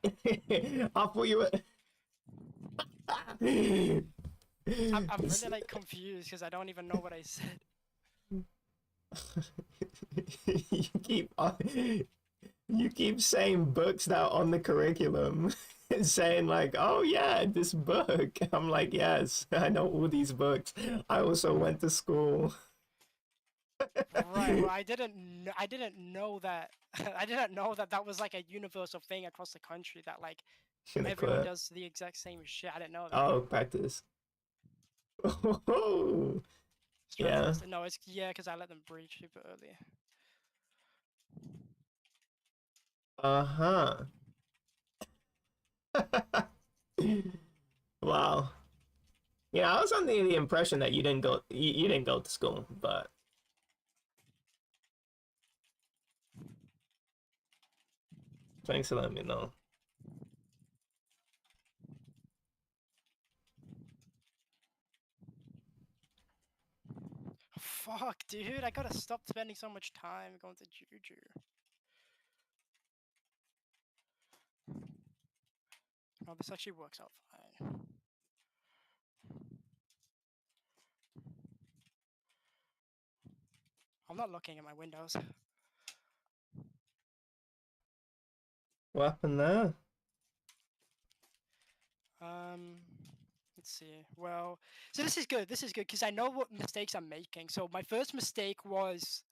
I thought you were. I'm really like confused because I don't even know what I said. you keep you keep saying books that are on the curriculum, saying like, "Oh yeah, this book." I'm like, "Yes, I know all these books. I also went to school." Right. Well, I didn't know that. I didn't know that that was like a universal thing across the country that like Gonna everyone quit. does the exact same shit. I didn't know that. Oh, practice. Strength Yeah. tested. No, it's yeah, because I let them breach super early. Uh-huh. Wow. Yeah, I was under the impression that you didn't go to school, but thanks for letting me know. Fuck, dude, I gotta stop spending so much time going to Juju. No, this actually works out fine. I'm not looking at my windows. What happened there? Um, let's see. Well, so this is good. This is good because I know what mistakes I'm making. So my first mistake was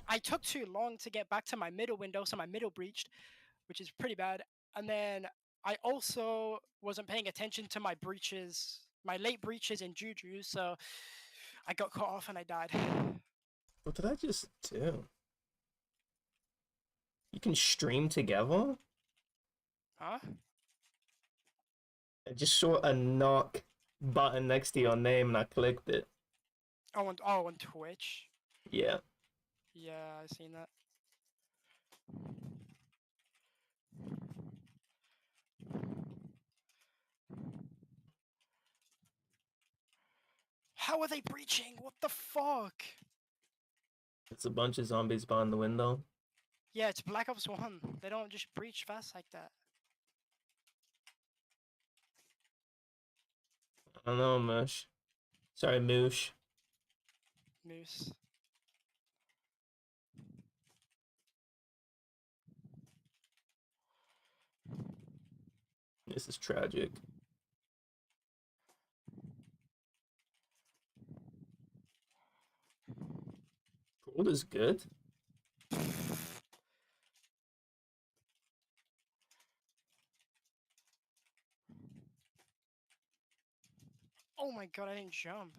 I took too long to get back to my middle window, so my middle breached, which is pretty bad. And then I also wasn't paying attention to my breaches, my late breaches in Juju, so I got cut off and I died. What did I just do? You can stream together? Huh? I just saw a knock button next to your name and I clicked it. On Twitch. Yeah. Yeah, I seen that. How are they breaching? What the fuck? It's a bunch of zombies behind the window. Yeah, it's Black Ops 1. They don't just breach fast like that. I don't know, Mush. Sorry, Moosh. Moose. This is tragic. Gold is good. Oh my god, I didn't jump.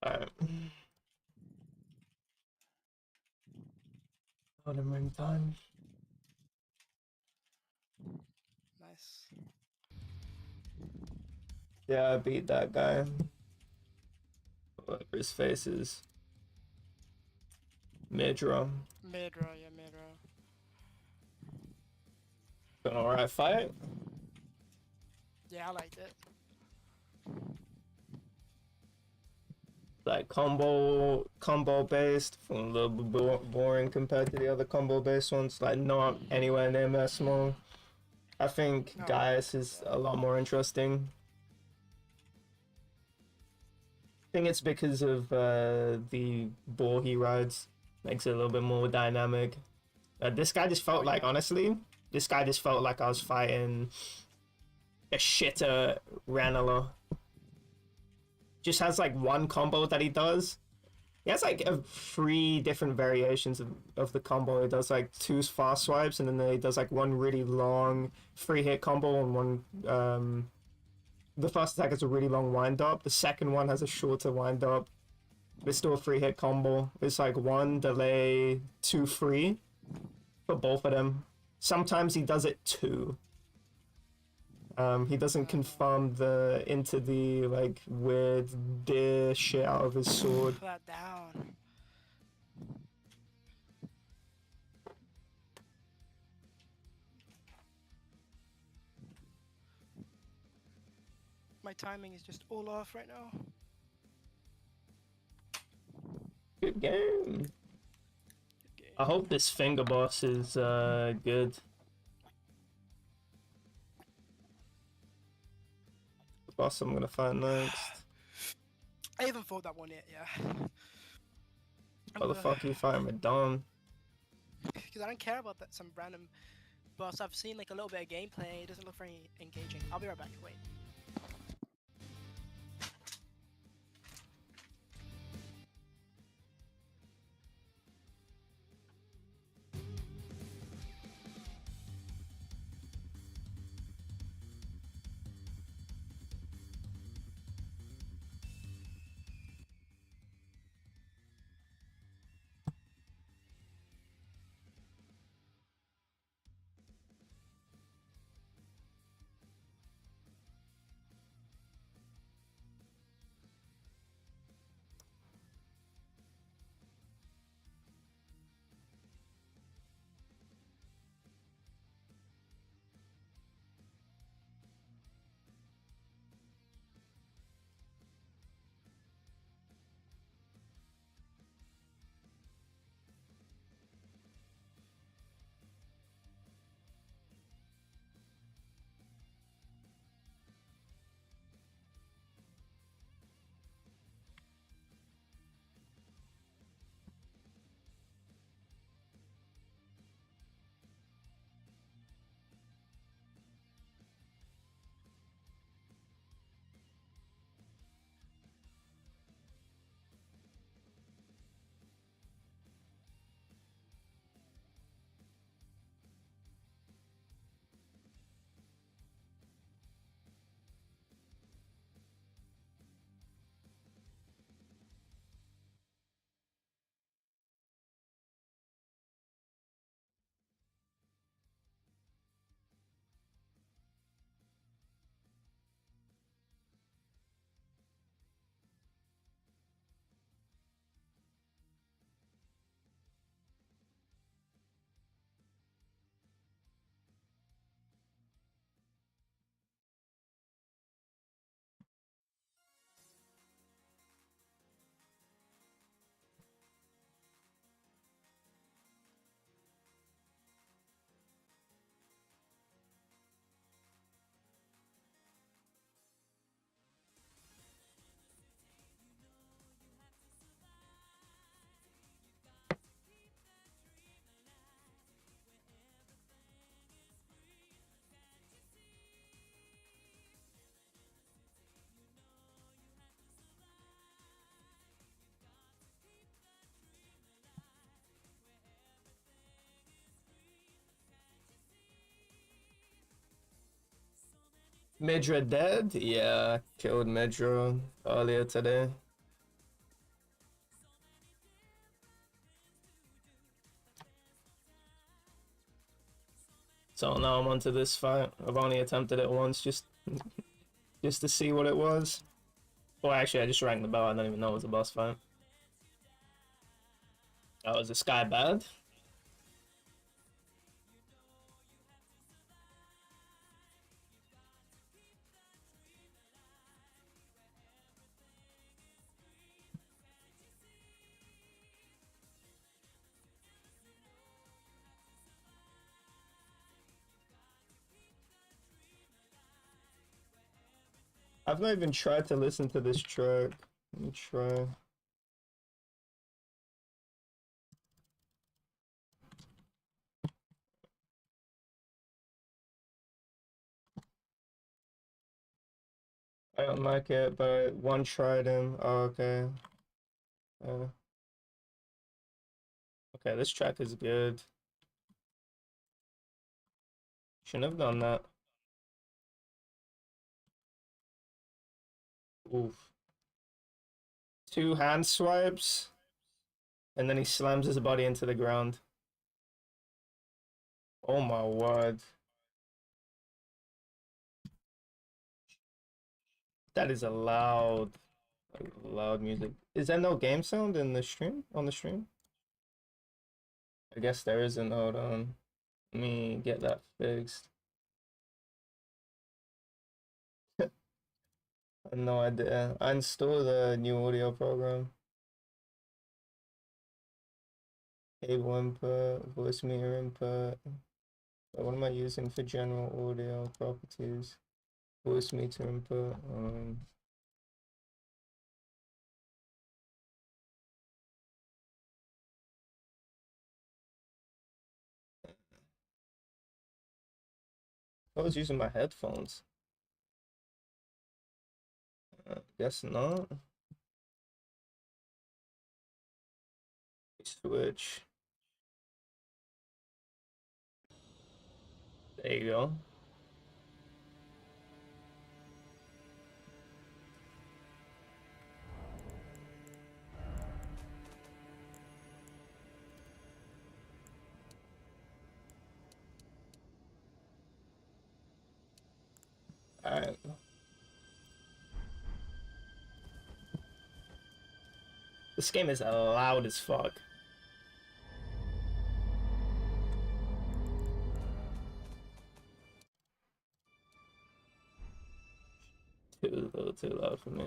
Alright. Autumn ring time. Nice. Yeah, I beat that guy. Whatever his face is. Midra. Mid-row, yeah, mid-row. Been alright fight. Yeah, I liked it. Like combo based, a little bit boring compared to the other combo based ones. Like not anywhere near Massimo. I think No, I Gaius agree with is that. a lot more interesting. I think it's because of the ball he rides. Makes it a little bit more dynamic. This guy just Oh felt like, yeah. honestly, this guy just felt like I was fighting a shitter Ranela. Just has like one combo that he does. He has like 3 different variations of the combo. He does like 2 fast swipes, and then he does like one really long 3-hit combo and one the first attack has a really long wind up. The second one has a shorter wind up. It's still a 3-hit combo. It's like 1 delay, 2 free for both of them. Sometimes he does it 2. He doesn't confirm the into the like weird deer shit out of his sword. Put that down. My timing is just all off right now. Good game. Okay. I hope this finger boss is good. The boss I'm gonna find next. I haven't fought that one yet, yeah. What the fuck are you fighting with Dawn? Because I don't care about that some random boss. I've seen like a little bit of gameplay. It doesn't look very engaging. I'll be right back. Wait. Midra dead? Yeah, killed Midra earlier today. So now I'm onto this fight. I've only attempted it once just to see what it was. Well, actually, I just rang the bell. I don't even know it was a boss fight. Oh, is this guy bad? I've not even tried to listen to this track. Let me try. I don't like it, but one tried him. Oh, okay. Okay, this track is good. Shouldn't have done that. Oof. 2 hand swipes, and then he slams his body into the ground. Oh my word. That is a loud music. Is there no game sound in the stream? On the stream? I guess there isn't. Hold on. Let me get that fixed. I have no idea. I installed the new audio program. Cable input, voice meter input. What am I using for general audio properties? Voice meter input. I was using my headphones. Guess not. Switch. There you go. Alright. This game is loud as fuck. A little too loud for me.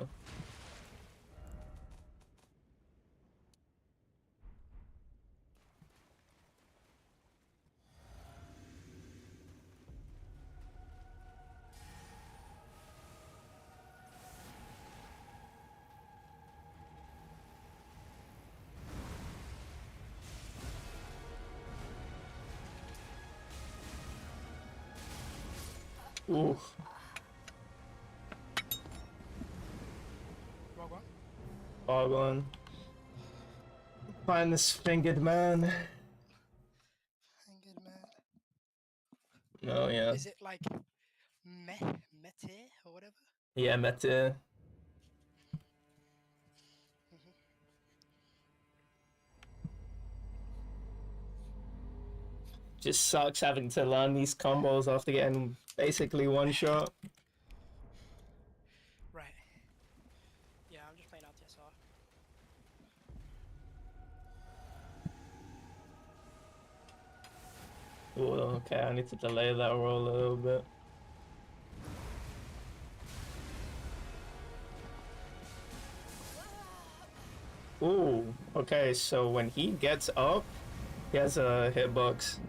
Oof. Rogue One. Fog on. Find this fingered man. Good man. No, yeah. Is it like mete or whatever? Yeah, Meta. Just sucks having to learn these combos after getting basically one shot. Right. Yeah, I'm just playing LTSR. Ooh, okay, I need to delay that roll a little bit. Ooh, okay, so when he gets up, he has a hitbox.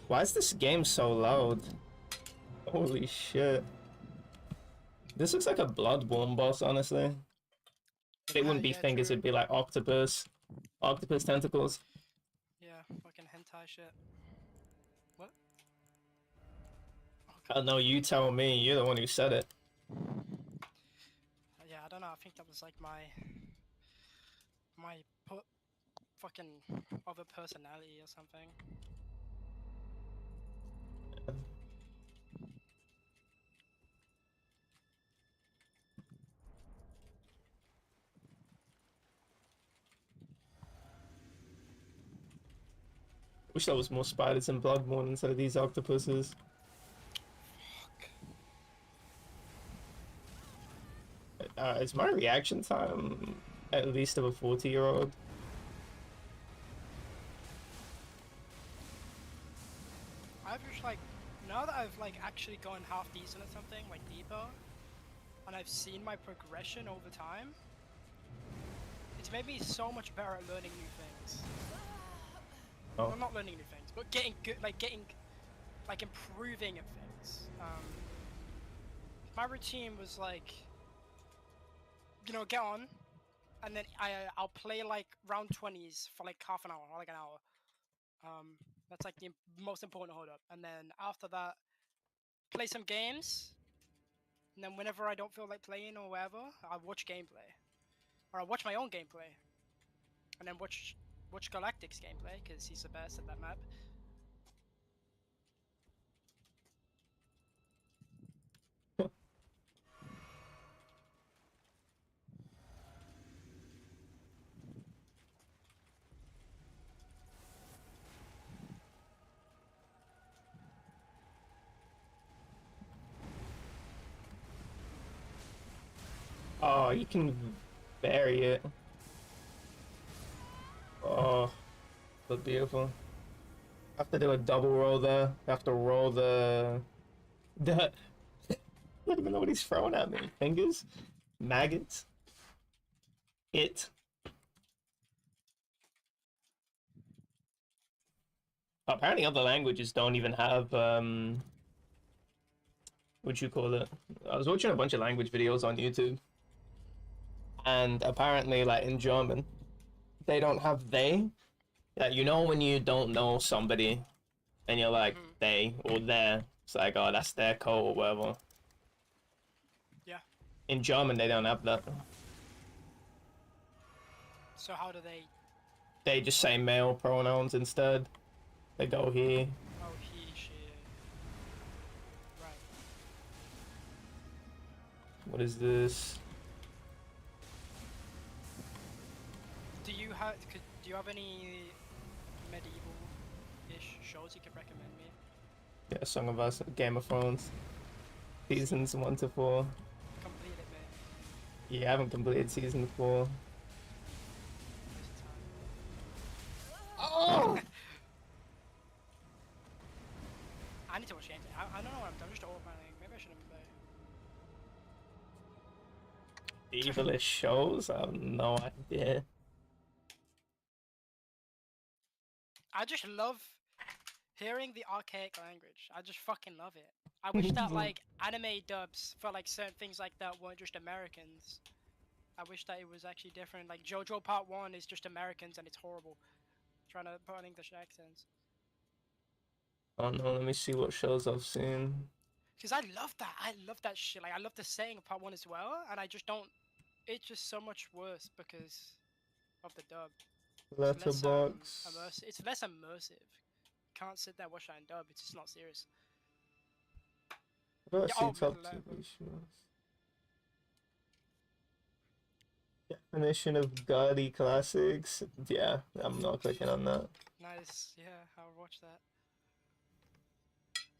Why is this game so loud? Holy shit. This looks like a Bloodborne boss, honestly. But it wouldn't be fingers, true. it'd be like octopus. Octopus tentacles. Yeah, fucking hentai shit. What? I don't know, you tell me, you're the one who said it. Yeah, I don't know. I think that was like my fucking other personality or something. Wish there was more spiders in Bloodborne instead of these octopuses. Is my reaction time at least of a 40-year-old? I've just like, now that I've like actually gone half decent at something, like deeper, and I've seen my progression over time, it's made me so much better at learning new things. Oh. Well, not learning new things, but getting good, like improving at things. My routine was like, get on, and then I'll play like round 20s for like half an hour or like an hour. That's like the most important hold up, and then after that, play some games. And then whenever I don't feel like playing or whatever, I watch gameplay, or I watch my own gameplay, and then watch watch Galactic's gameplay because he's the best at that map. Oh, you can vary it. Oh, so beautiful. Have to do a double roll there. Have to roll the I don't even know what he's throwing at me. Fingers? Maggots? It? Apparently other languages don't even have what you call it? I was watching a bunch of language videos on YouTube, and apparently like in German, they don't have they. Yeah, you know when you don't know somebody and you're like they or their, it's like, oh, that's their code or whatever. Yeah. In German, they don't have that. So how do they? They just say male pronouns instead. They go he. Oh, he, she. Right. What is this? Do you have any medieval-ish shows you could recommend me? Yeah, Song of Us, Game of Thrones, seasons 1 to 4. Complete it, man. Yeah, I haven't completed season 4. Waste of time. Oh! I need to watch gameplay. I don't know what I'm just autopilot. Maybe I shouldn't play. Evilish shows? I have no idea. I just love hearing the archaic language. I just fucking love it. I wish that like anime dubs for like certain things like that weren't just Americans. I wish that it was actually different. Like JoJo Part 1 is just Americans and it's horrible. Trying to put on English accents. Oh no, let me see what shows I've seen. Because I love that. I love that shit. Like I love the setting of Part 1 as well. And I just don't. It's just so much worse because of the dub. Letterbox. It's less immersive. Can't sit there watch that in dub. It's just not serious. I don't see oh, top TV shows. Definition of gaudy classics. Yeah, I'm not clicking on that. Nice. Yeah, I'll watch that.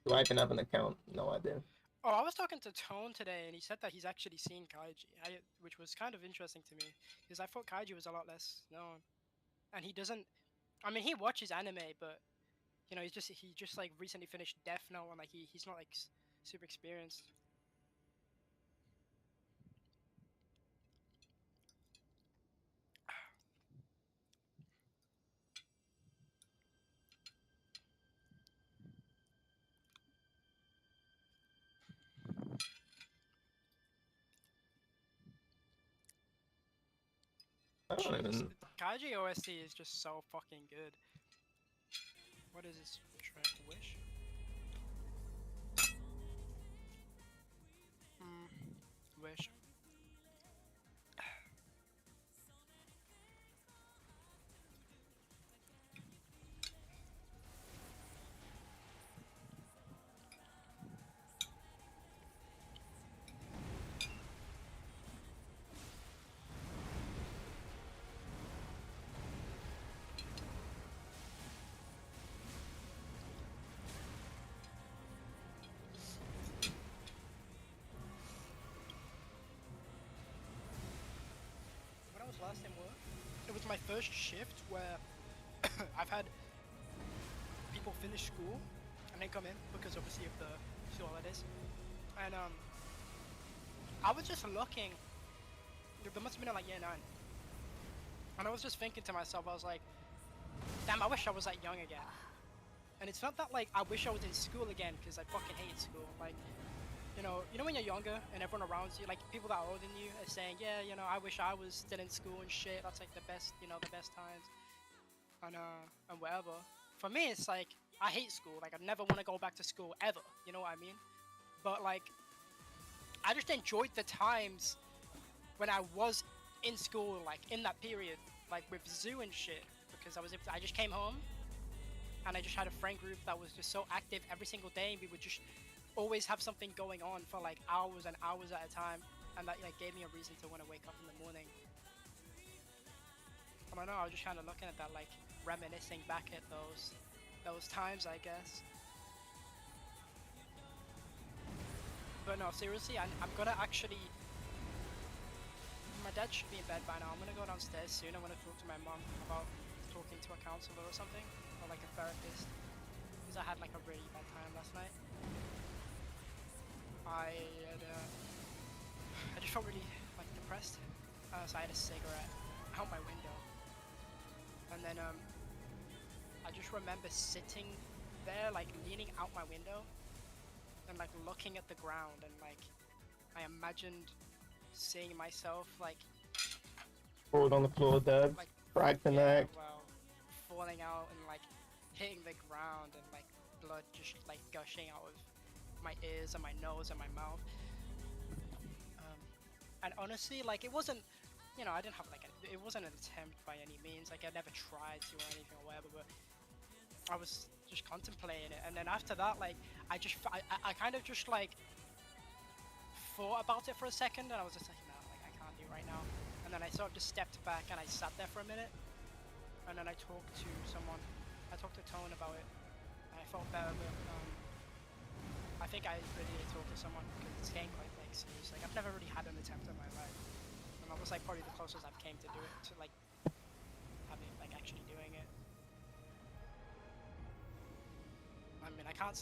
Do I even have an account? No idea. Oh, I was talking to Tone today, and he said that he's actually seen Kaiji, which was kind of interesting to me, because I thought Kaiji was a lot less known, and he doesn't. I mean, he watches anime, but you know, he just like recently finished Death Note, and like he's not like super experienced. I don't even. Kaiji OST is just so fucking good. What is this track? Wish? Wish. Last time work. It was my first shift where I've had people finish school and then come in because obviously of the school holidays. And I was just looking. There must have been in like year 9. And I was just thinking to myself, I was like, damn, I wish I was like young again. And it's not that like I wish I was in school again because I fucking hate school. Like, you know when you're younger and everyone around you, like people that are older than you, are saying, yeah, you know, I wish I was still in school and shit. That's like the best, you know, the best times, and whatever. For me, it's like I hate school. Like I never want to go back to school ever. You know what I mean? But like, I just enjoyed the times when I was in school, like in that period, like with zoo and shit, because I just came home, and I just had a friend group that was just so active every single day, and we would just always have something going on for like hours and hours at a time, and that like gave me a reason to want to wake up in the morning. I don't know, I was just kind of looking at that, like reminiscing back at those times, I guess. But no, seriously, I'm gonna actually. My dad should be in bed by now. I'm gonna go downstairs soon. I want to talk to my mom about talking to a counselor or something, or like a therapist, because I had like a really bad time last night. I just felt really like depressed, so I had a cigarette out my window, and then I just remember sitting there, like leaning out my window, and like looking at the ground, and like I imagined seeing myself like Rolled on the floor dead, like cracked the neck. well, falling out and like hitting the ground, and like blood just like gushing out of my ears and my nose and my mouth. And honestly, like it wasn't, you know, I didn't have like it wasn't an attempt by any means. Like I never tried to or anything or whatever, but I was just contemplating it. And then after that, like I kind of just like thought about it for a second, and I was just like, no, like I can't do it right now. And then I sort of just stepped back and I sat there for a minute, and then I talked to someone. I talked to Tone about it, and I felt better. But I think I really need to talk to someone because it's getting quite like serious. Like I've never really had an attempt in my life, and that was like probably the closest I've came to do it, to like having like actually doing it. I mean, I can't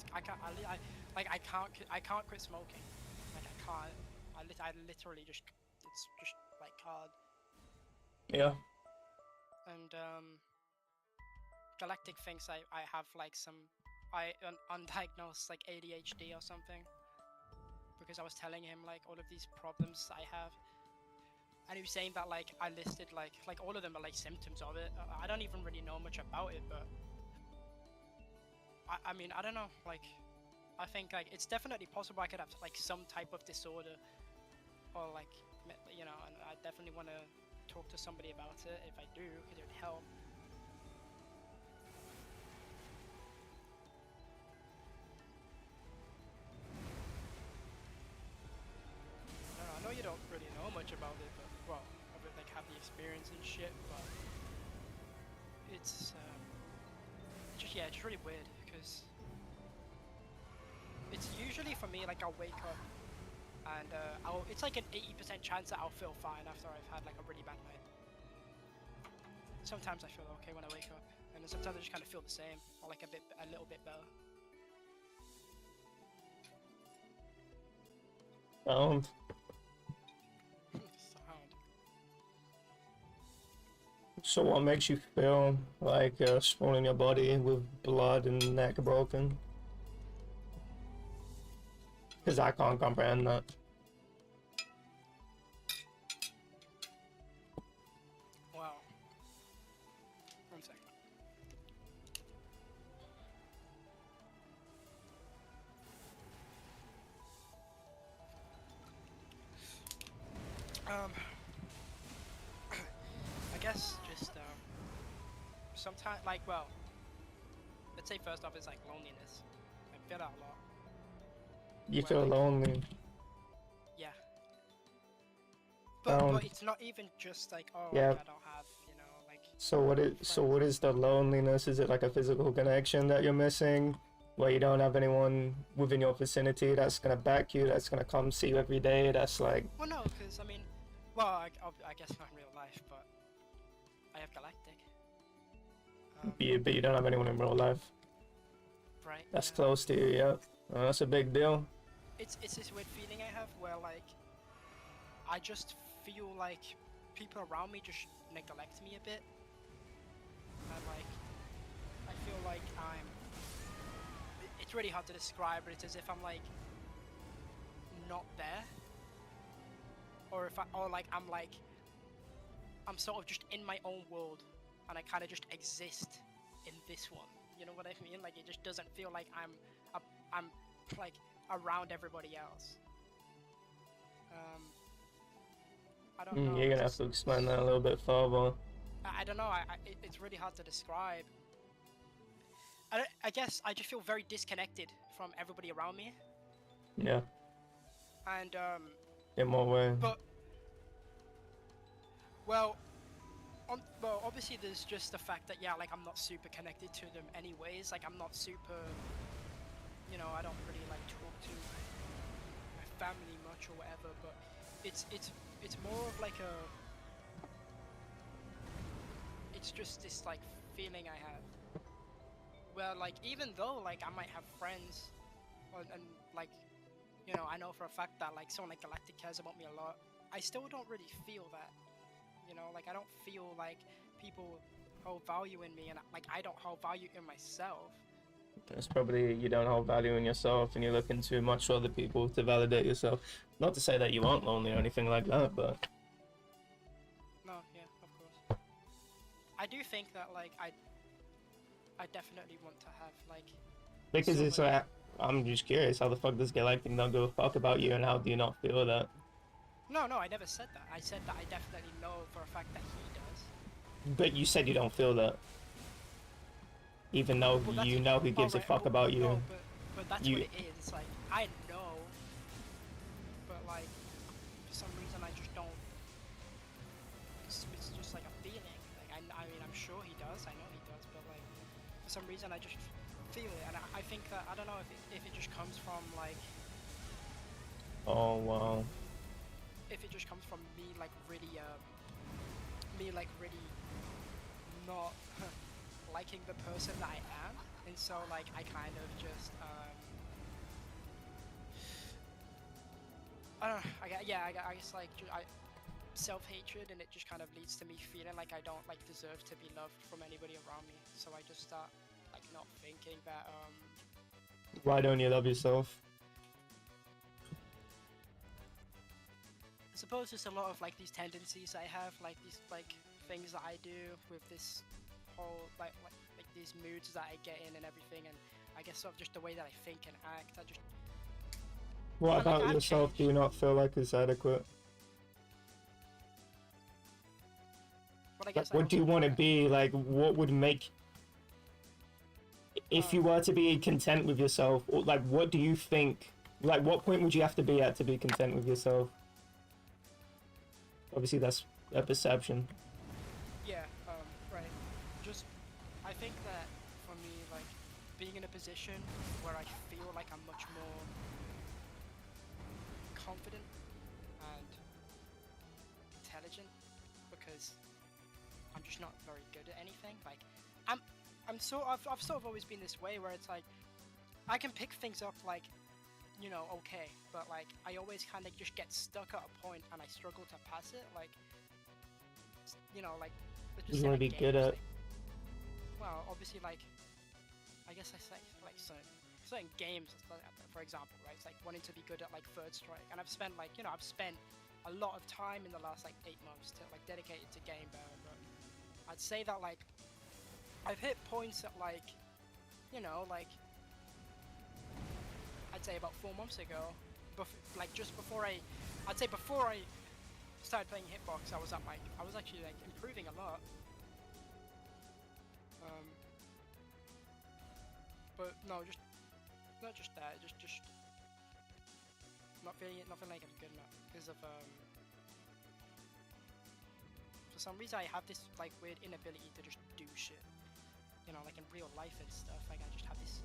quit smoking. Like I can't. I literally just, it's just like hard. Yeah. And Galactic thinks I have like some undiagnosed like ADHD or something, because I was telling him like all of these problems I have, and he was saying that like I listed like all of them are like symptoms of it. I don't even really know much about it, but I mean, I don't know, like I think like it's definitely possible I could have like some type of disorder, or like, you know, and I definitely want to talk to somebody about it. If I do, it would help. I know you don't really know much about it, but well, I would like have the experience and shit, but it's just, yeah, it's really weird because it's usually for me like I'll wake up and it's like an 80% chance that I'll feel fine after I've had like a really bad night. Sometimes I feel okay when I wake up, and then sometimes I just kind of feel the same, or like a little bit better. Sound. Sound. So what makes you feel like a spoon in your body with blood and neck broken? Because I can't comprehend that. Wow. 1 second. I guess just sometimes, like, well, let's say first off is like loneliness. I feel that a lot. You Where, feel like, lonely. yeah. But Sound. it's not even just like, oh, Yeah. like I don't have, you know, like. So what is the loneliness? Is it like a physical connection that you're missing? Where you don't have anyone within your vicinity that's gonna back you, that's gonna come see you every day, that's like... Well, no, because I mean, well, I guess not in real life, but I have Galactic. But you don't have anyone in real life Right. that's Yeah. close to you, yeah. That's a big deal. It's this weird feeling I have where like I just feel like people around me just neglect me a bit, and like I feel like it's really hard to describe, but it's as if I'm like not there, or I'm sort of just in my own world, and I kind of just exist in this one. You know what I mean? Like it just doesn't feel like I'm like around everybody else. I don't know. You're gonna have to explain that a little bit further. I don't know. It's really hard to describe. I guess I just feel very disconnected from everybody around me. Yeah. And In what way? but well, well, obviously there's just the fact that yeah, like I'm not super connected to them anyways. Like I'm not super, you know, I don't really like talk to my family much or whatever. But it's more of like a, it's just this like feeling I have. Well, like even though like I might have friends, and like, you know, I know for a fact that like someone like Galactic cares about me a lot. I still don't really feel that. You know, like I don't feel like people hold value in me, and like I don't hold value in myself. It's probably you don't hold value in yourself and you're looking too much for other people to validate yourself. Not to say that you aren't lonely or anything like that, but No, yeah, of course. I do think that like I definitely want to have like because it's somebody. like I'm just curious, how the fuck does Galactic not give a fuck about you, and how do you not feel that? No, no, I never said that. I said that I definitely know for a fact that he does. But you said you don't feel that, even though Well, you that's know he oh gives a right. fuck about you. No, but that's what You it is. It's like I know, but like for some reason I just don't. It's just like a feeling. Like I mean I'm sure he does. I know he does, but like for some reason I just feel it, and I think that I don't know if it just comes from like oh wow. if it just comes from me like really not liking the person that I am, and so like I kind of just I don't know, I guess like self-hatred, and it just kind of leads to me feeling like I don't like deserve to be loved from anybody around me, so I just start like not thinking that Why don't you love yourself? I suppose there's a lot of like these tendencies I have, like these like things that I do with this whole like these moods that I get in and everything, and I guess sort of just the way that I think and act. I just What but like about I've yourself do you changed. not feel like is adequate? But I Like, guess I what do also you do want to that. be? Like, what would make, if you Um, were to be content with yourself, or like, what do you think? Like, what point would you have to be at to be content with yourself? Obviously, that's a perception. yeah, right. Just I think that for me, like being in a position where I feel like I'm much more confident and intelligent, because I'm just not very good at anything. Like I'm I've sort of always been this way where it's like I can pick things up like, you know, okay, but like I always kind of just get stuck at a point and I struggle to pass it. Like, you know, like let's just You say want to like be good games. at. Like, well, obviously, like I guess I say like certain games, for example, right? It's like wanting to be good at like Third Strike, and I've spent like, you know, I've spent a lot of time in the last like 8 months to like dedicated to game better. But I'd say that like I've hit points at like, you know, like I'd say about 4 months ago, like just before I'd say before I started playing Hitbox, I was actually like improving a lot. Um, but no, just not just that, just not feeling like I'm good enough because of for some reason I have this like weird inability to just do shit. You know, like in real life and stuff. Like I just have this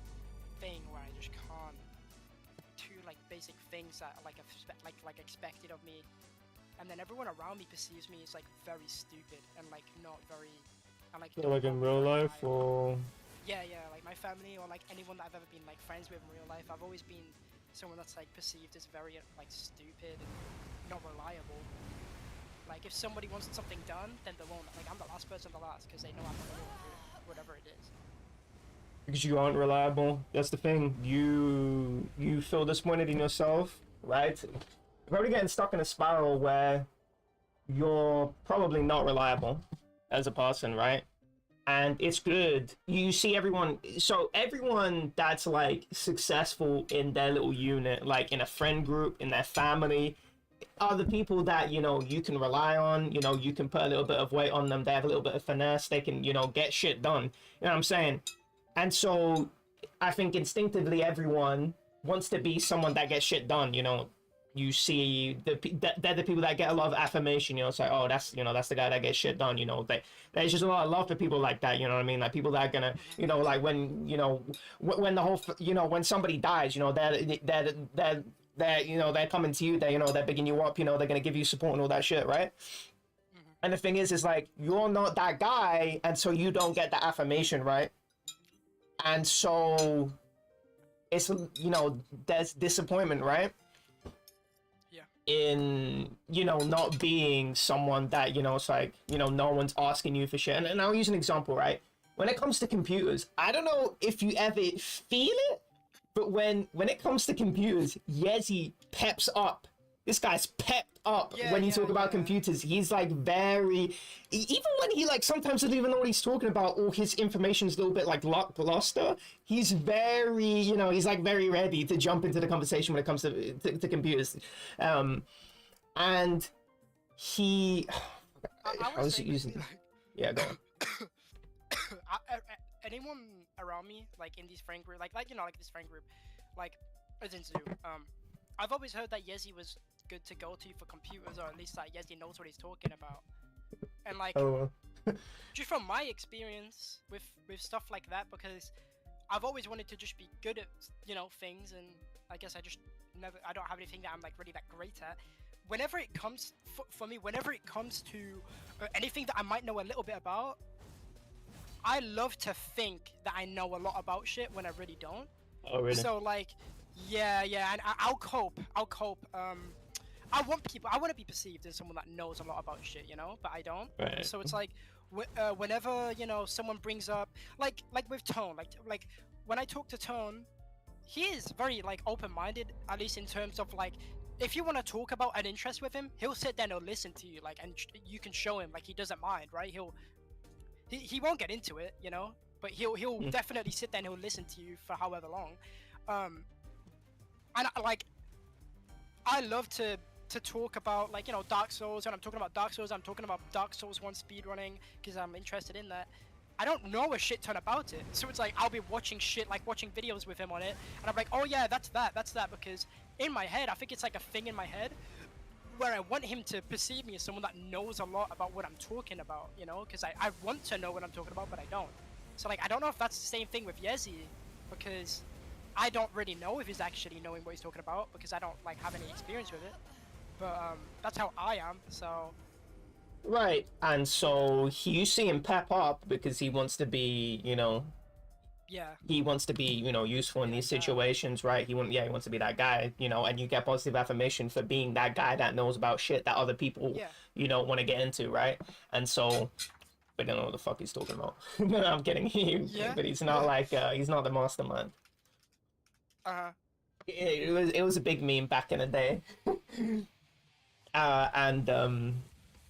thing where I just can't do like basic things that are like expected of me, and then everyone around me perceives me as like very stupid and like not very, and like So, don't like in hold me real very life, highly. or Yeah, like my family or like anyone that I've ever been like friends with in real life, I've always been someone that's like perceived as very like stupid and not reliable. Like if somebody wants something done, then they won't. Like I'm the last person to ask because they know I'm not going to do it, whatever it is. because you aren't reliable. That's the thing. You feel disappointed in yourself, right? You're probably getting stuck in a spiral where you're probably not reliable as a person, right? And it's good. You see everyone, so everyone that's like successful in their little unit, like in a friend group, in their family, are the people that, you know, you can rely on, you know, you can put a little bit of weight on them, they have a little bit of finesse, they can, you know, get shit done. You know what I'm saying? And so I think instinctively everyone wants to be someone that gets shit done, you know. You see they're the people that get a lot of affirmation, you know. It's like, oh, that's, you know, that's the guy that gets shit done, you know. There's just a lot of love for people like that, you know what I mean? Like people that are gonna, you know, like when, you know, when the whole, you know, when somebody dies, you know, they're you know, they're coming to you, they, you know, they're bigging you up, you know, they're gonna give you support and all that shit, right? And the thing is like, you're not that guy, and so you don't get the affirmation, right? And so it's, you know, there's disappointment, right? Yeah. In, you know, not being someone that, you know, it's like, you know, no one's asking you for shit. And I'll use an example, right? When it comes to computers, I don't know if you ever feel it, but when it comes to computers, Yezi peps up. This guy's pepped up when you talk about computers. He's like very, even when he like sometimes doesn't even know what he's talking about, or his information's a little bit like lackluster. He's very, you know, he's like very ready to jump into the conversation when it comes to computers, and he. I was using. Yeah, go on. Anyone around me, like in this friend group, like you know, like this friend group, like as in Zoo, I've always heard that Yezi was good to go to for computers, or at least that Yezi knows what he's talking about. And like, just from my experience with stuff like that, because I've always wanted to just be good at, you know, things, and I guess I don't have anything that I'm like really that great at. Whenever it comes for me, whenever it comes to anything that I might know a little bit about, I love to think that I know a lot about shit when I really don't. Oh, really? So like, yeah, and I'll cope. I want to be perceived as someone that knows a lot about shit, you know, but I don't. Right. So it's like, whenever, you know, someone brings up, like with Tone, like when I talk to Tone, he is very like open-minded, at least in terms of like, if you want to talk about an interest with him, he'll sit there and he'll listen to you, like, and you can show him like he doesn't mind, right? He won't get into it, you know, but he'll definitely sit there and he'll listen to you for however long. And I love to talk about, like, you know, Dark Souls. When I'm talking about Dark Souls, I'm talking about Dark Souls 1 speedrunning, because I'm interested in that. I don't know a shit ton about it, so it's like I'll be watching shit, like watching videos with him on it, and I'm like, oh yeah, that's that, because in my head, I think it's like a thing in my head where I want him to perceive me as someone that knows a lot about what I'm talking about, you know, because I want to know what I'm talking about, but I don't. So like, I don't know if that's the same thing with Yezi, because I don't really know if he's actually knowing what he's talking about, because I don't like have any experience with it. But that's how I am, so. Right, and so you see him pep up because he wants to be, you know, Yeah. he wants to be, you know, useful in these situations, right? He wants to be that guy, you know, and you get positive affirmation for being that guy that knows about shit that other people, you know, want to get into, right? And so, but I don't know what the fuck he's talking about. No, I'm kidding. But he's not like, he's not the mastermind. It was a big meme back in the day.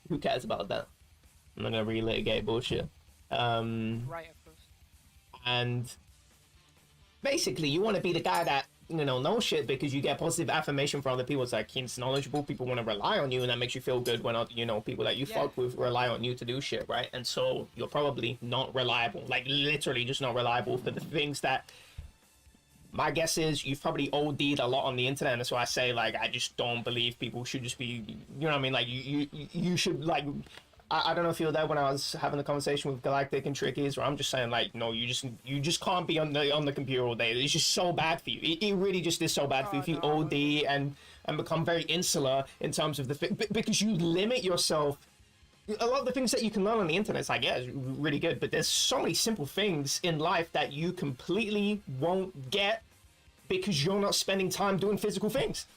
Who cares about that? I'm not gonna relitigate bullshit. Right, of course. And basically, you want to be the guy that, you know, knows shit because you get positive affirmation from other people. It's like he's knowledgeable. People want to rely on you, and that makes you feel good when, you know, people that you fuck with rely on you to do shit, right? And so you're probably not reliable, like literally just not reliable for the things that. My guess is you've probably OD'd a lot on the internet, and that's why I say, like, I just don't believe people should just be, you know what I mean? Like, you should, like, I don't know if you were there when I was having the conversation with Galactic and Trickies, where I'm just saying, like, no, you just can't be on the computer all day. It's just so bad for you. It really just is so bad for you if you OD and become very insular in terms of the thing, because you limit yourself. A lot of the things that you can learn on the internet, it's like, yeah, it's really good, but there's so many simple things in life that you completely won't get because you're not spending time doing physical things.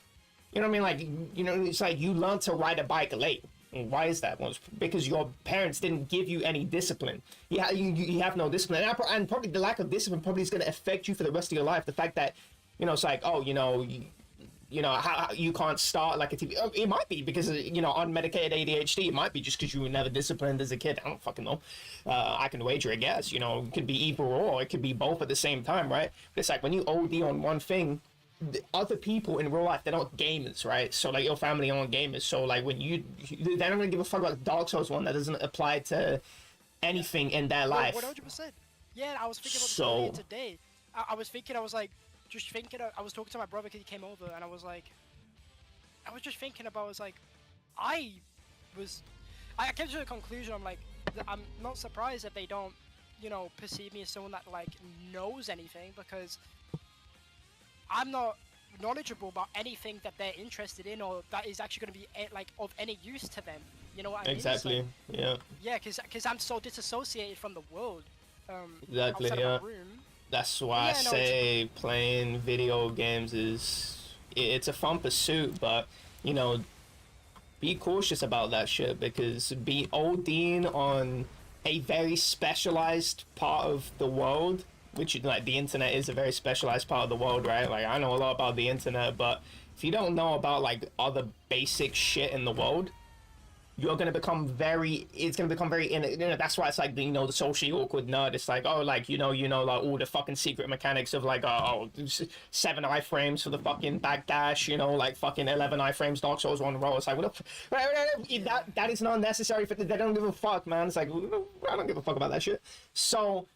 You know what I mean? Like, you know, it's like you learn to ride a bike late. And why is that? Well, it's because your parents didn't give you any discipline. You have no discipline. And probably the lack of discipline probably is going to affect you for the rest of your life. The fact that, you know, it's like, oh, you know, how you can't start like a TV. It might be because, you know, unmedicated ADHD. It might be just because you were never disciplined as a kid. I don't fucking know. I can wager a guess. You know, it could be either or. It could be both at the same time, right? But it's like when you OD on one thing, other people in real life, they're not gamers, right? So like your family aren't gamers, so like when they're not gonna give a fuck about the Dark Souls one that doesn't apply to anything in their life. 100%. Yeah, I was thinking about this So earlier today. I was thinking, I was like, just thinking, I was talking to my brother because he came over, and I was just thinking about, I was like, I came to the conclusion, I'm like, I'm not surprised that they don't, you know, perceive me as someone that, like, knows anything, because I'm not knowledgeable about anything that they're interested in or that is actually going to be, like, of any use to them. You know what I mean? exactly, Like, yeah. yeah, because I'm so disassociated from the world. Exactly, outside yeah. of my room. That's why I Yeah, no, say playing video games it's a fun pursuit, but you know, be cautious about that shit because be ODing on a very specialized part of the world, which like the internet is a very specialized part of the world, right? Like I know a lot about the internet, but if you don't know about like other basic shit in the world, you're gonna become very it's gonna become very that's why it's like the, you know, the socially awkward nerd. It's like, oh, like you know like all the fucking secret mechanics of like 7 iframes for the fucking backdash, you know, like fucking 11 iframes Dark Souls 1 roll. It's like what that is not necessary for they don't give a fuck, man. It's like I don't give a fuck about that shit. So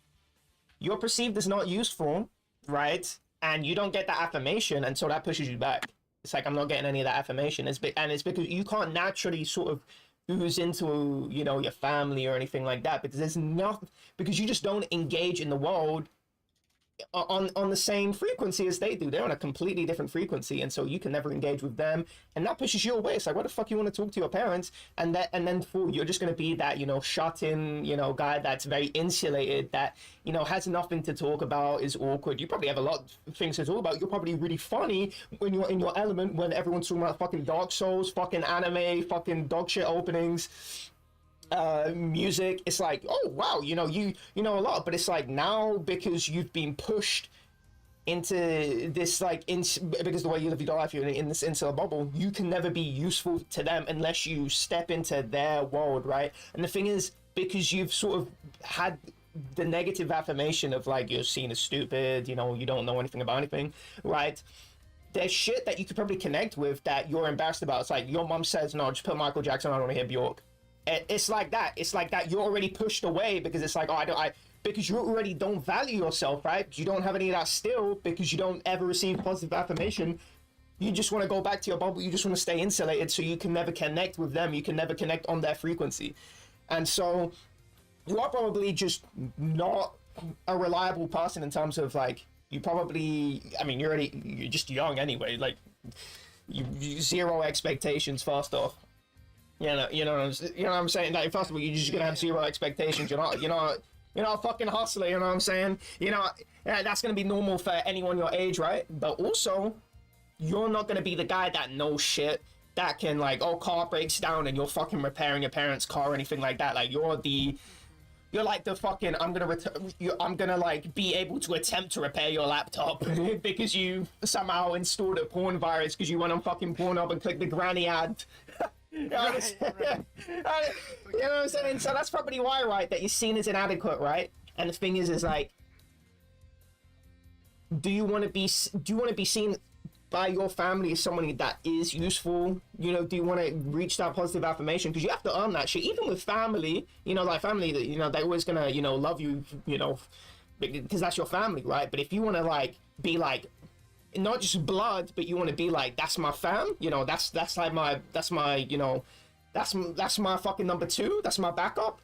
you're perceived as not useful, right? And you don't get that affirmation, and so that pushes you back. It's like I'm not getting any of that affirmation. It's because you can't naturally sort of ooze into, you know, your family or anything like that because there's nothing, because you just don't engage in the world on the same frequency as they do. They're on a completely different frequency, and so you can never engage with them, and that pushes you away. It's like, what the fuck you want to talk to your parents, and then you're just going to be that, you know, shut in, you know, guy that's very insulated, that, you know, has nothing to talk about, is awkward. You probably have a lot of things to talk about. You're probably really funny when you're in your element, when everyone's talking about fucking Dark Souls, fucking anime, fucking dog shit openings, music. It's like, oh wow, you know, you know a lot, but it's like now because you've been pushed into this like because the way you live your life, you're in this insular bubble, you can never be useful to them unless you step into their world, right? And the thing is, because you've sort of had the negative affirmation of like you're seen as stupid, you know, you don't know anything about anything, right? There's shit that you could probably connect with that you're embarrassed about. It's like your mom says, no, just put Michael Jackson, I don't want to hear Bjork. It's like that. It's like that. You're already pushed away because it's like, oh, because you already don't value yourself, right? You don't have any of that still because you don't ever receive positive affirmation. You just want to go back to your bubble. You just want to stay insulated so you can never connect with them. You can never connect on their frequency. And so you are probably just not a reliable person in terms of like, you probably, I mean, you're just young anyway. Like you zero expectations first off. You know what I'm saying? Like, first of all, you're just gonna have zero expectations. You're not a fucking hustler. You know what I'm saying? You know, yeah, that's gonna be normal for anyone your age, right? But also, you're not gonna be the guy that knows shit, that can like, oh, car breaks down and you're fucking repairing your parents' car or anything like that. Like, you're like the fucking I'm gonna like be able to attempt to repair your laptop because you somehow installed a porn virus because you went on fucking Pornhub and clicked the granny ad. You know what I'm saying? So that's probably why, right, that you're seen as inadequate, right? And the thing is like, do you want to be seen by your family as somebody that is useful? You know, do you want to reach that positive affirmation? Because you have to earn that shit. Even with family, you know, like family, that, you know, they're always gonna, you know, love you, you know, because that's your family, right? But if you want to like be like, not just blood, but you want to be like, that's my fam, you know, that's my you know, that's my fucking number two, that's my backup.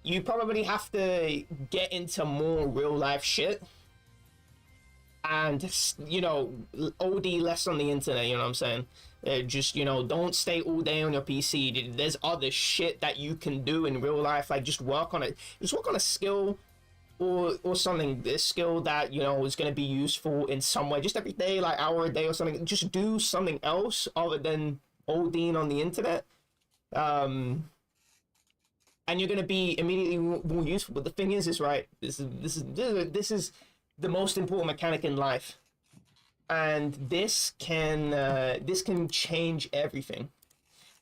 You probably have to get into more real life shit and, you know, OD less on the internet. You know what I'm saying? Just, you know, don't stay all day on your PC. There's other shit that you can do in real life. Like, just work on it. Just work on a skill or something, a skill that, you know, is going to be useful in some way, just every day, like hour a day or something. Just do something else other than ODing on the internet, and you're going to be immediately more useful. But the thing is right, this is the most important mechanic in life, and this can change everything.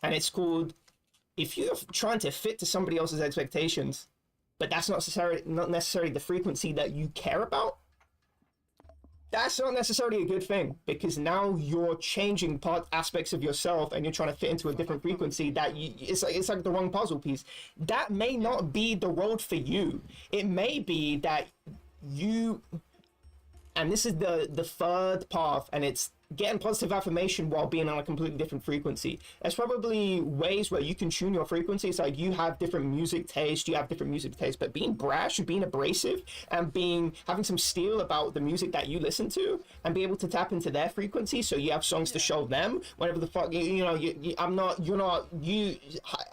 And it's called, if you're trying to fit to somebody else's expectations, but that's not necessarily the frequency that you care about, that's not necessarily a good thing, because now you're changing aspects of yourself and you're trying to fit into a different frequency that it's like the wrong puzzle piece. That may not be the road for you. It may be that you, and this is the third path, and it's getting positive affirmation while being on a completely different frequency. There's probably ways where you can tune your frequency. It's like you have different music taste, but being brash, being abrasive, and having some steel about the music that you listen to, and be able to tap into their frequency, so you have songs to show them whatever the fuck you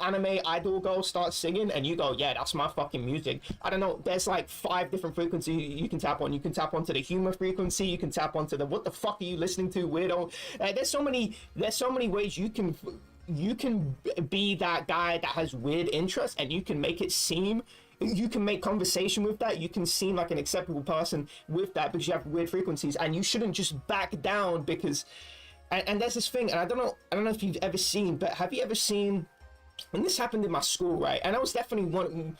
anime idol girl starts singing and you go, yeah, that's my fucking music. I don't know, there's like 5 different frequencies you can tap on. You can tap onto the humor frequency, you can tap onto the what the fuck are you listening to, weirdo. There's so many ways you can be that guy that has weird interests, and you can make it seem, you can make conversation with that, you can seem like an acceptable person with that, because you have weird frequencies, and you shouldn't just back down because and there's this thing, and I don't know if you've ever seen, but have you ever seen, when this happened in my school, right? And I was definitely one,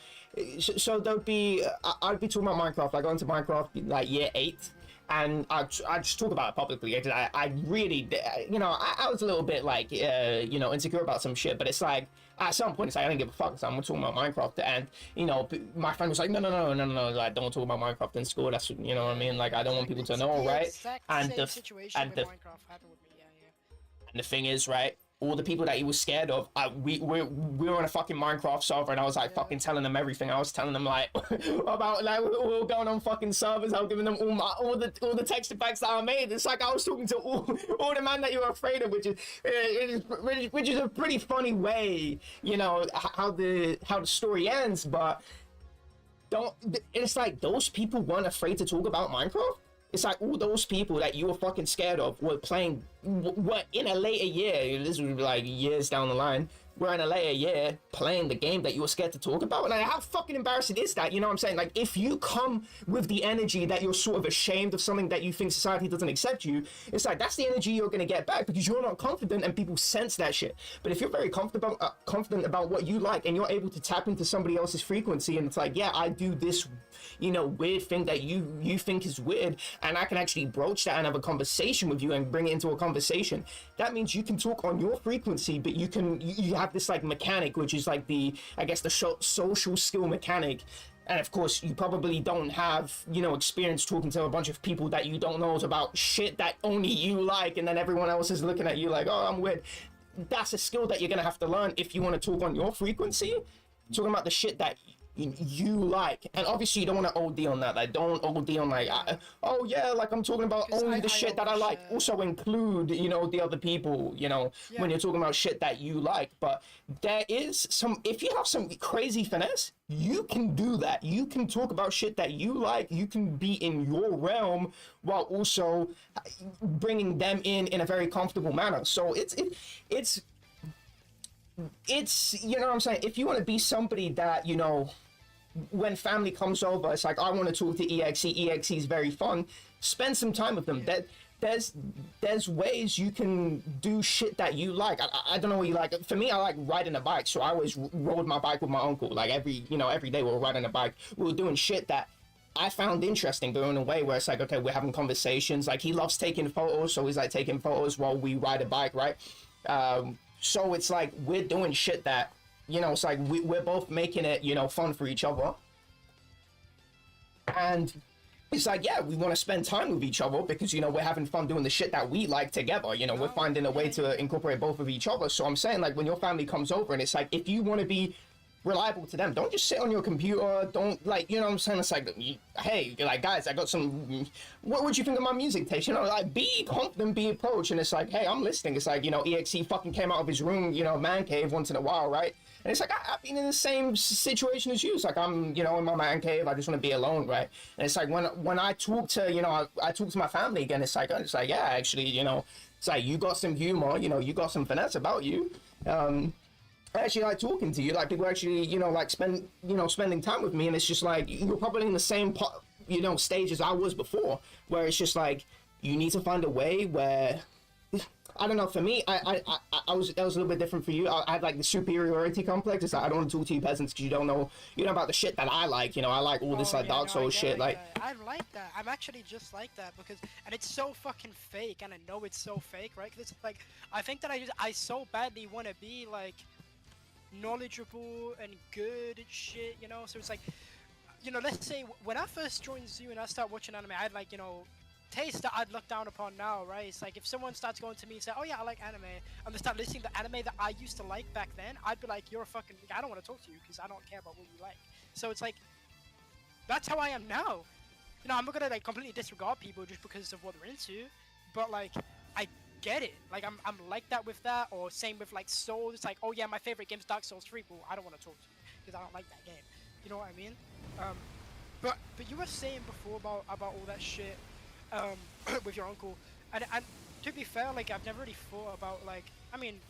so there'd be I'd be talking about Minecraft. I got into Minecraft like year 8, and I just talk about it publicly. I really, I was a little bit like, insecure about some shit, but it's like, at some point, it's like, I didn't give a fuck, so I'm talking about Minecraft, and, my friend was like, no, like, don't talk about Minecraft in school, that's, you know what I mean, like, I don't want people to know, right? And the thing is, right, all the people that he was scared of, we were on a fucking Minecraft server, and I was like fucking telling them everything. I was telling them like about like we were going on fucking servers. I was giving them all the texture packs that I made. It's like I was talking to all the man that you were afraid of, which is a pretty funny way, how the story ends. But it's like those people weren't afraid to talk about Minecraft. It's like all those people that you were fucking scared of were playing, what in a later year, this would be like years down the line, we're in a later year playing the game that you were scared to talk about. And like, how fucking embarrassing is that? You know what I'm saying? Like, if you come with the energy that you're sort of ashamed of something that you think society doesn't accept you, it's like, that's the energy you're going to get back, because you're not confident and people sense that shit. But if you're very confident about what you like, and you're able to tap into somebody else's frequency, and it's like, yeah, I do this, weird thing that you think is weird, and I can actually broach that and have a conversation with you and bring it into a conversation. That means you can talk on your frequency, but you have this like mechanic, which is like the social skill mechanic. And of course, you probably don't have, experience talking to a bunch of people that you don't know about shit that only you like, and then everyone else is looking at you like, oh, I'm weird. That's a skill that you're gonna have to learn if you want to talk on your frequency, talking about the shit that you like. And obviously you don't want to OD on that. Like, don't OD on like, oh yeah, like I'm talking about only the shit that I like. Also include, the other people, when you're talking about shit that you like. But there is if you have some crazy finesse, you can do that. You can talk about shit that you like. You can be in your realm while also bringing them in a very comfortable manner. So it's you know what I'm saying, if you want to be somebody that, when family comes over, it's like, I want to talk to EXE is very fun, spend some time with them. There's ways you can do shit that you like. I don't know what you like. For me, I like riding a bike, so I always rode my bike with my uncle. Like every day we were riding a bike, we were doing shit that I found interesting, but in a way where it's like, okay, we're having conversations. Like, he loves taking photos, so he's like taking photos while we ride a bike, right? So it's like we're doing shit that, it's like we're both making it, fun for each other. And it's like, yeah, we want to spend time with each other because, we're having fun doing the shit that we like together. We're finding a way to incorporate both of each other. So I'm saying, like, when your family comes over, and it's like, if you want to be reliable to them, don't just sit on your computer, don't, like, what I'm saying, it's like, hey, like, guys, I got some, what would you think of my music taste? Like, be confident, be approached, and it's like, hey, I'm listening. It's like, EXE fucking came out of his room, man cave once in a while, right? And it's like, I've been in the same situation as you. It's like, I'm, in my man cave, I just want to be alone, right? And it's like, when I talk to, I talk to my family again, it's like, yeah, actually, it's like, you got some humor, you got some finesse about you. I actually like talking to you, like people actually, like spending time with me, and it's just like, you're probably in the same, stage as I was before, where it's just like, you need to find a way where, I don't know, for me, I was that was a little bit different for you. I had like the superiority complex. It's like I don't want to talk to you peasants because you know about the shit that I like. You know, I like all this Oh like yeah, Dark no, I Souls get shit. Like that. I like that. I'm actually just like that because, and it's so fucking fake, and I know it's so fake, right? Because it's like, I think that I so badly want to be like knowledgeable and good and shit, you know. So it's like, you know, let's say when I first joined Zoo and I started watching anime, I had like, you know, taste that I'd look down upon now, right? It's like if someone starts going to me and say, "Oh yeah, I like anime," and they start listing the anime that I used to like back then, I'd be like, "You're a fucking, I don't want to talk to you because I don't care about what you like." So it's like, that's how I am now. You know, I'm not gonna like completely disregard people just because of what they're into, but like, I get it. Like I'm like that with that, or same with like Souls. It's like, oh yeah, my favorite game is Dark Souls 3. Well, I don't want to talk to you because I don't like that game. You know what I mean? Um, but you were saying before about all that shit with your uncle, and to be fair, like I've never really thought about like, I mean,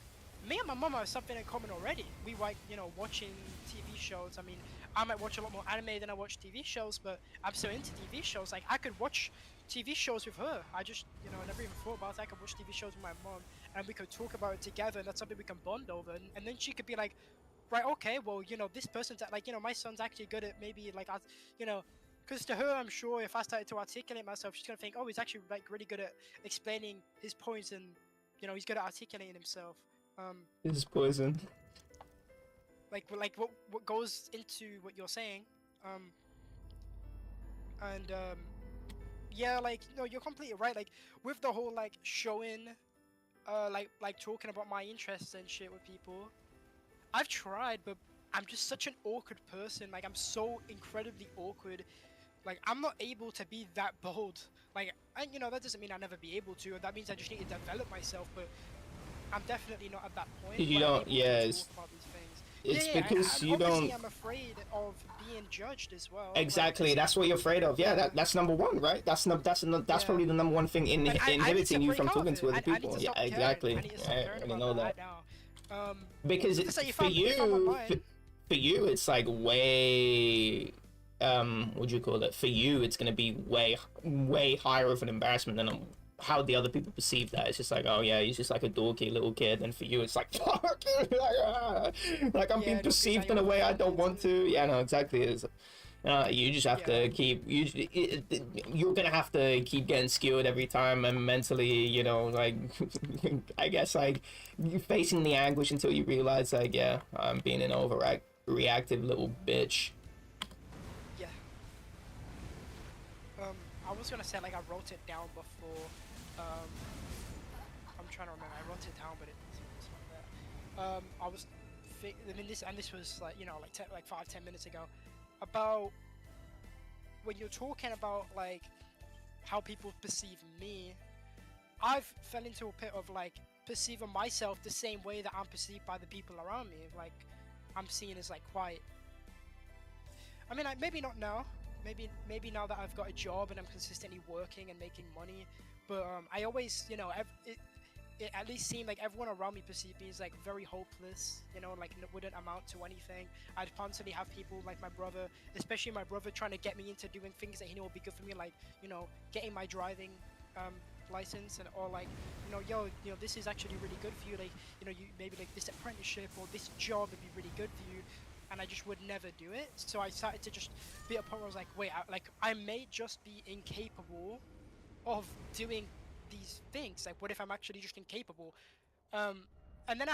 me and my mum have something in common already. We like, you know, watching TV shows. I mean, I might watch a lot more anime than I watch TV shows, but I'm so into TV shows. Like I could watch TV shows with her. I just, you know, I never even thought about it. I could watch TV shows with my mom, and we could talk about it together, and that's something we can bond over. And then she could be like, right, okay, well, you know, this person's like, you know, my son's actually good at maybe like, you know, because to her, I'm sure if I started to articulate myself, she's gonna think, oh, he's actually like really good at explaining his points, and you know, he's good at articulating himself. this is poison. Like what goes into what you're saying, um, and yeah, like no, you're completely right. Like with the whole like showing, like talking about my interests and shit with people. I've tried, but I'm just such an awkward person. Like I'm so incredibly awkward. Like I'm not able to be that bold. Like, and you know that doesn't mean I'll never be able to. That means I just need to develop myself. But I'm definitely not at that point You where I'm don't. able Yeah, to talk about these things. it's Yeah, because and you obviously don't. I'm afraid of being judged as well. Like, Exactly, that's what you're afraid of. Yeah, yeah, that's number one, right? That's yeah. probably the number one thing And I need to inhibiting you break from off talking it. to other I need people. to Yeah, stop caring. I exactly. need to Yeah, stop I caring already about know that that. now. Because Because like, for if I'm you, online, for you, it's like way, what do you call it? For you, it's gonna be way higher of an embarrassment than how the other people perceive that. It's just like, oh yeah, he's just like a dorky little kid, and for you, it's like, fuck, like I'm being yeah, no, because perceived in a way I don't want to. Yeah, no, exactly. It's, you just have yeah. to keep you're gonna have to keep getting skewered every time, and mentally, you know, like I guess like you facing the anguish until you realize like, yeah, I'm being an overreactive little bitch. Yeah. I was gonna say like I wrote it down before. Um, I'm trying to remember. I wrote it down, but it's not there. I was, I mean this was like you know like 5-10 minutes ago, about when you're talking about like how people perceive me. I've fell into a pit of like perceiving myself the same way that I'm perceived by the people around me. Like I'm seen as like quite. I mean, like, maybe not now. Maybe now that I've got a job and I'm consistently working and making money, but I always, you know, it at least seemed like everyone around me perceived me as like very hopeless, you know, like wouldn't amount to anything. I'd constantly have people like my brother, especially my brother, trying to get me into doing things that he knew would be good for me, like, you know, getting my driving license, and or like, you know, yo, you know, this is actually really good for you, like, you know, you maybe like this apprenticeship or this job would be really good for you. And I just would never do it. So I started to just be at a point where I was like, wait, I may just be incapable of doing these things. Like, what if I'm actually just incapable? Um, and then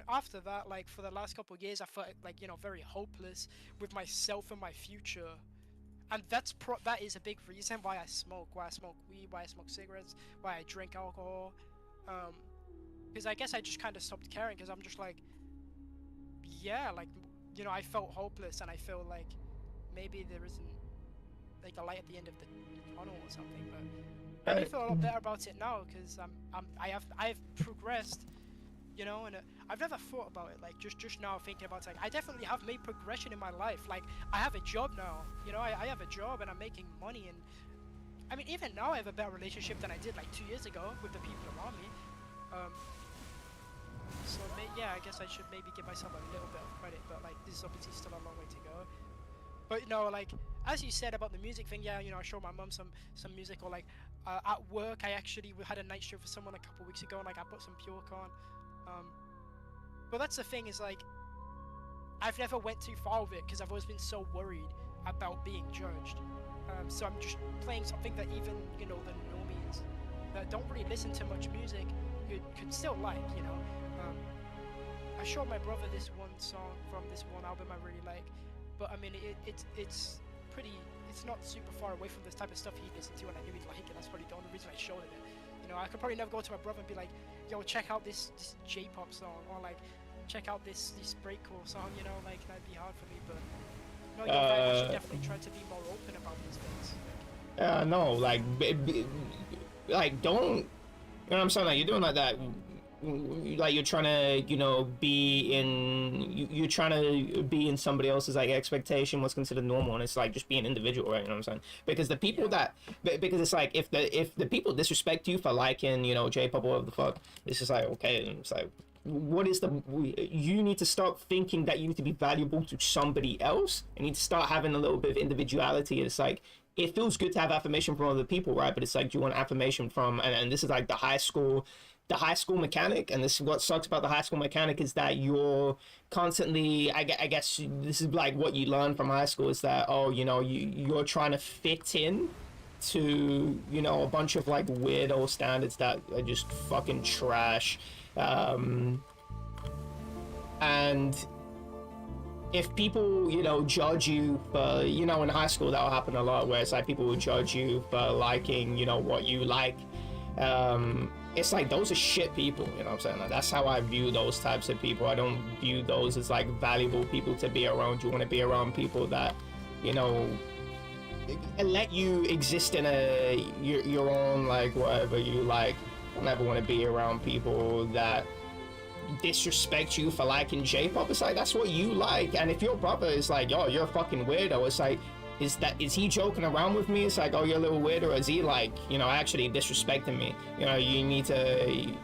after that, like for the last couple of years, I felt like, you know, very hopeless with myself and my future. And that is a big reason why I smoke weed, why I smoke cigarettes, why I drink alcohol. Um, because I guess I just kind of stopped caring because I'm just like, yeah, like, you know, I felt hopeless and I feel like maybe there isn't like a light at the end of the tunnel or something. But I do feel a lot better about it now because I've progressed, you know, and I've never thought about it like just now thinking about it, like I definitely have made progression in my life. Like I have a job now, you know, I have a job and I'm making money, and I mean even now I have a better relationship than I did like 2 years ago with the people around me. So yeah, I guess I should maybe give myself a little bit of credit, but like this is obviously still a long way to go. But you know, like as you said about the music thing, yeah, you know, I showed my mum some music, or like at work, I actually had a night shift for someone a couple weeks ago, and like I put some Pure on. Um, but that's the thing is like, I've never went too far with it because I've always been so worried about being judged. So I'm just playing something that even, you know, the normies that don't really listen to much music could still like, you know. I showed my brother this one song from this one album I really like, but I mean it's pretty, it's not super far away from this type of stuff he listened to, and I knew he'd like it. That's probably the only reason I showed him it. You know, I could probably never go to my brother and be like, yo, check out this J-pop song, or like check out this breakcore song, you know, like that'd be hard for me. But no, you're right, I should definitely try to be more open about these things. No, like, like, don't, you know what I'm saying? Like, you're doing like that, like you're trying to, you know, be in, you're trying to be in somebody else's like expectation, what's considered normal, and it's like just be an individual, right? You know what I'm saying? Because the people that, because it's like if the people disrespect you for liking, you know, J-pop or whatever the fuck, it's just like, okay, and it's like, what is the, you need to start thinking that you need to be valuable to somebody else, and you need to start having a little bit of individuality. It's like, it feels good to have affirmation from other people, right? But it's like, do you want affirmation from, and this is like the high school mechanic, and this is what sucks about the high school mechanic, is that you're constantly, I guess this is like what you learn from high school, is that, oh, you know, you're trying to fit in to, you know, a bunch of like weirdo standards that are just fucking trash. And if people, you know, judge you for, you know, in high school that'll happen a lot, where it's like people will judge you for liking, you know, what you like. It's like, those are shit people, you know what I'm saying? Like, that's how I view those types of people. I don't view those as like valuable people to be around. You want to be around people that, you know, let you exist in your own, like, whatever you like. I never want to be around people that disrespect you for liking J-pop. It's like, that's what you like. And if your brother is like, yo, you're a fucking weirdo, it's like, is he joking around with me? It's like, oh, you're a little weird, or is he like, you know, actually disrespecting me? You know, you need to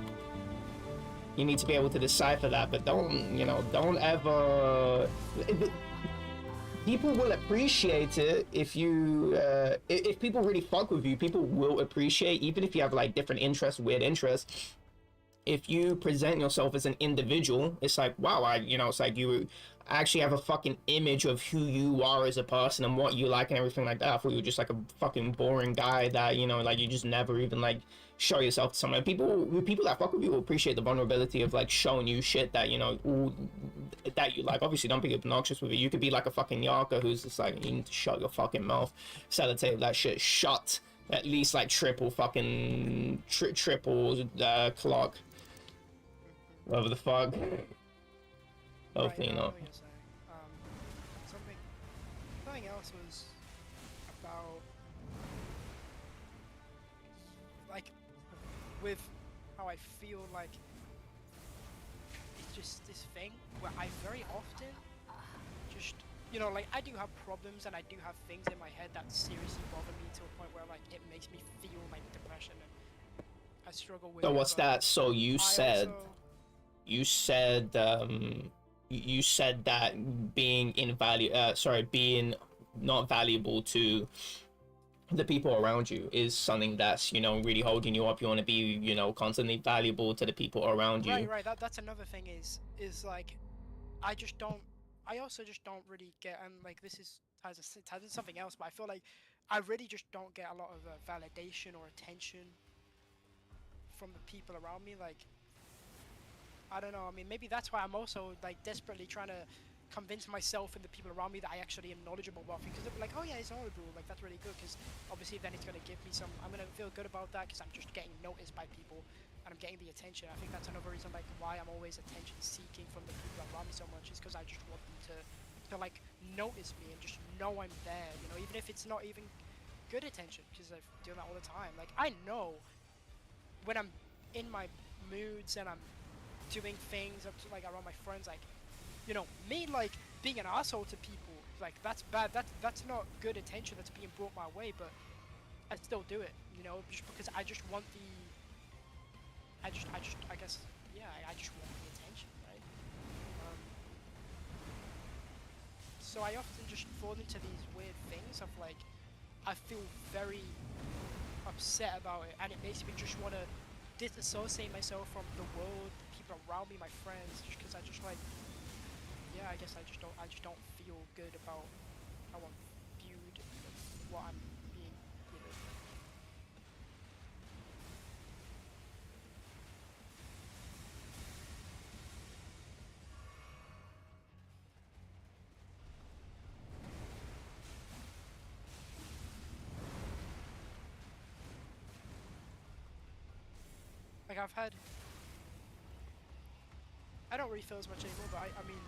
be able to decipher that. But don't, you know, don't ever, people will appreciate it if you if people really fuck with you. People will appreciate, even if you have like different interests, weird interests. If you present yourself as an individual, it's like, wow, you know, it's like you actually have a fucking image of who you are as a person and what you like and everything like that. I thought you were just like a fucking boring guy that, you know, like you just never even like show yourself to someone. People that fuck with you will appreciate the vulnerability of like showing you shit that, you know, that you like. Obviously, don't be obnoxious with it. You could be like a fucking yarker who's just like, you need to shut your fucking mouth. Sellotape that shit shut. At least like triple fucking triple clock. Whatever the fuck. Hopefully not. Something else was about, like, with how I feel like it's just this thing where I very often just, you know, like, I do have problems and I do have things in my head that seriously bother me to a point where like it makes me feel like depression, and I struggle with So it. what's that? So you said you said that being being not valuable to the people around you is something that's, you know, really holding you up. You want to be, you know, constantly valuable to the people around you. Right. That's another thing is like, I also just don't really get, and like this is ties into something else, but I feel like I really just don't get a lot of validation or attention from the people around me. Like, I don't know. I mean, maybe that's why I'm also like desperately trying to convince myself and the people around me that I actually am knowledgeable about things. Because they're like, oh yeah, it's knowledgeable. Like, that's really good. Because obviously then it's going to give me some, I'm going to feel good about that because I'm just getting noticed by people and I'm getting the attention. I think that's another reason like why I'm always attention seeking from the people around me so much, is because I just want them to like notice me and just know I'm there. You know, even if it's not even good attention, because I do that all the time. Like, I know when I'm in my moods and I'm doing things up to like around my friends, like, you know, me like being an asshole to people, like that's bad. That's not good attention that's being brought my way, but I still do it, you know, just because I just want the, I guess, yeah, I just want the attention, right? So I often just fall into these weird things of like, I feel very upset about it, and it makes me just want to disassociate myself from the world, the people around me, my friends, just because I just like, yeah, I guess I just don't feel good about how I'm viewed, what I'm being, you know. Like I don't really feel as much anymore, but I mean,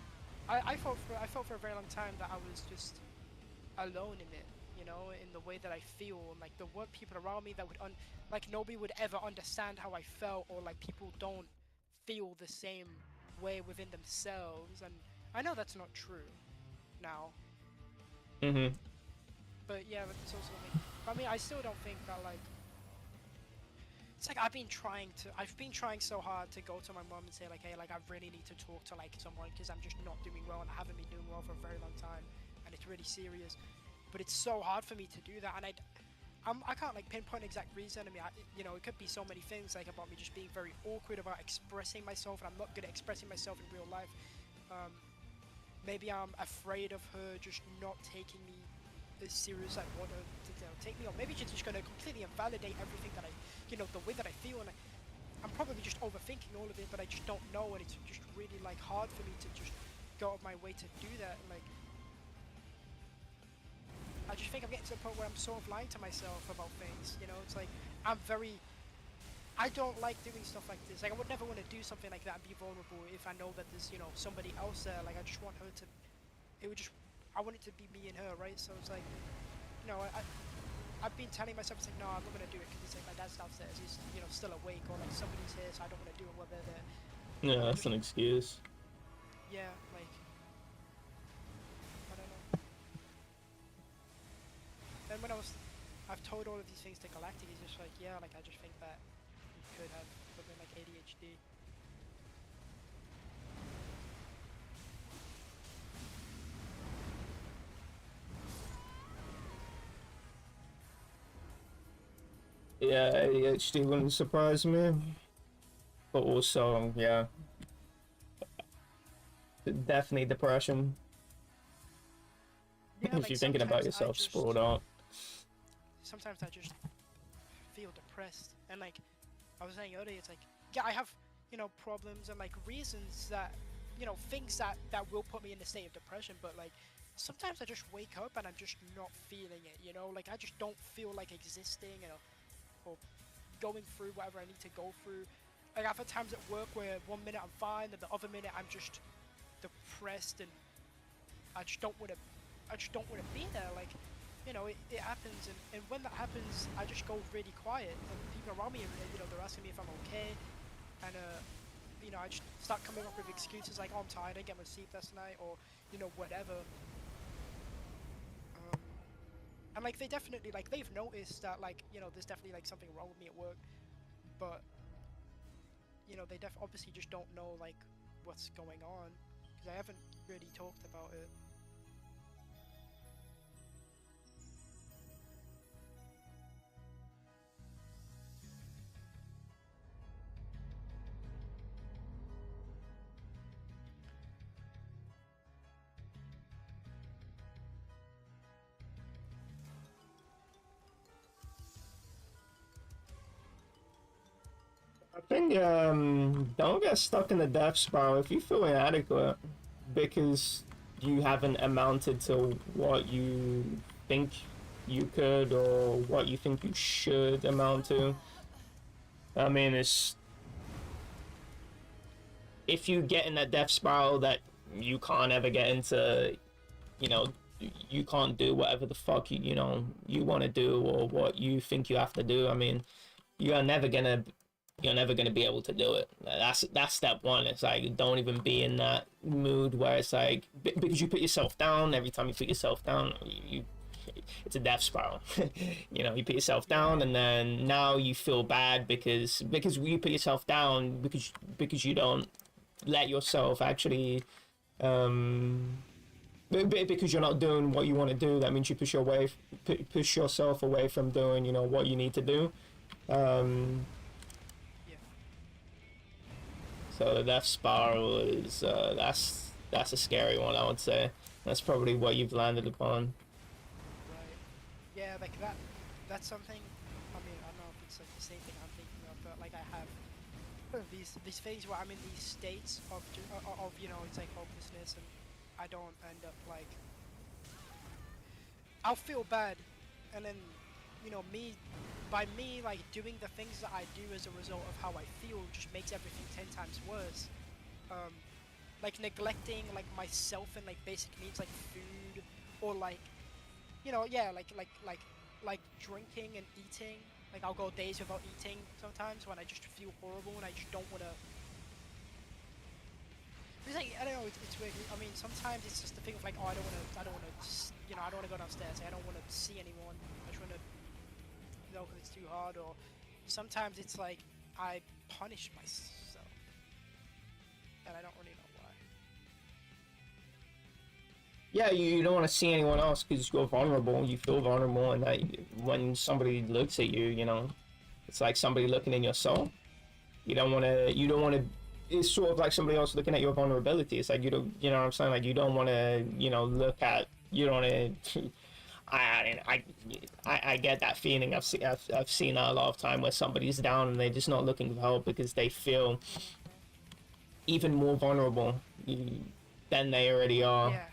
I felt for a very long time that I was just alone in it, you know, in the way that I feel, and like there weren't people around me that would like nobody would ever understand how I felt, or like people don't feel the same way within themselves, and I know that's not true now, Mm-hmm. but yeah, but it's also like, I mean, I still don't think that like. It's like I've been trying so hard to go to my mom and say like, hey, like I really need to talk to like someone because I'm just not doing well and I haven't been doing well for a very long time, and it's really serious. But it's so hard for me to do that, and I can't like pinpoint an exact reason. I mean, you know, it could be so many things like about me just being very awkward about expressing myself, and I'm not good at expressing myself in real life. Maybe I'm afraid of her just not taking me as serious as I want her to, you know, take me, or maybe she's just gonna completely invalidate everything that I, you know, the way that I feel, and I'm probably just overthinking all of it, but I just don't know, and it's just really like hard for me to just go out of my way to do that, and like I just think I'm getting to the point where I'm sort of lying to myself about things, you know. It's like I don't like doing stuff like this. Like I would never want to do something like that and be vulnerable if I know that there's, you know, somebody else there. Like I just want her to, I want it to be me and her, right? So it's like, you know, I've been telling myself, it's like, no, I'm not gonna do it because it's like my dad's downstairs, he's, you know, still awake, or like somebody's here, so I don't want to do it while they're there. Yeah, that's an excuse. Yeah, like I don't know. And when I've told all of these things to Galactic, he's just like, yeah, like I just think that you could have something like ADHD. Yeah, ADHD wouldn't surprise me. But also, yeah, definitely depression. Yeah, If like you're thinking about yourself sprawled out. sometimes I just feel depressed, and like I was saying earlier, it's like, yeah, I have, you know, problems and like reasons that, you know, things that will put me in a state of depression, but like sometimes I just wake up and I'm just not feeling it, you know, like I just don't feel like existing, you know, or going through whatever I need to go through. Like I've had times at work where one minute I'm fine and the other minute I'm just depressed, and I just don't want to be there. Like, you know, it happens, and when that happens, I just go really quiet, and people around me, you know, they're asking me if I'm okay, and you know, I just start coming up with excuses like, oh, I'm tired, I didn't get my sleep last night, or you know, whatever. And like they definitely, like they've noticed that, like, you know, there's definitely like something wrong with me at work, but you know, they obviously just don't know like what's going on because I haven't really talked about it. I think don't get stuck in the death spiral if you feel inadequate because you haven't amounted to what you think you could or what you think you should amount to. I mean, it's if you get in that death spiral that you can't ever get into, you know, you can't do whatever the fuck you know you want to do or what you think you have to do. I mean, you're never gonna you're never gonna be able to do it. That's step one. It's like don't even be in that mood where it's like because you put yourself down every time you put yourself down. You it's a death spiral. You know, you put yourself down and then now you feel bad because you put yourself down because you don't let yourself actually because you're not doing what you want to do. That means you push yourself away from doing, you know, what you need to do. Yeah. So the death spiral is that's a scary one, I would say. That's probably what you've landed upon. Right. Yeah, like that. That's something. I mean, I don't know if it's like the same thing I'm thinking of, but like I have these phases where I'm in these states of you know, it's like hopelessness, and I don't end up like I'll feel bad, and then you know by me like doing the things that I do as a result of how I feel just makes everything 10 times worse. Um, like neglecting like myself and like basic needs like food or like you know yeah like drinking and eating. Like I'll go days without eating sometimes when I just feel horrible and I just don't want to. It's like I don't know. It's weird. I mean, sometimes it's just the thing of like, oh, I don't want to, you know, I don't want to go downstairs. I don't want to see anyone. I just want to, you know, because it's too hard. Or sometimes it's like I punish myself, and I don't really know why. Yeah, you don't want to see anyone else because you're vulnerable. You feel vulnerable, and that when somebody looks at you, you know, it's like somebody looking in your soul. You don't want to. You don't want to. It's sort of like somebody else looking at your vulnerability. It's like you don't. You know what I'm saying? Like you don't want to. You know, look at. You don't want to. I get that feeling. I've seen that a lot of time where somebody's down and they're just not looking for help because they feel even more vulnerable than they already are. Yeah,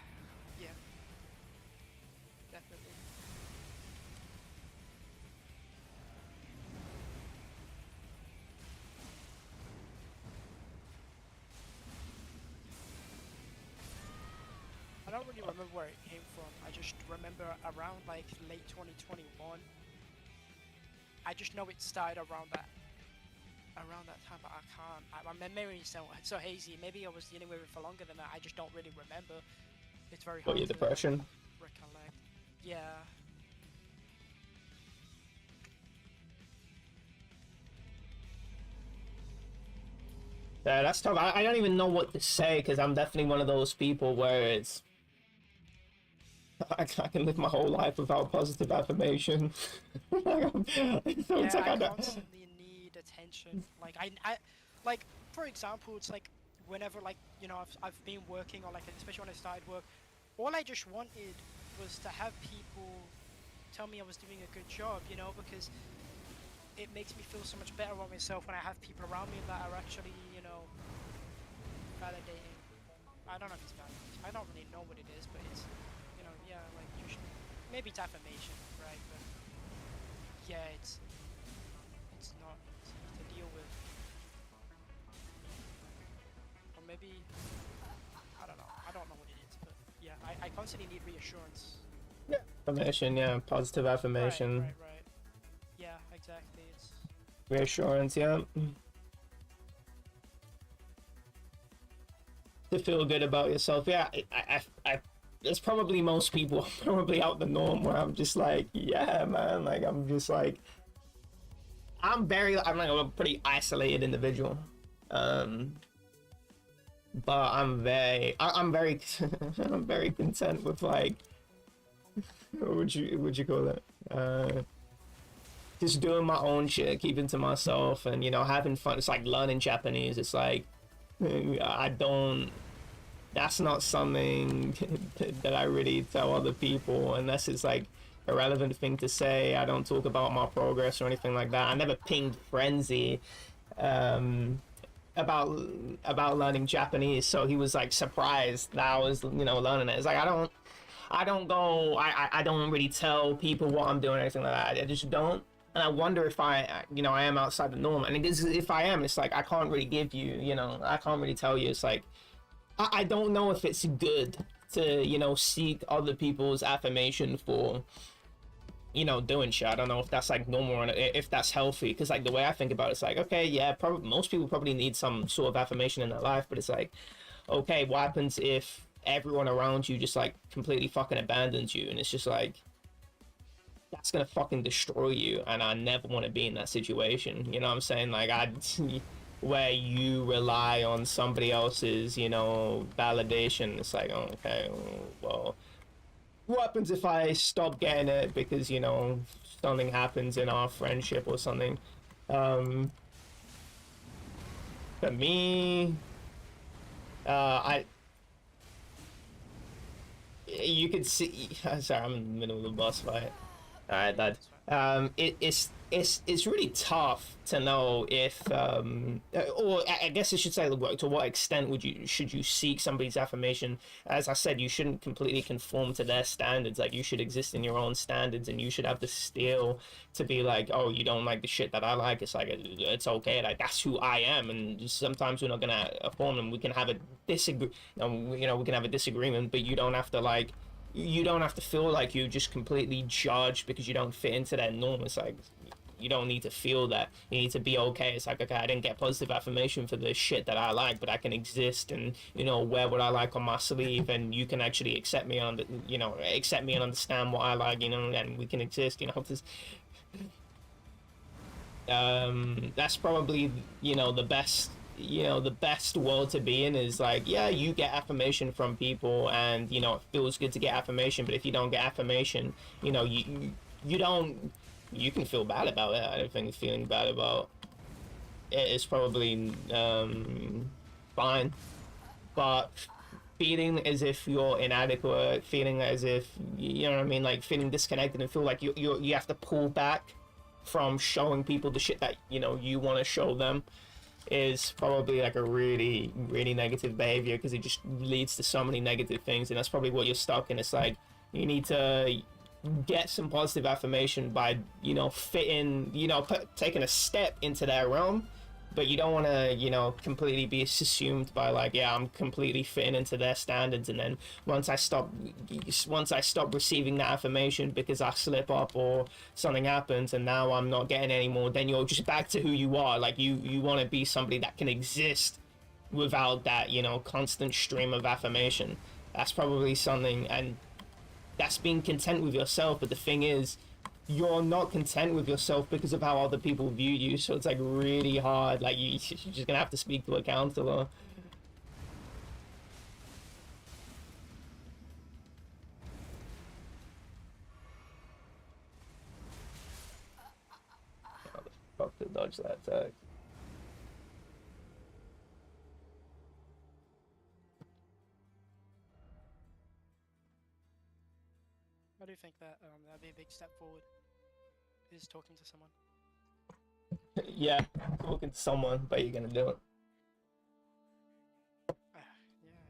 yeah, definitely. I don't really remember where it came from. I just remember around like late 2021. I just know it started around that time, but I can't. My memory is so hazy. Maybe I was dealing with it for longer than that. I just don't really remember. It's very What, hard your to depression? recollect. Yeah. Yeah, that's tough. I don't even know what to say because I'm definitely one of those people where it's I can live my whole life without positive affirmation. So it's Yeah, like I I don't. constantly need attention. Like like for example, it's like whenever like you know I've been working or like especially when I started work, all I just wanted was to have people tell me I was doing a good job, you know, because it makes me feel so much better about myself when I have people around me that are actually, you know, validating. I don't know if it's validation. I don't really know what it is, but it's, you know, yeah, like usually, maybe it's affirmation, right? But yeah, it's not easy to deal with, or maybe I don't know. I don't know what it is, but yeah, I constantly need reassurance. Affirmation, yeah, positive Right, affirmation, right, right. Yeah, exactly. It's reassurance, yeah. To feel good about yourself, yeah. There's probably most people probably out the norm where I'm just like, yeah, man. Like I'm just like, I'm like a pretty isolated individual. Um, but I'm very, I'm very content with like, what would you call it? Just doing my own shit, keeping to myself, and you know, having fun. It's like learning Japanese. It's like I don't. That's not something that I really tell other people unless it's like a relevant thing to say. I don't talk about my progress or anything like that. I never pinged Frenzy um, about learning Japanese, so he was like surprised that I was learning it. It's like I don't really tell people what I'm doing or anything like that. I just don't. And I wonder if I am outside the norm. And if I am, it's like I can't really give you, I can't really tell you. It's like I don't know if it's good to, seek other people's affirmation for, doing shit. I don't know if that's like normal or if that's healthy. Because like the way I think about it, it's like, okay, yeah, probably most people probably need some sort of affirmation in their life, but it's like, okay, what happens if everyone around you just like completely fucking abandons you? And it's just like, that's gonna fucking destroy you, and I never want to be in that situation. You know what I'm saying? Like where you rely on somebody else's, validation. It's like, oh, okay, well, what happens if I stop getting it because something happens in our friendship or something? Um, For me, I you could see. Sorry, I'm in the middle of the boss fight. Alright, that That's fine. it's really tough to know if or I guess I should say to what extent should you seek somebody's affirmation. As I said, you shouldn't completely conform to their standards. Like you should exist in your own standards, and you should have the steel to be like, oh, you don't like the shit that I like. It's like it's okay. Like that's who I am, and sometimes we're not gonna affirm them. We can have a disagree. We can have a disagreement, but you don't have to feel like you just completely judged because you don't fit into that norm. It's like you don't need to feel that. You need to be okay. It's like, okay, I didn't get positive affirmation for the shit that I like, but I can exist and wear what I like on my sleeve, and you can actually accept me accept me and understand what I like, and we can exist. That's probably the best world to be in is like, yeah, you get affirmation from people, and it feels good to get affirmation, but if you don't get affirmation, you don't you can feel bad about it. I don't think feeling bad about it is probably fine, but feeling as if you're inadequate, feeling as if you know what I mean, like feeling disconnected and feel like you have to pull back from showing people the shit that you want to show them is probably like a really really negative behavior, because it just leads to so many negative things, and that's probably what you're stuck in. It's like you need to get some positive affirmation by fitting taking a step into their realm, but you don't want to completely be assumed by like, yeah, I'm completely fitting into their standards, and then once I stop receiving that affirmation because I slip up or something happens and now I'm not getting any more, then you're just back to who you are. Like you want to be somebody that can exist without that constant stream of affirmation. That's probably something, and that's being content with yourself. But the thing is, you're not content with yourself because of how other people view you, so it's like really hard. Like you're just gonna have to speak to a counselor. How the fuck to dodge that attack? I do think that that'd be a big step forward. Is talking to someone. Yeah, talking to someone, but you're gonna do it. Yeah.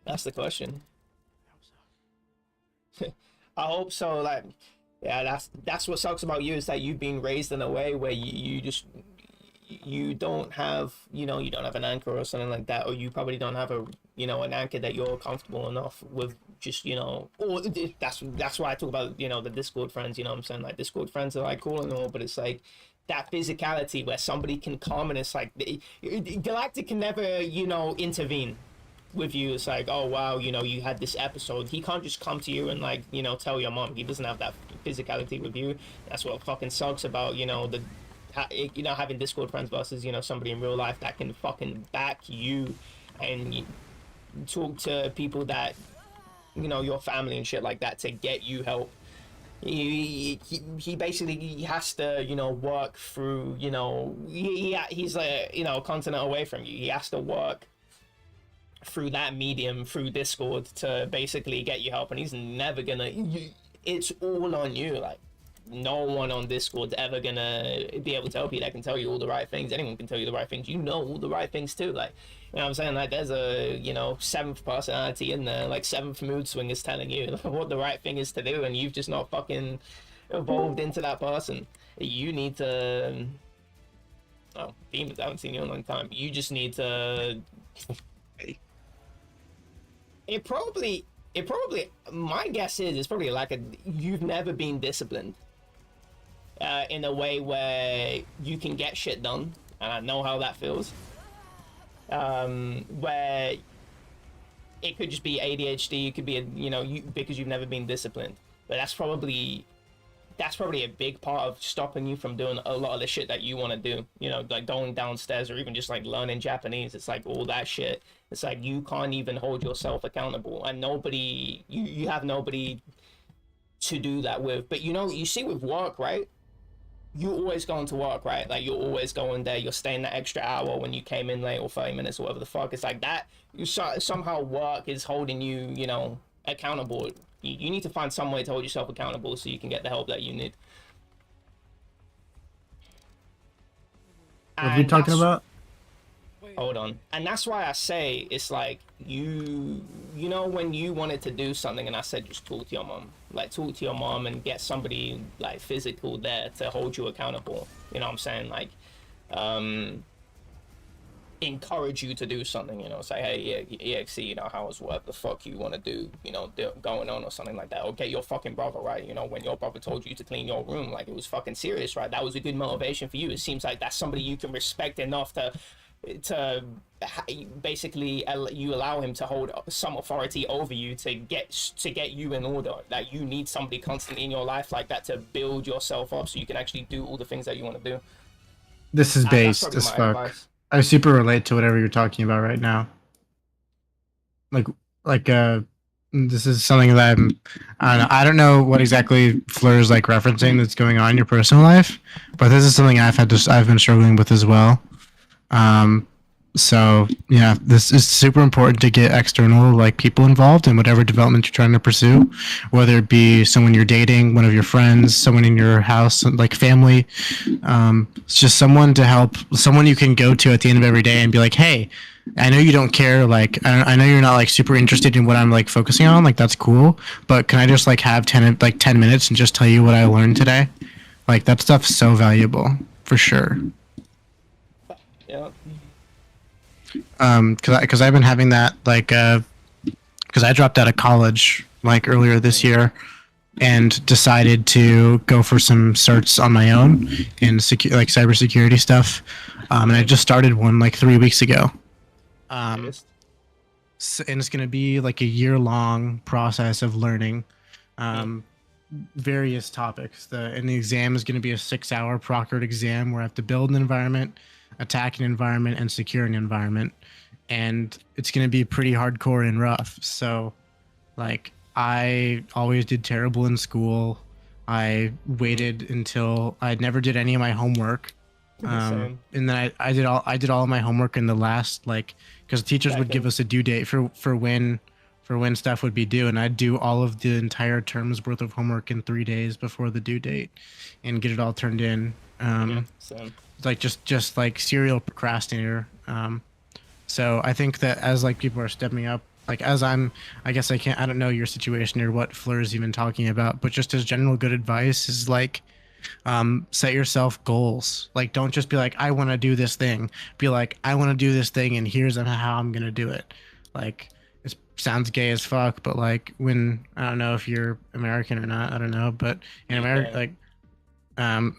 That's the question. I hope so. I hope so. Like, yeah, that's what sucks about you, is that you've been raised in a way where you just you don't have you don't have an anchor or something like that, or you probably don't have an anchor that you're comfortable enough with, just or that's why I talk about the Discord friends. What I'm saying, like Discord friends are like cool and all, but it's like that physicality where somebody can come, and it's like Galactic can never intervene with you. It's like, oh wow, you had this episode. He can't just come to you and like tell your mom. He doesn't have that physicality with you. That's what fucking sucks about having Discord friends versus somebody in real life that can fucking back you and talk to people that your family and shit like that to get you help. He basically has to work through he's a continent away from you. He has to work through that medium, through Discord, to basically get you help, and he's never gonna it's all on you. Like no one on Discord's ever gonna be able to help you. That can tell you all the right things. Anyone can tell you the right things. All the right things too. Like, what I'm saying? Like, there's a seventh personality in there, like seventh mood swing is telling you what the right thing is to do, and you've just not fucking evolved into that person. You need to. Oh, demons! I haven't seen you in a long time. You just need to. It probably. My guess is it's probably like you've never been disciplined. In a way where you can get shit done, and I know how that feels. Where it could just be ADHD, it could be because you've never been disciplined. But that's probably a big part of stopping you from doing a lot of the shit that you want to do. Like going downstairs, or even just like learning Japanese. It's like all that shit. It's like you can't even hold yourself accountable, and you have nobody to do that with. But you see with work, right? you're always going to work, right? Like you're always going there. You're staying that extra hour when you came in late or 30 minutes or whatever the fuck. It's like that. Somehow work is holding you, you know, accountable. You need to find some way to hold yourself accountable so you can get the help that you need. What are we And talking that's about? Wait, hold on. And that's why I say it's like you know when you wanted to do something and I said just talk to your mom. Like talk to your mom and get somebody like physical there to hold you accountable. You know what I'm saying? Like um encourage you to do something, you know, say, hey, yeah, EXC, you know, how's whatever the fuck you want to do, you know, going on or something like that. Or get your fucking brother, right? You know, when your brother told you to clean your room, like it was fucking serious, right? That was a good motivation for you. It seems like that's somebody you can respect enough to basically you allow him to hold some authority over you to get you in order. That you need somebody constantly in your life like that to build yourself up so you can actually do all the things that you want to do. This is And that's based probably as my fuck. advice. I super relate to whatever you're talking about right now. Like, like, this is something that I don't know. I don't know what exactly Fleur is like referencing that's going on in your personal life, but this is something I've been struggling with as well. Um, so yeah, this is super important to get external like people involved in whatever development you're trying to pursue, whether it be someone you're dating, one of your friends, someone in your house, like family. It's just someone to help, someone you can go to at the end of every day and be like, hey, I know you don't care. Like, I know you're not like super interested in what I'm like focusing on. Like, that's cool. But can I just like have 10 minutes and just tell you what I learned today? Like, that stuff's so valuable for sure. Yeah. Cause I've been having that like, cause I dropped out of college like earlier this year and decided to go for some certs on my own in like cybersecurity stuff. And I just started one like 3 weeks ago. Yes. And it's going to be like a year-long process of learning various topics. And the exam is going to be a 6-hour proctored exam where I have to build an environment, attack an environment, and secure an environment. And it's going to be pretty hardcore and rough. So, like, I always did terrible in school. I waited until I never did any of my homework. Same. And then I did all of my homework in the last, like, because teachers would give us a due date for when stuff would be due, and I'd do all of the entire term's worth of homework in 3 days before the due date and get it all turned in. Same. Like just like serial procrastinator. So I think that as like people are stepping up, like as I guess I don't know your situation or what Fleur is even talking about, but just as general good advice is like, set yourself goals. Like, don't just be like, I want to do this thing. Be like, I want to do this thing, and here's how I'm gonna do it. Like, it sounds gay as fuck, but like when I don't know if you're American or not, I don't know, but in America, like,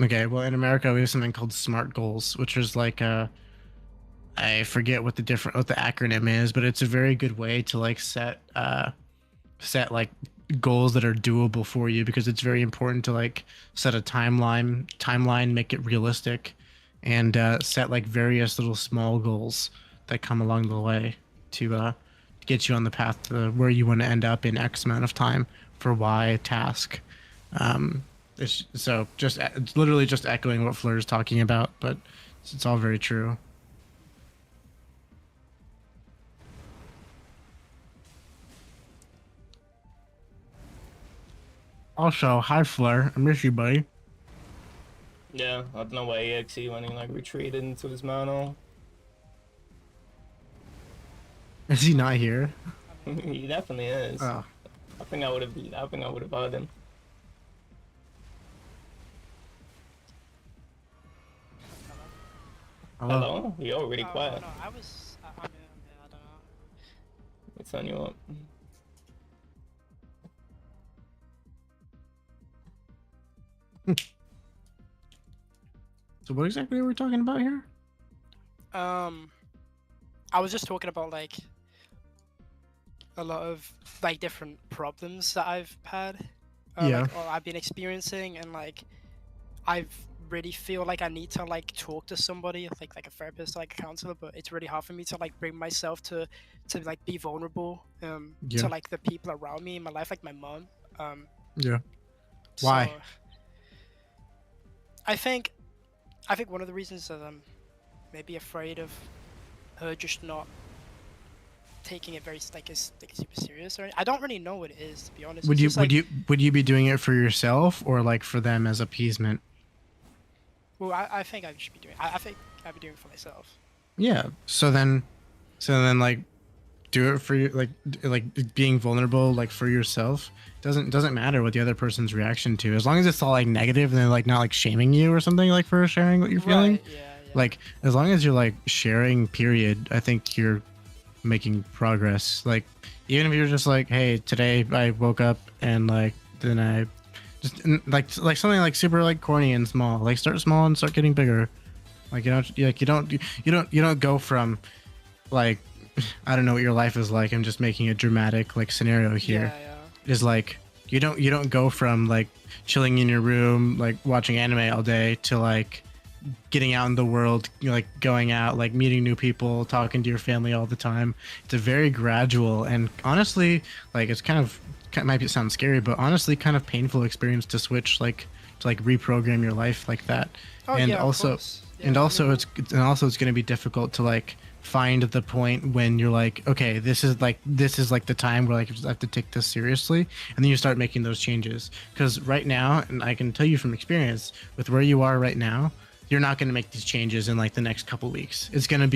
okay, well, in America we have something called SMART goals, which is like I forget what the acronym is, but it's a very good way to like set like goals that are doable for you, because it's very important to like set a timeline, make it realistic, and set like various little small goals that come along the way to get you on the path to where you want to end up in X amount of time for Y task. So it's literally just echoing what Fleur is talking about, but it's all very true. Also, hi Fleur, I miss you, buddy. Yeah, I don't know why EXE when he like retreated into his manor. Is he not here? He definitely is. Oh, I think I would have heard him. hello. Hello? You're really oh, quiet. no, I was. I'm here, I don't know. Let me turn you up. So what exactly are we talking about here? I was just talking about like a lot of like different problems that I've had, Yeah. like, or I've been experiencing, and like I've really feel like I need to like talk to somebody, like a therapist, like a counselor, but it's really hard for me to like bring myself to like be vulnerable Yeah. to like the people around me in my life, like my mom. Yeah. Why? So, I think one of the reasons that I'm maybe afraid of her just not taking it very like super serious, or I don't really know what it is, to be honest. Would It's you just would like, you be doing it for yourself or like for them as appeasement? well, I think I should be doing. I think I'd be doing it for myself. Yeah. So then like do it for you, like being vulnerable like for yourself doesn't matter what the other person's reaction to, as long as it's all like negative and they're like not like shaming you or something like for sharing what you're feeling. Right, yeah. Like as long as you're like sharing period, I think you're making progress. Like even if you're just like, hey, today I woke up and like then I just like something like super like corny and small, like start small and start getting bigger. Like you don't go from like I don't know what your life is like. I'm just making a dramatic like scenario here. Yeah. Is like you don't go from like chilling in your room like watching anime all day to like getting out in the world, you know, like going out, like meeting new people, talking to your family all the time. It's a very gradual and honestly, like it's kind of might sound scary, but honestly, kind of painful experience to switch like to like reprogram your life like that. Oh, And yeah, of also, course. Yeah, and I also mean, it's going to be difficult to like find the point when you're like, okay, this is like the time where like I have to take this seriously, and then you start making those changes. Because right now, and I can tell you from experience, with where you are right now, you're not going to make these changes in like the next couple weeks. This is going to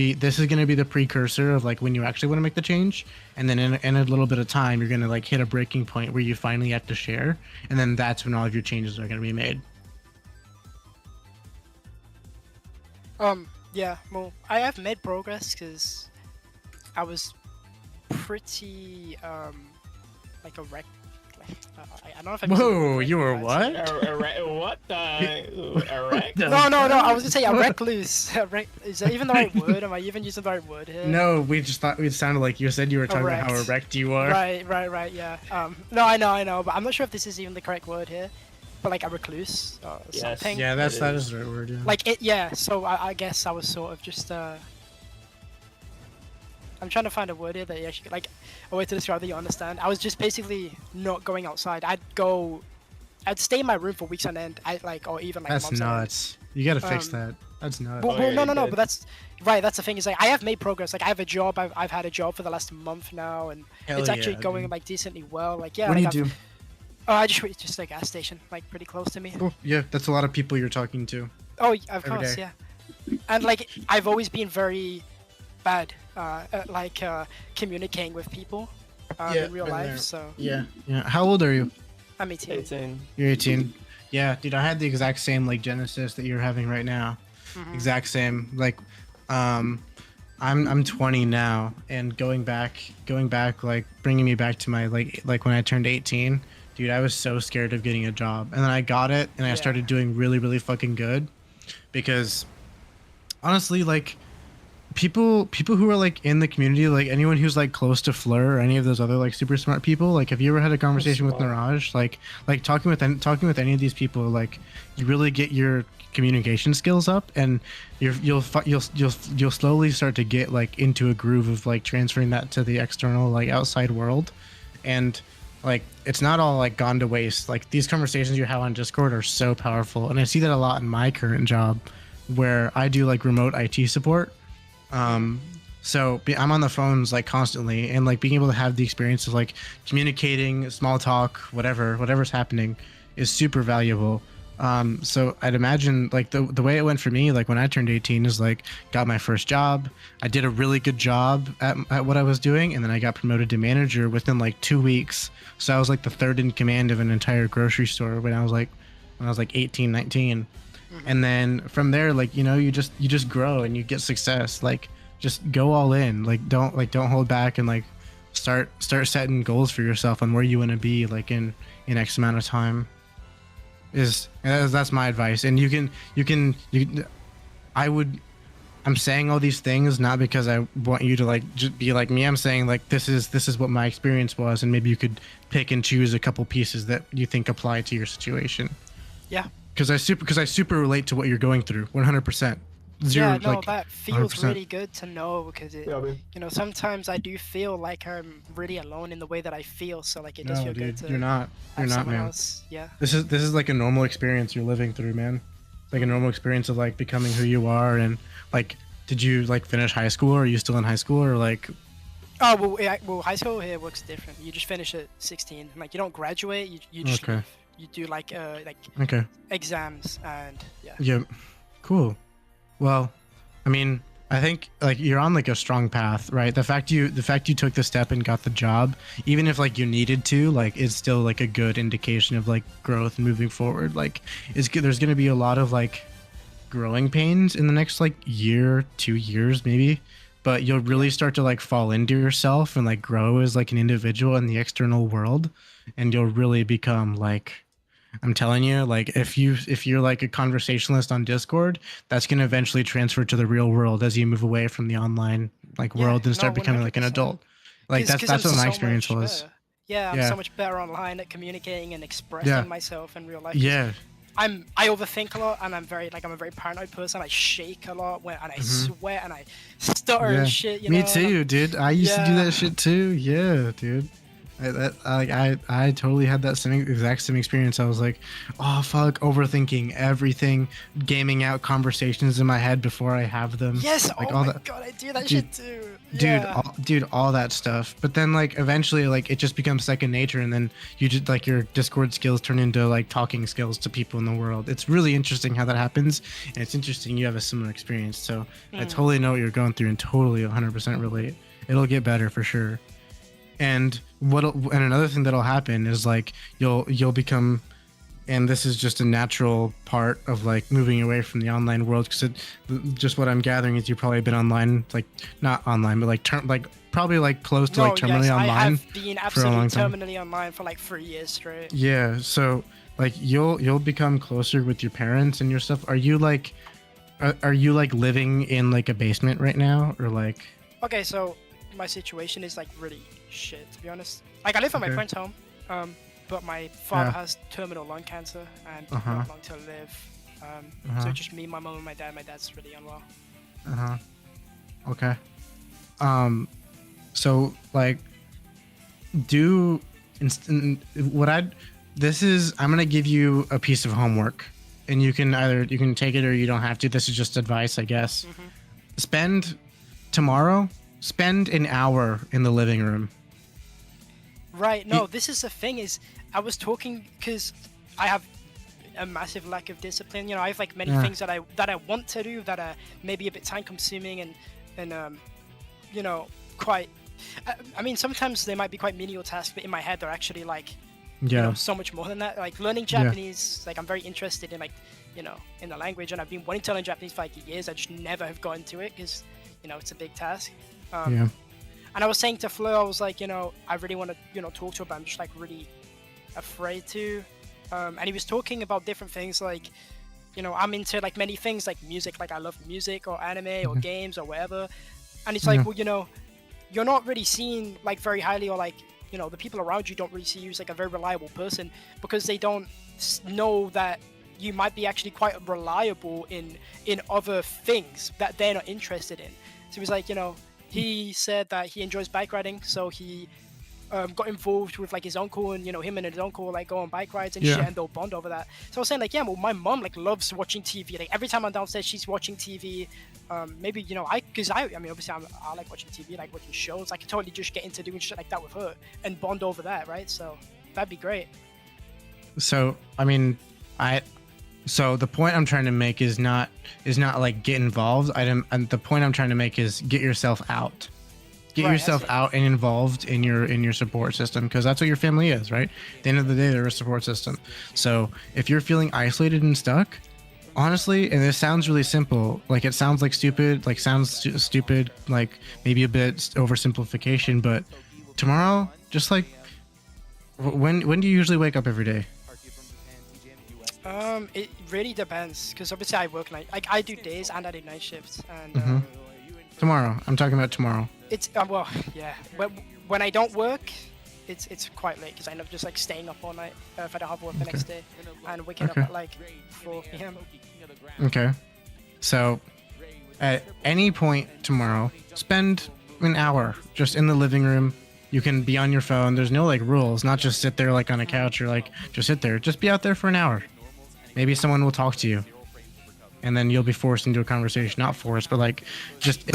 be the precursor of like when you actually want to make the change, and then in a little bit of time, you're going to like hit a breaking point where you finally have to share, and then that's when all of your changes are going to be made. Yeah, well, I have made progress because I was pretty, like a wreck. I don't know if I'm using the word Whoa, you were right. what? What the? Erect? No, I was gonna say a recluse. Is that even the right word? Am I even using the right word here? No, we just thought it sounded like you said you were talking about how Erect. erect you are. Right, yeah. No, I know, but I'm not sure if this is even the correct word here. But like a recluse or Yes. something. Yeah, that is the right word. Yeah. Like it, yeah. So I guess I was sort of just I'm trying to find a word here that you actually like a way to describe that you understand. I was just basically not going outside. I'd stay in my room for weeks on end. Or even like That's months on end. nuts. You gotta fix that. That's nuts. Well, yeah, no. you But that's right. That's the thing is like I have made progress. Like I have a job. I've had a job for the last month now, and Hell it's actually yeah, going dude. like decently well. Like yeah. What do like, you I've- do? I just a gas station, like pretty close to me. Oh, yeah, that's a lot of people you're talking to. Oh, of Every course, day. yeah. And like I've always been very bad at communicating with people in real been life. there. So Yeah. How old are you? I'm 18. 18. You're 18. Yeah, dude, I had the exact same like genesis that you're having right now. Mhm. Exact same. Like, I'm 20 now, and going back, like bringing me back to my like when I turned 18. Dude, I was so scared of getting a job, and then I got it, and I Yeah. started doing really, really fucking good, because honestly, like people who are like in the community, like anyone who's like close to Fleur or any of those other like super smart people, like have you ever had a conversation with smart. Niraj? Like talking with any of these people, like you really get your communication skills up, and you'll slowly start to get like into a groove of like transferring that to the external like outside world, and like it's not all like gone to waste. Like these conversations you have on Discord are so powerful, and I see that a lot in my current job where I do like remote IT support. I'm on the phones like constantly, and like being able to have the experience of like communicating, small talk, whatever's happening is super valuable. So I'd imagine like the way it went for me, like when I turned 18 is like got my first job. I did a really good job at what I was doing, and then I got promoted to manager within like 2 weeks. So I was like the third in command of an entire grocery store when I was like 18, 19. And then from there, like, you know, you just grow and you get success. Like just go all in. Like don't hold back, and like start setting goals for yourself on where you want to be like in X amount of time. That's my advice. And I'm saying all these things not because I want you to like just be like me. I'm saying like this is what my experience was, and maybe you could pick and choose a couple pieces that you think apply to your situation. Yeah. Because I super relate to what you're going through, 100%. Yeah, no, like, that feels 100%. really good to know, because it, Yeah, man. you know, sometimes I do feel like I'm really alone in the way that I feel. So like it does No, feel dude, good to you're not. You're have not, someone man. else. Yeah. This is like a normal experience you're living through, man. like a normal experience of like becoming who you are, and like, did you like finish high school, or are you still in high school, or like? Oh well, high school here works different. You just finish at 16. Like you don't graduate. You just Okay. leave. You do like Okay. exams and yeah. Yeah. Cool. Well, I mean, I think like you're on like a strong path, right? The fact you took the step and got the job, even if like you needed to, like it's still like a good indication of like growth and moving forward. Like it's good. There's gonna be a lot of like growing pains in the next like year, 2 years maybe, but you'll really start to like fall into yourself and like grow as like an individual in the external world, and you'll really become like, I'm telling you, like if you're like a conversationalist on Discord, that's gonna eventually transfer to the real world as you move away from the online like Yeah, world and no, start becoming like an 100%. adult. Like that's what my experience was. Better. Yeah, I'm Yeah. so much better online at communicating and expressing Yeah. myself in real life. 'Cause Yeah. I overthink a lot, and I'm a very paranoid person. I shake a lot and I sweat and I stutter Yeah. and shit. You Me know, and too, dude. I used to do Yeah. that shit too. Yeah, dude. I totally had that exact same experience. I was like, oh fuck, overthinking everything, gaming out conversations in my head before I have them. Yes. Like Oh all my that. god, I do that Dude, shit too. Dude, Yeah. all that stuff. But then like eventually like it just becomes second nature, and then you just like your Discord skills turn into like talking skills to people in the world. It's really interesting how that happens, and it's interesting you have a similar experience. So I totally know what you're going through and totally 100% relate. It'll get better for sure. And another thing that'll happen is like you'll become, and this is just a natural part of like moving away from the online world, because just what I'm gathering is you've probably been online, like not online but like probably like close to like terminally yes, online I have been for a absolutely long time. terminally online for like 3 years straight. Yeah, so like you'll become closer with your parents and your stuff. Are you like living in like a basement right now, or like? Okay, so my situation is like really shit, to be honest. Like I live at my Okay. friend's home, but my father Yeah. has terminal lung cancer and Uh-huh. not long to live. So Uh-huh. just me, my mom, and my dad. My dad's really unwell. Uh-huh. Okay. So like I'm gonna give you a piece of homework, and you can take it or you don't have to. This is just advice, I guess. Spend an hour in the living room. Right. No, this is the thing. Is I was talking because I have a massive lack of discipline. You know, I have like many Yeah. things that I want to do that are maybe a bit time consuming and you know, quite. I mean, sometimes they might be quite menial tasks, but in my head they're actually like, you Yeah. know, so much more than that. Like learning Japanese, like I'm very interested in like, you know, in the language, and I've been wanting to learn Japanese for like years. I just never have gotten to it because, you know, it's a big task. Yeah. And I was saying to Fleur, I was like, you know, I really want to, you know, talk to her, but I'm just like really afraid to. And he was talking about different things like, you know, I'm into like many things like music, like I love music or anime or games or whatever. And it's like, well, you know, you're not really seen like very highly, or like, you know, the people around you don't really see you as like a very reliable person because they don't know that you might be actually quite reliable in other things that they're not interested in. So he was like, you know, he said that he enjoys bike riding, so he got involved with like his uncle, and you know, him and his uncle like go on bike rides and shit, and they'll bond over that. So I was saying like, yeah, well, my mom like loves watching TV. Like every time I'm downstairs, she's watching TV. Maybe, you know, I mean, obviously I like watching TV, like watching shows. I could totally just get into doing shit like that with her and bond over that, right? So that'd be great. So I mean, so the point I'm trying to make is not like get involved. And the point I'm trying to make is get yourself out. Get Right, yourself out and involved in your support system, because that's what your family is, right? At the end of the day, they're a support system. So if you're feeling isolated and stuck, honestly, and this sounds really simple, like it sounds like stupid, like stupid, like maybe a bit oversimplification, but tomorrow, just like when do you usually wake up every day? It really depends, because obviously I work night. Like I do days and I do night shifts, and Tomorrow. I'm talking about tomorrow. it's well, yeah. When I don't work, it's quite late because I end up just like staying up all night if I don't have work the next day, and waking up at like 4 p.m. Okay. So at any point tomorrow, spend an hour just in the living room. You can be on your phone. There's no like rules, not just sit there like on a couch or like just sit there. Just be out there for an hour. Maybe someone will talk to you. and then you'll be forced into a conversation. Not forced, but like, just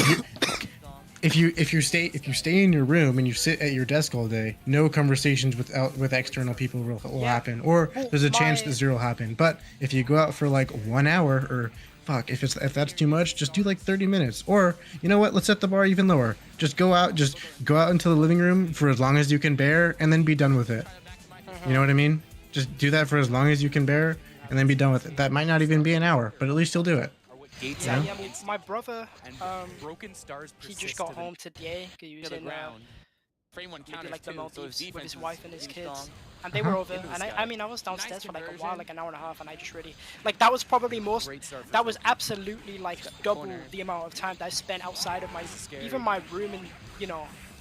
if you stay in your room and you sit at your desk all day, no conversations with external people will happen, or there's a chance that zero will happen. But if you go out for like 1 hour, or fuck, if that's too much, just do like 30 minutes. Or you know what? Let's set the bar even lower. Just go out into the living room for as long as you can bear, and then be done with it. You know what I mean? Just do that for as long as you can bear, and then be done with it. That might not even be an hour, but at least you'll do it. Yeah, my brother, he just got home today. He was in maybe like the Maldives with his wife and his kids, and they were over. And I mean, I was downstairs for like a while, like an hour and a half, and I just really like that was probably that was absolutely like double the amount of time that I spent outside of even my room in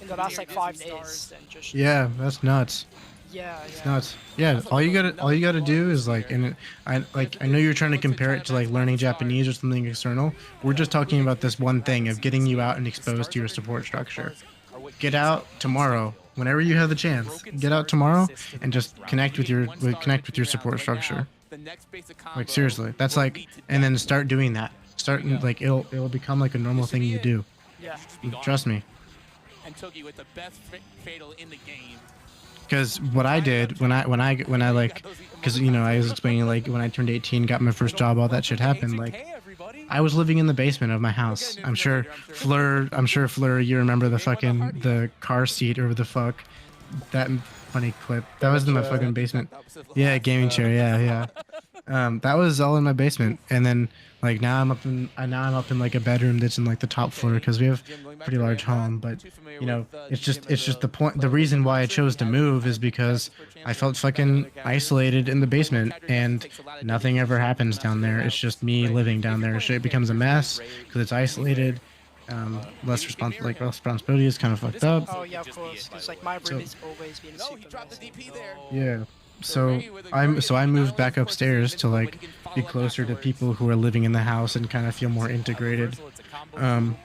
in the last like 5 days. And just that's nuts. It's nuts. Yeah, all you gotta do is like, and I know you're trying to compare it to like learning Japanese or something external. We're just talking about this one thing of getting you out and exposed to your support structure. Get out tomorrow, whenever you have the chance. Get out tomorrow and just connect with your support structure. Like seriously, that's like, and then start doing that. Like it'll become like a normal thing you do. Yeah. Trust me. And took you with the best fatal in the game. Because what I did when I like, because I was explaining like when I turned 18, got my first job, all that shit happened. Like, I was living in the basement of my house. I'm sure Fleur, you remember the car seat or the fuck, that funny clip. That was in my fucking basement. Yeah, gaming chair. Yeah. That was all in my basement, and then like now I'm up in like a bedroom that's in like the top floor because we have a pretty large home. But it's just the reason why I chose to move is because I felt fucking isolated in the basement, and nothing ever happens down there. It's just me living down there. Shit becomes a mess because it's isolated. Less responsibility is kind of fucked up. Oh yeah, of course. Because like my room has always been super messy. Yeah. So I moved back upstairs to like be closer to people who are living in the house and kind of feel more integrated. And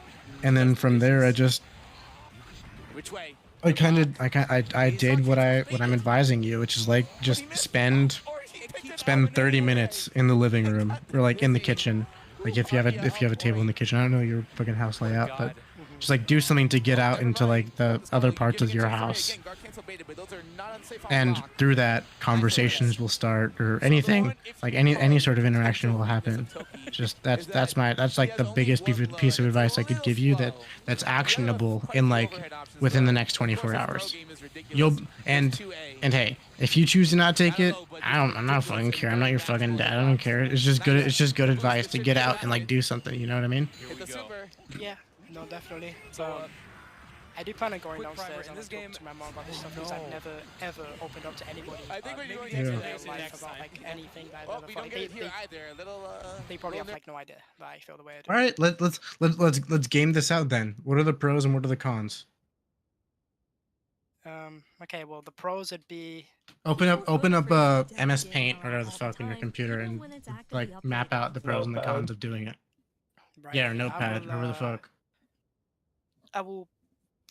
then from there I did what I'm advising you, which is like just spend 30 minutes in the living room or like in the kitchen. Like if you have a table in the kitchen. I don't know your fucking house layout, but just like do something to get out into like the other parts of your house. And through that, conversations will start, or anything, like any sort of interaction will happen. Just that's like the biggest piece of advice I could give you that's actionable in like within the next 24 hours. And hey, if you choose to not take it, I'm not fucking care. I'm not your fucking dad. I don't care. It's just good advice to get out and like do something. You know what I mean? Yeah. No, definitely. So, I do plan on going downstairs and talking to my mom about this stuff because I've never ever opened up to anybody in their life about like anything that I've ever felt. They probably have like no idea that I feel the way I do. All right, let's game this out then. What are the pros and what are the cons? Okay, well the pros would be open up MS Paint or whatever the fuck on your computer and like map out the pros and the cons of doing it. Right, yeah, or Notepad, whatever the fuck. I will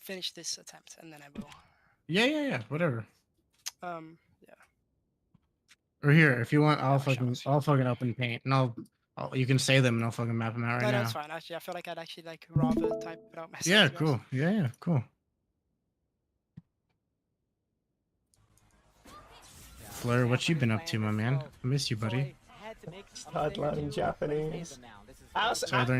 finish this attempt and then I will. Yeah, whatever. Yeah. Or here, if you want, I'll fucking open Paint and you can say them and I'll fucking map them out right now. No, that's fine. Actually, I feel like I'd actually like rather type it out myself. Yeah, cool. Yeah, cool. Fleur, what you been up to, my man? I miss you, buddy. Start learning Japanese.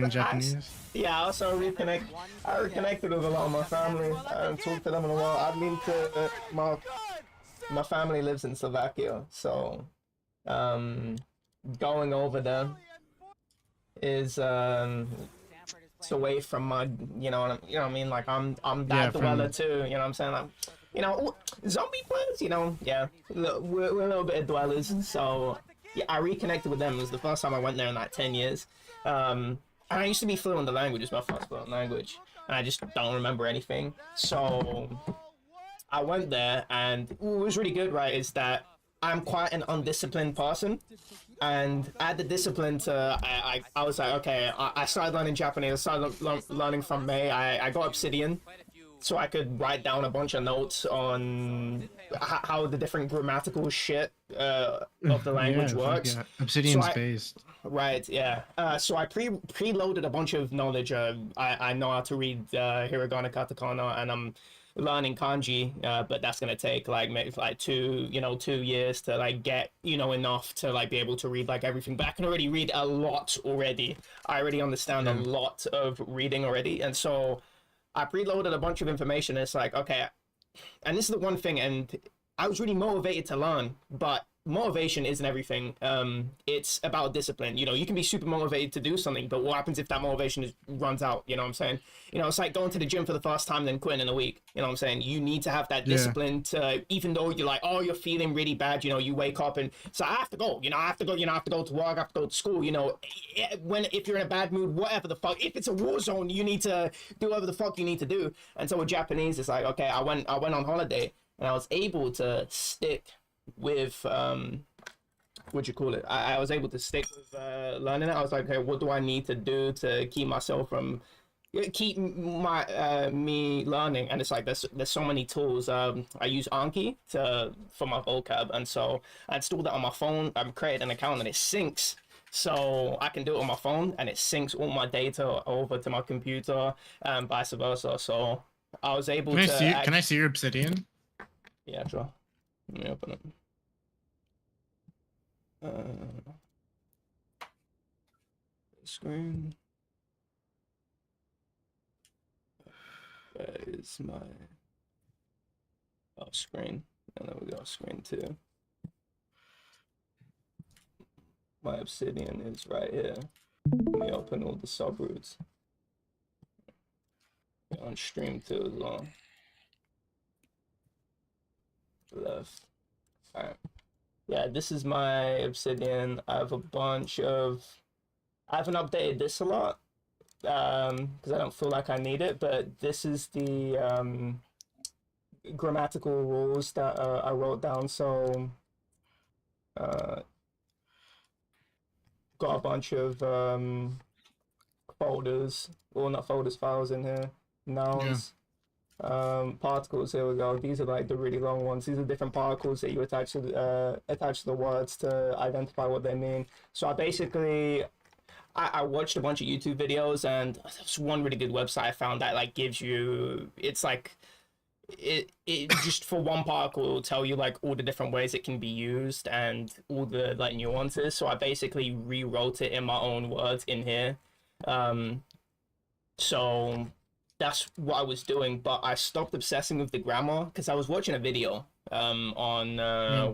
Japanese? Yeah, I also I reconnected with a lot of my family. I haven't talked to them in a while. I've been to my family lives in Slovakia, so going over there is it's away from my you know what I mean, like I'm that dweller too, you know what I'm saying, like zombie players, yeah, we're a little bit of dwellers, so yeah, I reconnected with them. It was the first time I went there in like 10 years. And I used to be fluent in the language. It's my first fluent language. And I just don't remember anything. So I went there, and what was really good, right, is that I'm quite an undisciplined person. And I had the discipline to, I was like, okay, I started learning Japanese. I started learning from May. I got Obsidian. so I could write down a bunch of notes on how the different grammatical shit of the language fuck works. yeah. So Obsidian's I, based. right, yeah. So I preloaded a bunch of knowledge. I know how to read hiragana, katakana, and I'm learning kanji. But that's gonna take like maybe like 2 years to like get enough to like be able to read like everything. But I can already read a lot already. I already understand a lot of reading already, and so I preloaded a bunch of information. And it's like, okay, and this is the one thing, and I was really motivated to learn, but motivation isn't everything. It's about discipline. You can be super motivated to do something, but what happens if that motivation runs out? You know what I'm saying? It's like going to the gym for the first time, then quitting in a week. You know what I'm saying? You need to have that discipline to, even though you're like, oh, you're feeling really bad, you wake up and so I have to go, I have to go, I have to go to work, I have to go to school, if you're in a bad mood, whatever the fuck, if it's a war zone, you need to do whatever the fuck you need to do. And so with Japanese, it's like, okay, I went on holiday and I was able to stick with what you call it, I was able to stick with learning it. I was like, okay, what do I need to do to keep myself from keep my me learning? And it's like there's so many tools. I use Anki for my vocab, and so I installed that on my phone. I've created an account and it syncs, so I can do it on my phone and it syncs all my data over to my computer and vice versa. So I was able to can I see your Obsidian? Yeah, sure. Let me open it. Screen. Where is my screen? And then we got screen 2. My Obsidian is right here. Let me open all the subroutes. On stream 2 as well. Left. Alright. Yeah, this is my Obsidian. I have a bunch of... I haven't updated this a lot because I don't feel like I need it, but this is the grammatical rules that I wrote down. So got a bunch of folders, well, not folders, files in here. Nouns. Particles, here we go. These are like the really long ones. These are different particles that you attach to the words to identify what they mean. So I watched a bunch of YouTube videos, and there's one really good website I found that like gives you, it's like it just for one particle it will tell you like all the different ways it can be used and all the like nuances. So I basically rewrote it in my own words in here. So that's what I was doing, but I stopped obsessing with the grammar because I was watching a video on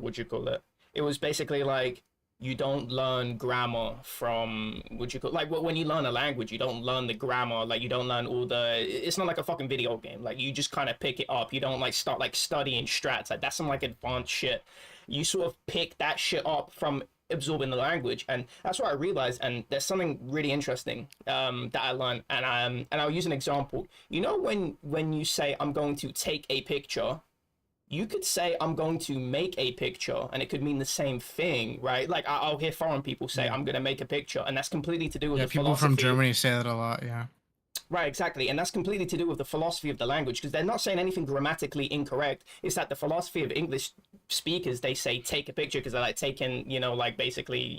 what you call it. It was basically like, you don't learn grammar from what you call, like when you learn a language, you don't learn the grammar, like you don't learn all the, it's not like a fucking video game, like you just kind of pick it up. You don't like start like studying strats, like that's some like advanced shit. You sort of pick that shit up from absorbing the language, and that's what I realized. And there's something really interesting that I learned, and I'll use an example. When you say I'm going to take a picture, you could say I'm going to make a picture, and it could mean the same thing, right? Like I'll hear foreign people say I'm going to make a picture, and that's completely to do with the people philosophy. from Germany say that a lot. Yeah. Right, exactly. And that's completely to do with the philosophy of the language, because they're not saying anything grammatically incorrect. It's that the philosophy of English speakers, they say take a picture because they're like taking, like basically,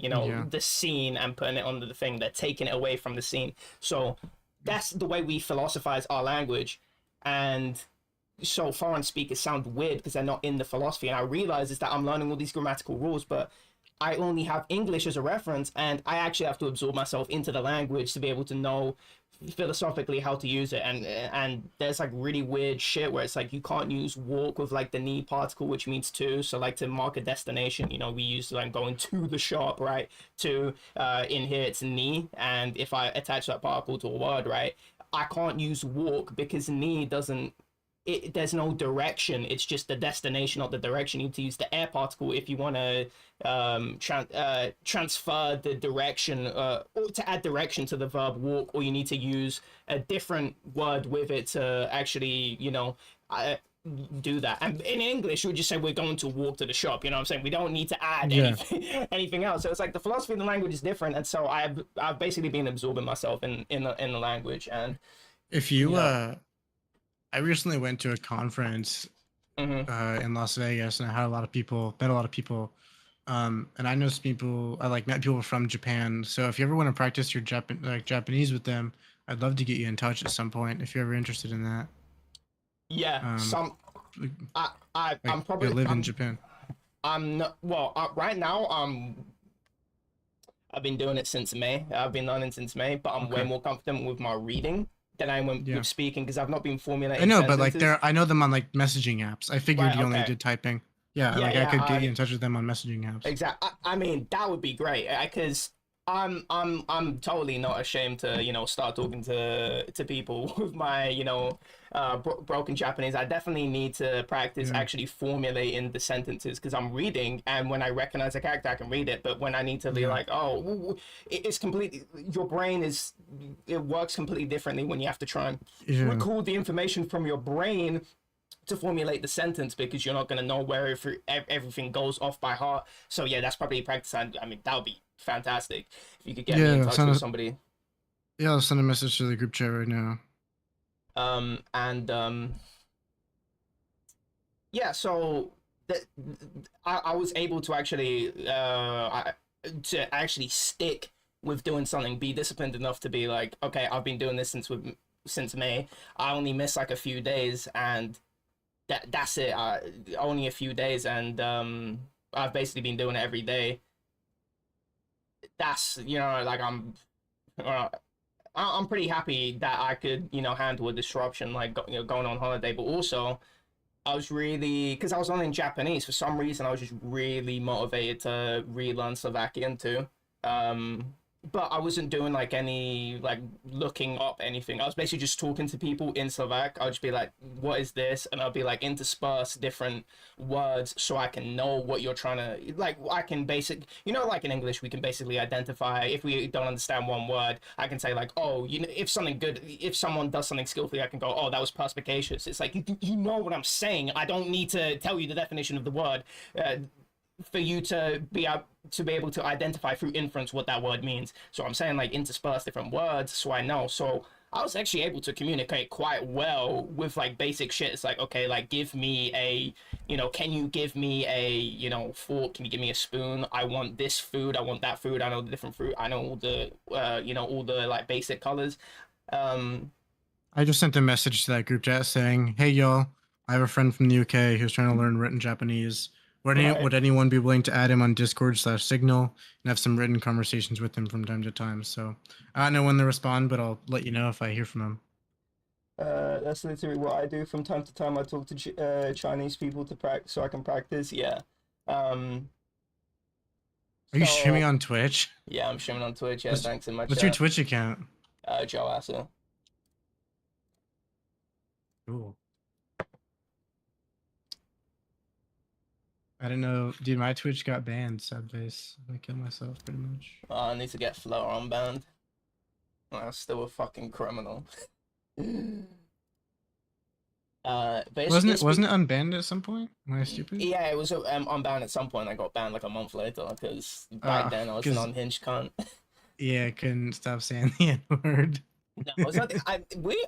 the scene and putting it onto the thing. They're taking it away from the scene. So that's the way we philosophize our language. And so foreign speakers sound weird because they're not in the philosophy. And I realize is that I'm learning all these grammatical rules, but I only have English as a reference, and I actually have to absorb myself into the language to be able to know philosophically how to use it. And there's like really weird shit where it's like you can't use walk with like the ni particle, which means to. So like to mark a destination, we use like going to the shop, right? To in here it's ni, and if I attach that particle to a word, right, I can't use walk because ni doesn't. There's no direction. It's just the destination, not the direction. You need to use the air particle if you want to transfer the direction or to add direction to the verb walk, or you need to use a different word with it to actually, do that. And in English, we just say we're going to walk to the shop. You know what I'm saying? We don't need to add anything else. So it's like the philosophy of the language is different, and so I've basically been absorbing myself in the language. And if you I recently went to a conference in Las Vegas, and I had a lot of people, met a lot of people, and I know some people. I like met people from Japan. So if you ever want to practice your Japanese with them, I'd love to get you in touch at some point if you're ever interested in that. Yeah, Um, I'm you probably live in Japan. I'm not well right now. I've been doing it since May. I've been learning since May, but I'm way Okay. more confident with my reading than I am Yeah. with speaking because I've not been formulating I know, but like sentences. I know them on like messaging apps. I figured Right, you only okay. did typing. Yeah, Yeah, like I yeah. could get you in touch with them on messaging apps. Exactly. I mean, that would be great because I'm totally not ashamed to start talking to people with my broken Japanese. I definitely need to practice Yeah. actually formulating the sentences because I'm reading and when I recognize a character I can read it, but when I need to be Yeah. like, oh, it's completely, your brain it works completely differently when you have to try and Yeah. recall the information from your brain to formulate the sentence because you're not going to know where everything goes off by heart. So yeah, that's probably practice. I mean, that would be fantastic if you could get me in touch with somebody. Yeah, I'll send a message to the group chat right now. Yeah, so I was able to actually to actually stick with doing something, be disciplined enough to be like, okay, I've been doing this since May. I only missed like a few days, and that's it. Only a few days, and I've basically been doing it every day. That's like I'm pretty happy that I could handle a disruption like going on holiday, but also I was really, because I was learning Japanese for some reason, I was just really motivated to relearn Slovakian too. But I wasn't doing like any like looking up anything. I was basically just talking to people in Slovak. I'll just be like, what is this? And I'll be like intersperse different words so I can know what you're trying to like. I can like in English, we can basically identify if we don't understand one word. I can say like, oh, if someone does something skillfully, I can go, oh, that was perspicacious. It's like you know what I'm saying. I don't need to tell you the definition of the word. For you to be able to identify through inference what that word means. So I'm saying like intersperse different words so I know. So I was actually able to communicate quite well with like basic shit. It's like, okay, like give me a, can you give me a, fork? Can you give me a spoon? I want this food. I want that food. I know the different fruit. I know all the, all the like basic colors. I just sent a message to that group chat saying, hey, y'all, I have a friend from the UK who's trying to learn written Japanese. Would anyone be willing to add him on Discord/Signal and have some written conversations with him from time to time? So I don't know when they respond, but I'll let you know if I hear from him. That's literally what I do from time to time. I talk to Chinese people to practice so I can practice. Yeah. Are you streaming on Twitch? Yeah, I'm streaming on Twitch. Yeah, thanks in my chat. What's your Twitch account? Joe Asa. Cool. I don't know, dude. My Twitch got banned. Sad face. I killed myself pretty much. I need to get Flower unbanned. I'm still a fucking criminal. Wasn't it unbanned at some point? Am I stupid? Yeah, it was unbanned at some point. I got banned like a month later because back then I was an unhinged cunt. Yeah, I couldn't stop saying the N-word. No,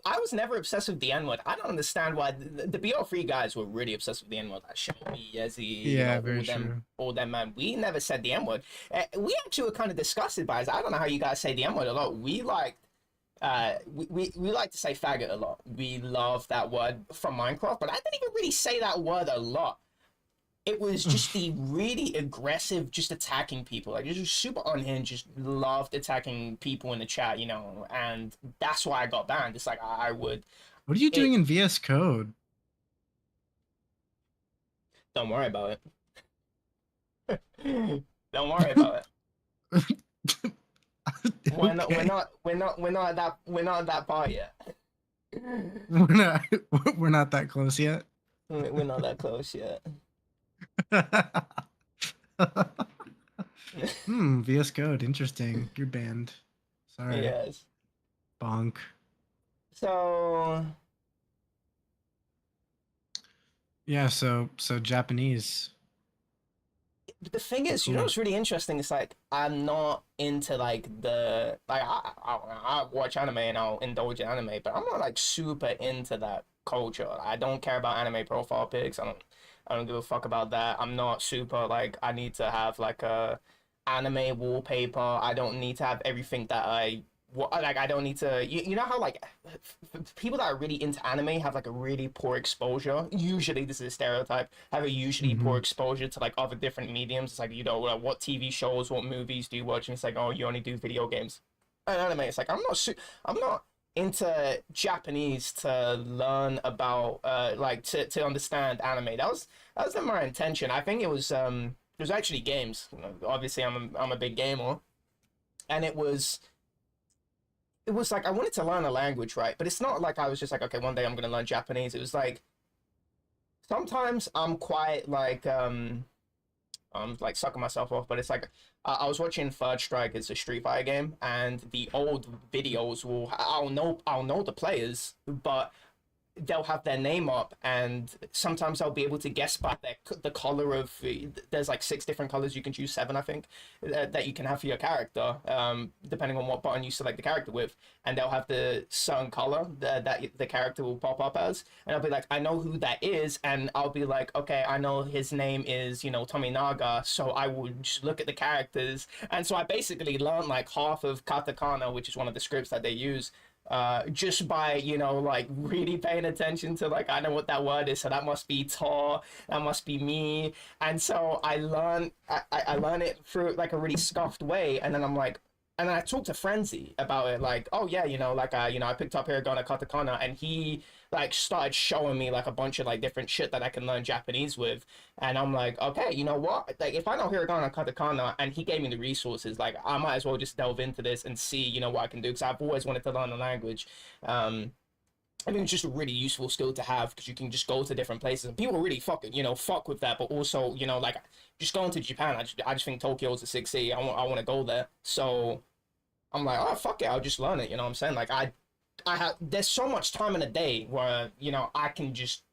I was never obsessed with the N-word. I don't understand why the BO3 guys were really obsessed with the N-word. Like Shelby, Yezi, yeah, very true. All them, man. We never said the N-word. We actually were kind of disgusted by it. I don't know how you guys say the N-word a lot. We like to say faggot a lot. We love that word from Minecraft, but I didn't even really say that word a lot. It was just the really aggressive, just attacking people. Like, just super unhinged, just loved attacking people in the chat, and that's why I got banned. It's like, I would... What are you doing in VS Code? Don't worry about it. Don't worry about it. We're not at that part yet. We're not that close yet. We're not that close yet. VS Code, interesting. You're banned. Sorry. Yes. Bonk. So yeah, so Japanese. The thing is, what's really interesting? It's like I'm not into like I watch anime and I'll indulge in anime, but I'm not like super into that culture. I don't care about anime profile pics. I don't give a fuck about that. I'm not super like I need to have like a anime wallpaper. I don't need to have everything that like I don't need to you know how like people that are really into anime have like a really poor exposure. Usually this is a stereotype. Have a usually poor exposure to like other different mediums. It's like, you know, like, what TV shows, what movies do you watch? And it's like, oh, you only do video games and anime. It's like I'm not into Japanese to learn about like to understand anime. That was my intention. I think it was actually games. Obviously I'm a big gamer, and it was like I wanted to learn a language, right? But it's not like I was just like, okay, one day I'm gonna learn Japanese. It was like sometimes I'm quite like I'm like sucking myself off, but it's like I was watching Third Strike. It's a Street Fighter game, and the old videos will I'll know the players, but they'll have their name up, and sometimes I'll be able to guess by the color of there's like 6 different colors you can choose, 7 I think, that you can have for your character, depending on what button you select the character with, and they'll have the certain color that the character will pop up as, and I'll be like, I know who that is, and I'll be like, okay, I know his name is, you know, Tominaga, so I would just look at the characters, and so I basically learned like half of katakana, which is one of the scripts that they use, just by, you know, like really paying attention to like, I know what that word is, so that must be Tor, that must be me. And so I learned it through like a really scuffed way, and then I'm like, and then I talked to Frenzy about it, like, oh yeah, you know, like I picked up Hiragana Katakana, and he like started showing me like a bunch of like different shit that I can learn Japanese with, and I'm like, okay, you know what? Like if I know Hiragana Katakana and he gave me the resources, like I might as well just delve into this and see, you know, what I can do, because I've always wanted to learn a language. I think it's just a really useful skill to have, because you can just go to different places and people really fucking, you know, fuck with that, but also, you know, like just going to Japan, I just think Tokyo's a sick city. I want to go there, so I'm like, oh fuck it, I'll just learn it. You know what I'm saying? Like I have, there's so much time in a day where, you know, I can just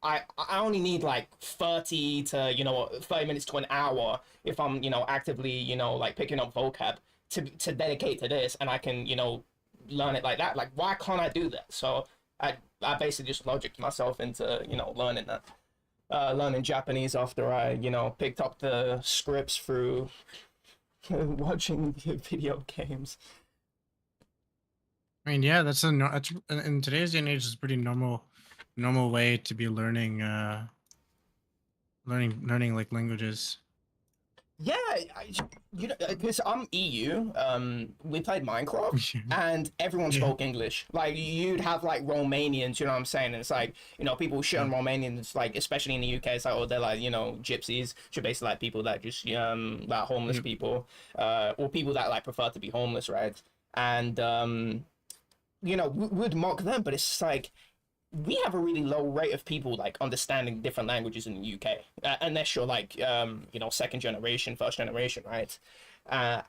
I only need like 30 to, you know, 30 minutes to an hour if I'm, you know, actively, you know, like picking up vocab to dedicate to this, and I can, you know, learn it like that. Like why can't I do that? So I basically just logicked myself into, you know, learning that. Learning Japanese after I, you know, picked up the scripts through watching video games. I mean, yeah, that's in today's day and age, it's a pretty normal way to be learning learning like languages. Yeah, you know, because I'm EU. We played Minecraft, and everyone spoke English. Like you'd have like Romanians, you know what I'm saying? And it's like, you know, people shit on Romanians, like especially in the UK. It's like, oh, they're like, you know, gypsies, which are basically like people that just like homeless people, or people that like prefer to be homeless, right? And you know, we'd mock them, but it's like, we have a really low rate of people like understanding different languages in the UK, unless you're like, you know, second generation, first generation, right?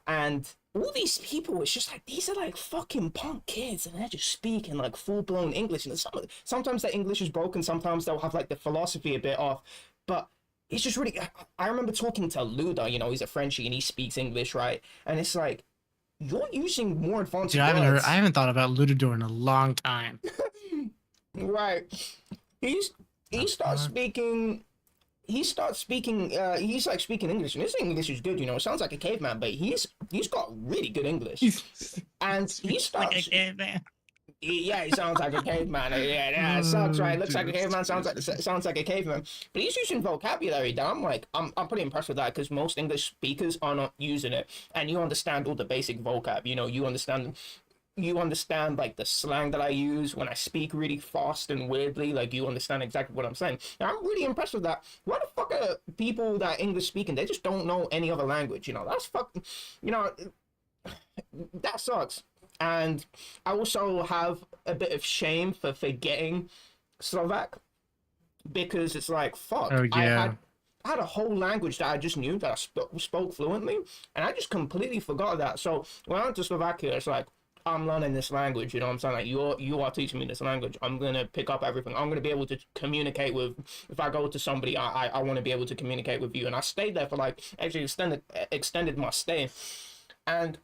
And all these people, it's just like, these are like fucking punk kids, and they're just speaking like full-blown English. And sometimes their English is broken, sometimes they'll have like the philosophy a bit off, but it's just really, I remember talking to Luda, you know, he's a Frenchie and he speaks English, right? And it's like, you're using more advanced Dude, words. I haven't thought about Ludador in a long time. Right. He starts speaking he's like speaking English, and his English is good, you know. It sounds like a caveman, but he's got really good English. And he starts like a caveman. Yeah, he sounds like a caveman. Yeah, it sucks, right? Looks like a caveman, sounds like a caveman. But he's using vocabulary that I'm pretty impressed with that, because most English speakers are not using it, and you understand all the basic vocab. You know, you understand like the slang that I use when I speak really fast and weirdly. Like you understand exactly what I'm saying. And I'm really impressed with that. Why the fuck are people that are English speaking, they just don't know any other language? You know, that's fucking, you know, that sucks. And I also have a bit of shame for forgetting Slovak, because it's like, fuck, Oh, yeah. I had a whole language that I just knew that I spoke fluently, and I just completely forgot that. So when I went to Slovakia, it's like, I'm learning this language, you know what I'm saying? Like, you are teaching me this language. I'm gonna pick up everything. I'm gonna be able to communicate with, if I go to somebody, I want to be able to communicate with you. And I stayed there for like, actually extended my stay, and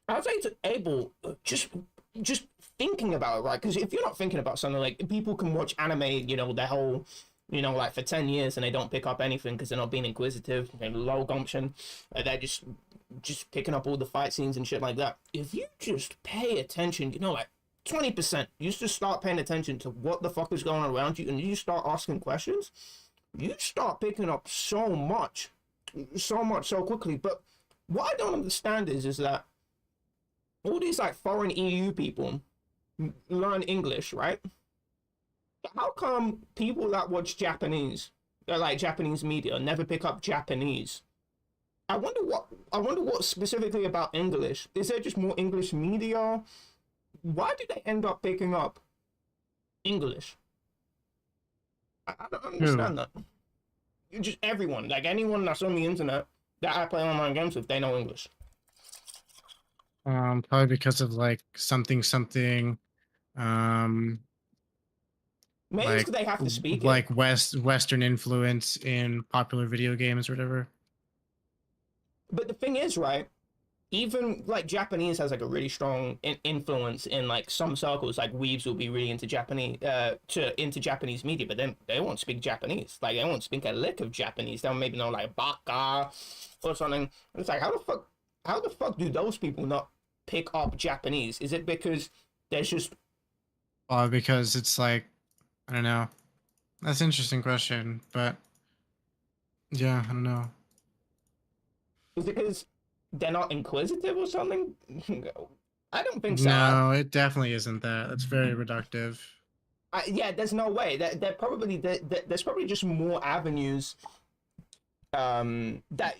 I was able just thinking about it, right? Because if you're not thinking about something, like people can watch anime, you know, their whole, you know, like for 10 years and they don't pick up anything because they're not being inquisitive and low gumption. They're just picking up all the fight scenes and shit like that. If you just pay attention, you know, like 20%, you just start paying attention to what the fuck is going on around you and you start asking questions, you start picking up so much so quickly. But what I don't understand is that all these like foreign EU people learn English, right? How come people that watch Japanese, like Japanese media, never pick up Japanese? I wonder what specifically about English. Is there just more English media? Why do they end up picking up English? I don't understand that. Just everyone, like anyone that's on the internet that I play online games with, they know English. Probably because of like something. Maybe it's Like 'cause they have to speak like it. Western influence in popular video games or whatever. But the thing is, right? Even like Japanese has like a really strong influence in like some circles. Like weebs will be really into Japanese media, but then they won't speak Japanese. Like they won't speak a lick of Japanese. They'll maybe know like baka or something. And it's like how the fuck do those people not pick up Japanese? Is it because there's just Because it's like, I don't know. That's an interesting question, but yeah, I don't know. is it because they're not inquisitive or something? I don't think so. No, it definitely isn't that. That's very reductive. Yeah, there's no way. There's probably just more avenues that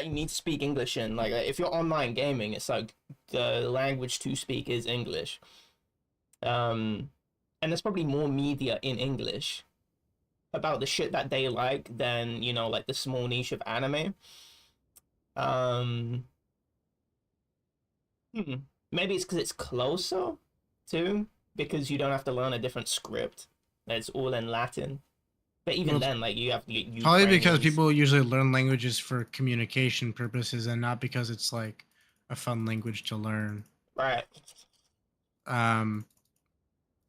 you need to speak English in. Like if you're online gaming, it's like the language to speak is English. And there's probably more media in English about the shit that they like than, you know, like the small niche of anime. Um Maybe it's because it's closer too, because you don't have to learn a different script. It's all in Latin. But even Well, then, like you have to get probably because Ukrainians. people usually learn languages for communication purposes and not because it's like a fun language to learn. Right. Um,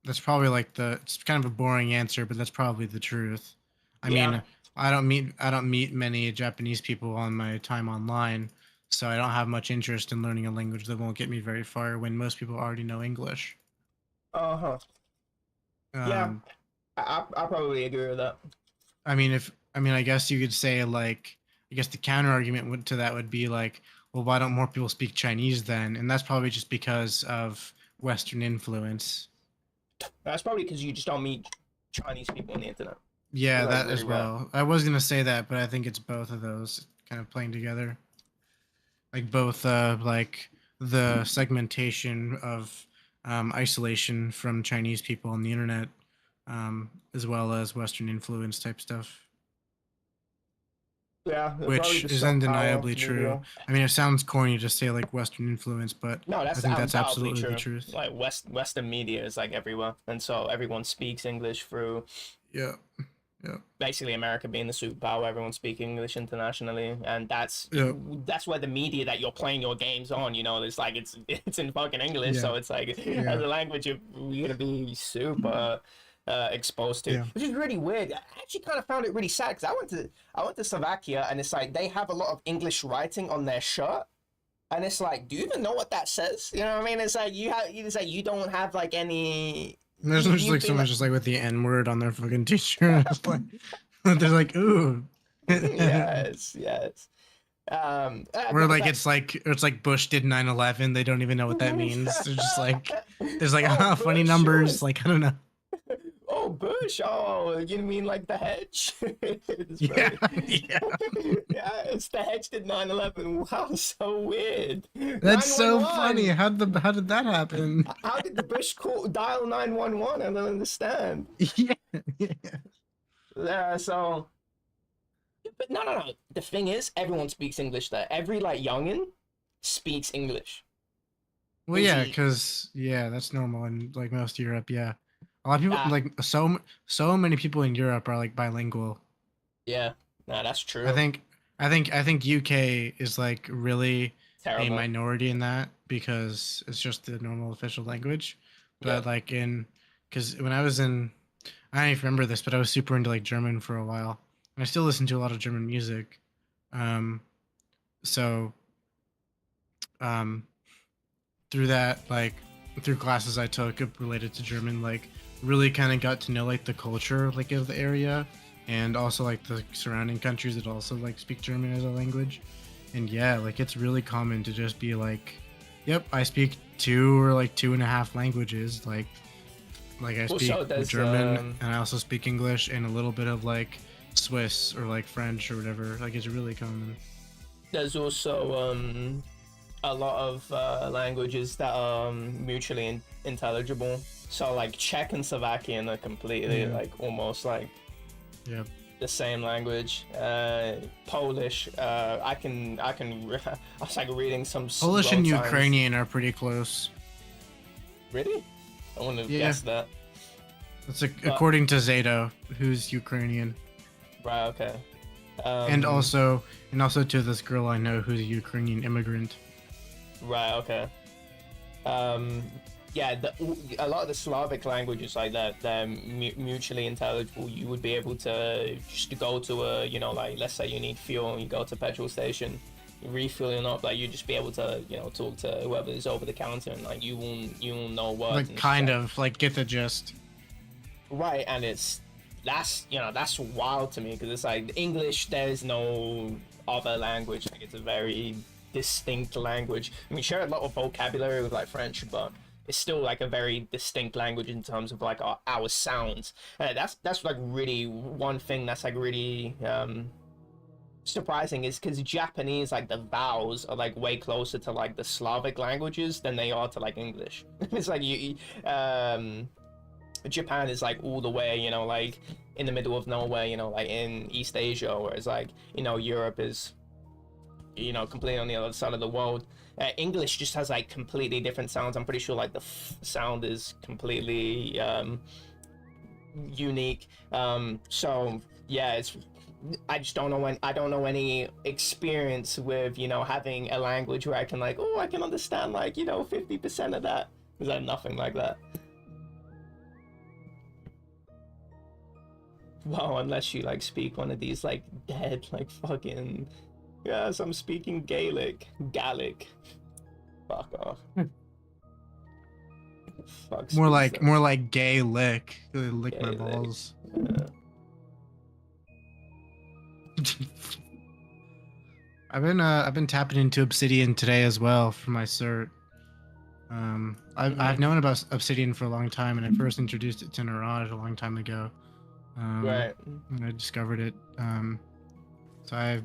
that's probably like it's kind of a boring answer, but that's probably the truth. I Yeah. mean, I don't meet many Japanese people on my time online, so I don't have much interest in learning a language that won't get me very far when most people already know English. Uh-huh. Yeah. Um, I probably agree with that. I mean, I guess you could say like, I guess the counter argument to that would be like, well, why don't more people speak Chinese then? And that's probably just because of Western influence. That's probably because you just don't meet Chinese people on the internet. Yeah, Like, that really as well. I was gonna say that, but I think it's both of those kind of playing together. Like both, like the segmentation of isolation from Chinese people on the internet, as well as Western influence type stuff. Yeah, Which is undeniably true. I mean, it sounds corny to say like Western influence, but No, I that's think that's undoubtedly absolutely true. the truth. Like Western media is like everywhere, and so everyone speaks English through Yeah, yeah, basically America being the superpower. Everyone speaks English internationally, and that's yeah, where the media that you're playing your games on. You know, it's like it's in fucking English, Yeah. so it's like Yeah. as a language you're gonna be super exposed to, Yeah. which is really weird. I actually kind of found it really sad because I went to Slovakia, and it's like they have a lot of English writing on their shirt. And it's like, do you even know what that says? You know what I mean? It's like you don't have like any. There's you, just you like feel someone just like with the N word on their fucking t-shirt. It's like, they're like, ooh. yes. Where like it's like Bush did 9/11. They don't even know what that means. They're just like, there's like funny Bush, numbers. sure. Like I don't know. Oh, Bush. Oh, you mean like the hedge? It's Yeah, very- yeah. Yeah, it's the hedge did 9/11. Wow, so weird. That's so 911. funny. How did that happen? How did the Bush dial 911? I don't understand. Yeah, yeah. Yeah, so. But no. The thing is, everyone speaks English there. Every like youngin speaks English. Well, yeah, Easy. because that's normal in like most of Europe. Yeah, a lot of people Ah. like so many people in Europe are like bilingual. Yeah, no, that's true. I think UK is like really a Terrible. minority in that because it's just the normal official language. but like because when I was in, I don't even remember this, but I was super into like German for a while, and I still listen to a lot of German music. Um, so um, through that, like through classes I took related to German, like really kind of got to know like the culture like of the area, and also like the surrounding countries that also like speak German as a language. And yeah, like it's really common to just be like, yep, I speak two or like two and a half languages. Like I speak Also, there's German and I also speak English and a little bit of like Swiss or like French or whatever. Like it's really common. there's also a lot of languages that are mutually intelligible. So like Czech and Slovakian are completely like almost like Yep. the same language. Polish, I was like reading some Polish and slow times. Ukrainian are pretty close. Really? I wouldn't have Yeah. guessed that. That's according to Zato, who's Ukrainian, Right. Okay. and also to this girl I know who's a Ukrainian immigrant. Right. Okay. Yeah. A lot of the Slavic languages like that, they're mutually intelligible. You would be able to just go to a, like let's say you need fuel and you go to a petrol station, you're refueling up, like you just be able to, talk to whoever is over the counter and like you won't know what. Like kind of like get the gist. Right, and that's wild to me because it's like English. There's no other language. Like it's a very distinct language. I mean, share a lot of vocabulary with like French, but it's still like a very distinct language in terms of like our sounds. That's like really one thing that's like really surprising is because Japanese, like the vowels are like way closer to like the Slavic languages than they are to like English. It's like Japan is like all the way, like in the middle of nowhere, like in East Asia, whereas like, Europe is, completely on the other side of the world. English just has like completely different sounds. I'm pretty sure like the sound is completely unique. So yeah, I just don't know I don't know any experience with, having a language where I can like, I can understand like, 50% of that. There's like nothing like that. Well, unless you like speak one of these like dead like fucking yes, I'm speaking Gaelic. Fuck off. Fuck. More like gay lick. Really lick my Gay lick. balls. Yeah. I've been tapping into Obsidian today as well for my cert. I've known about Obsidian for a long time, and I first introduced it to Niraj a long time ago. Right. And I discovered it. So I've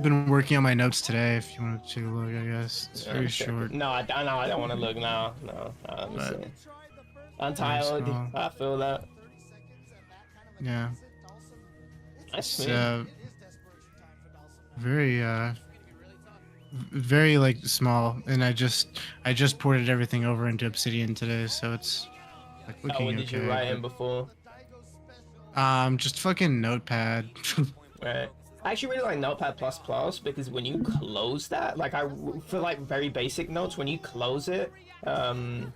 been working on my notes today. If you want to take a look, I guess it's very short. No, I don't want to look now. No, let me But- see. I'm tired. small. I feel that. Yeah. That's It's me. very like small, and I just ported everything over into Obsidian today, so it's like looking What did okay. you write in before? Just fucking Notepad. Right. I actually really like Notepad++ because when you close that, like for like very basic notes, when you close it, when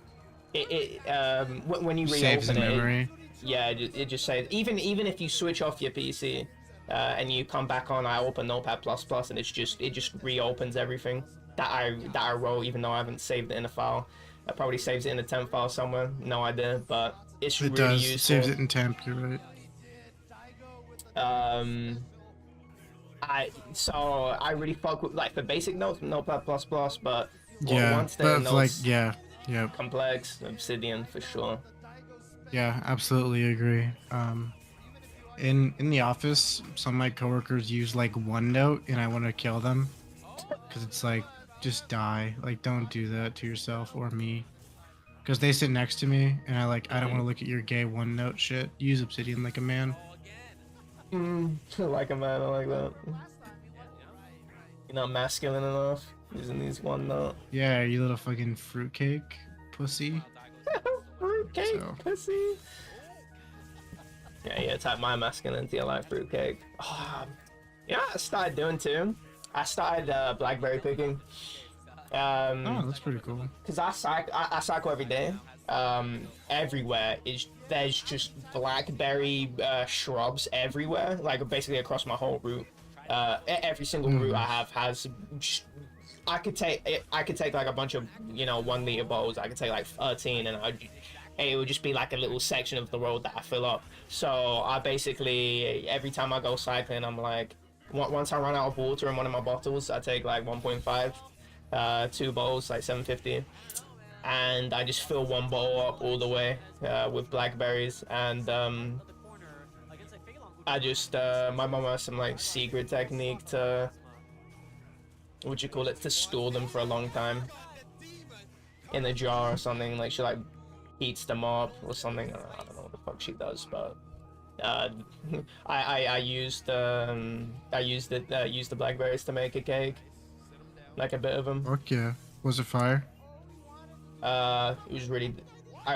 you Saves in reopen it, memory. yeah, it just says even if you switch off your PC and you come back on, I open Notepad++ and it just reopens everything that I wrote, even though I haven't saved it in a file. It probably saves it in a temp file somewhere, no idea, but it's It really does. useful. Saves it in temp. You're right. I really fuck with like for basic notes, Notepad++, but Yeah, once the but notes like yeah. complex, Obsidian for sure. Yeah, absolutely agree. In the office, some of my coworkers use like OneNote, and I want to kill them because it's like, just die. Like, don't do that to yourself or me. Because they sit next to me, and I don't want to look at your gay OneNote shit. Use Obsidian like a man. Like a man, I like that. You're not masculine enough using these OneNote. Yeah, you little fucking fruitcake, pussy. Fruitcake, So. pussy. Yeah, type my masculinity. I like fruitcake. Yeah, I started doing too. I started blackberry picking. Oh, that's pretty cool. Cause I cycle every day. everywhere there's just blackberry shrubs everywhere, like basically across my whole route. Every single route I have has I could take like a bunch of 1 liter bowls. I could take like 13, and it would just be like a little section of the road that I fill up. So I basically, every time I go cycling, I'm like, once I run out of water in one of my bottles, I take like 1.5, 2 bowls, like 750, and I just fill one bowl up all the way with blackberries. And I just my mom has some like secret technique to to store them for a long time in a jar or something. Like she like heats them up or something. I don't know what the fuck she does, but I used the blackberries to make a cake, like a bit of them. Fuck yeah. Was it fire? I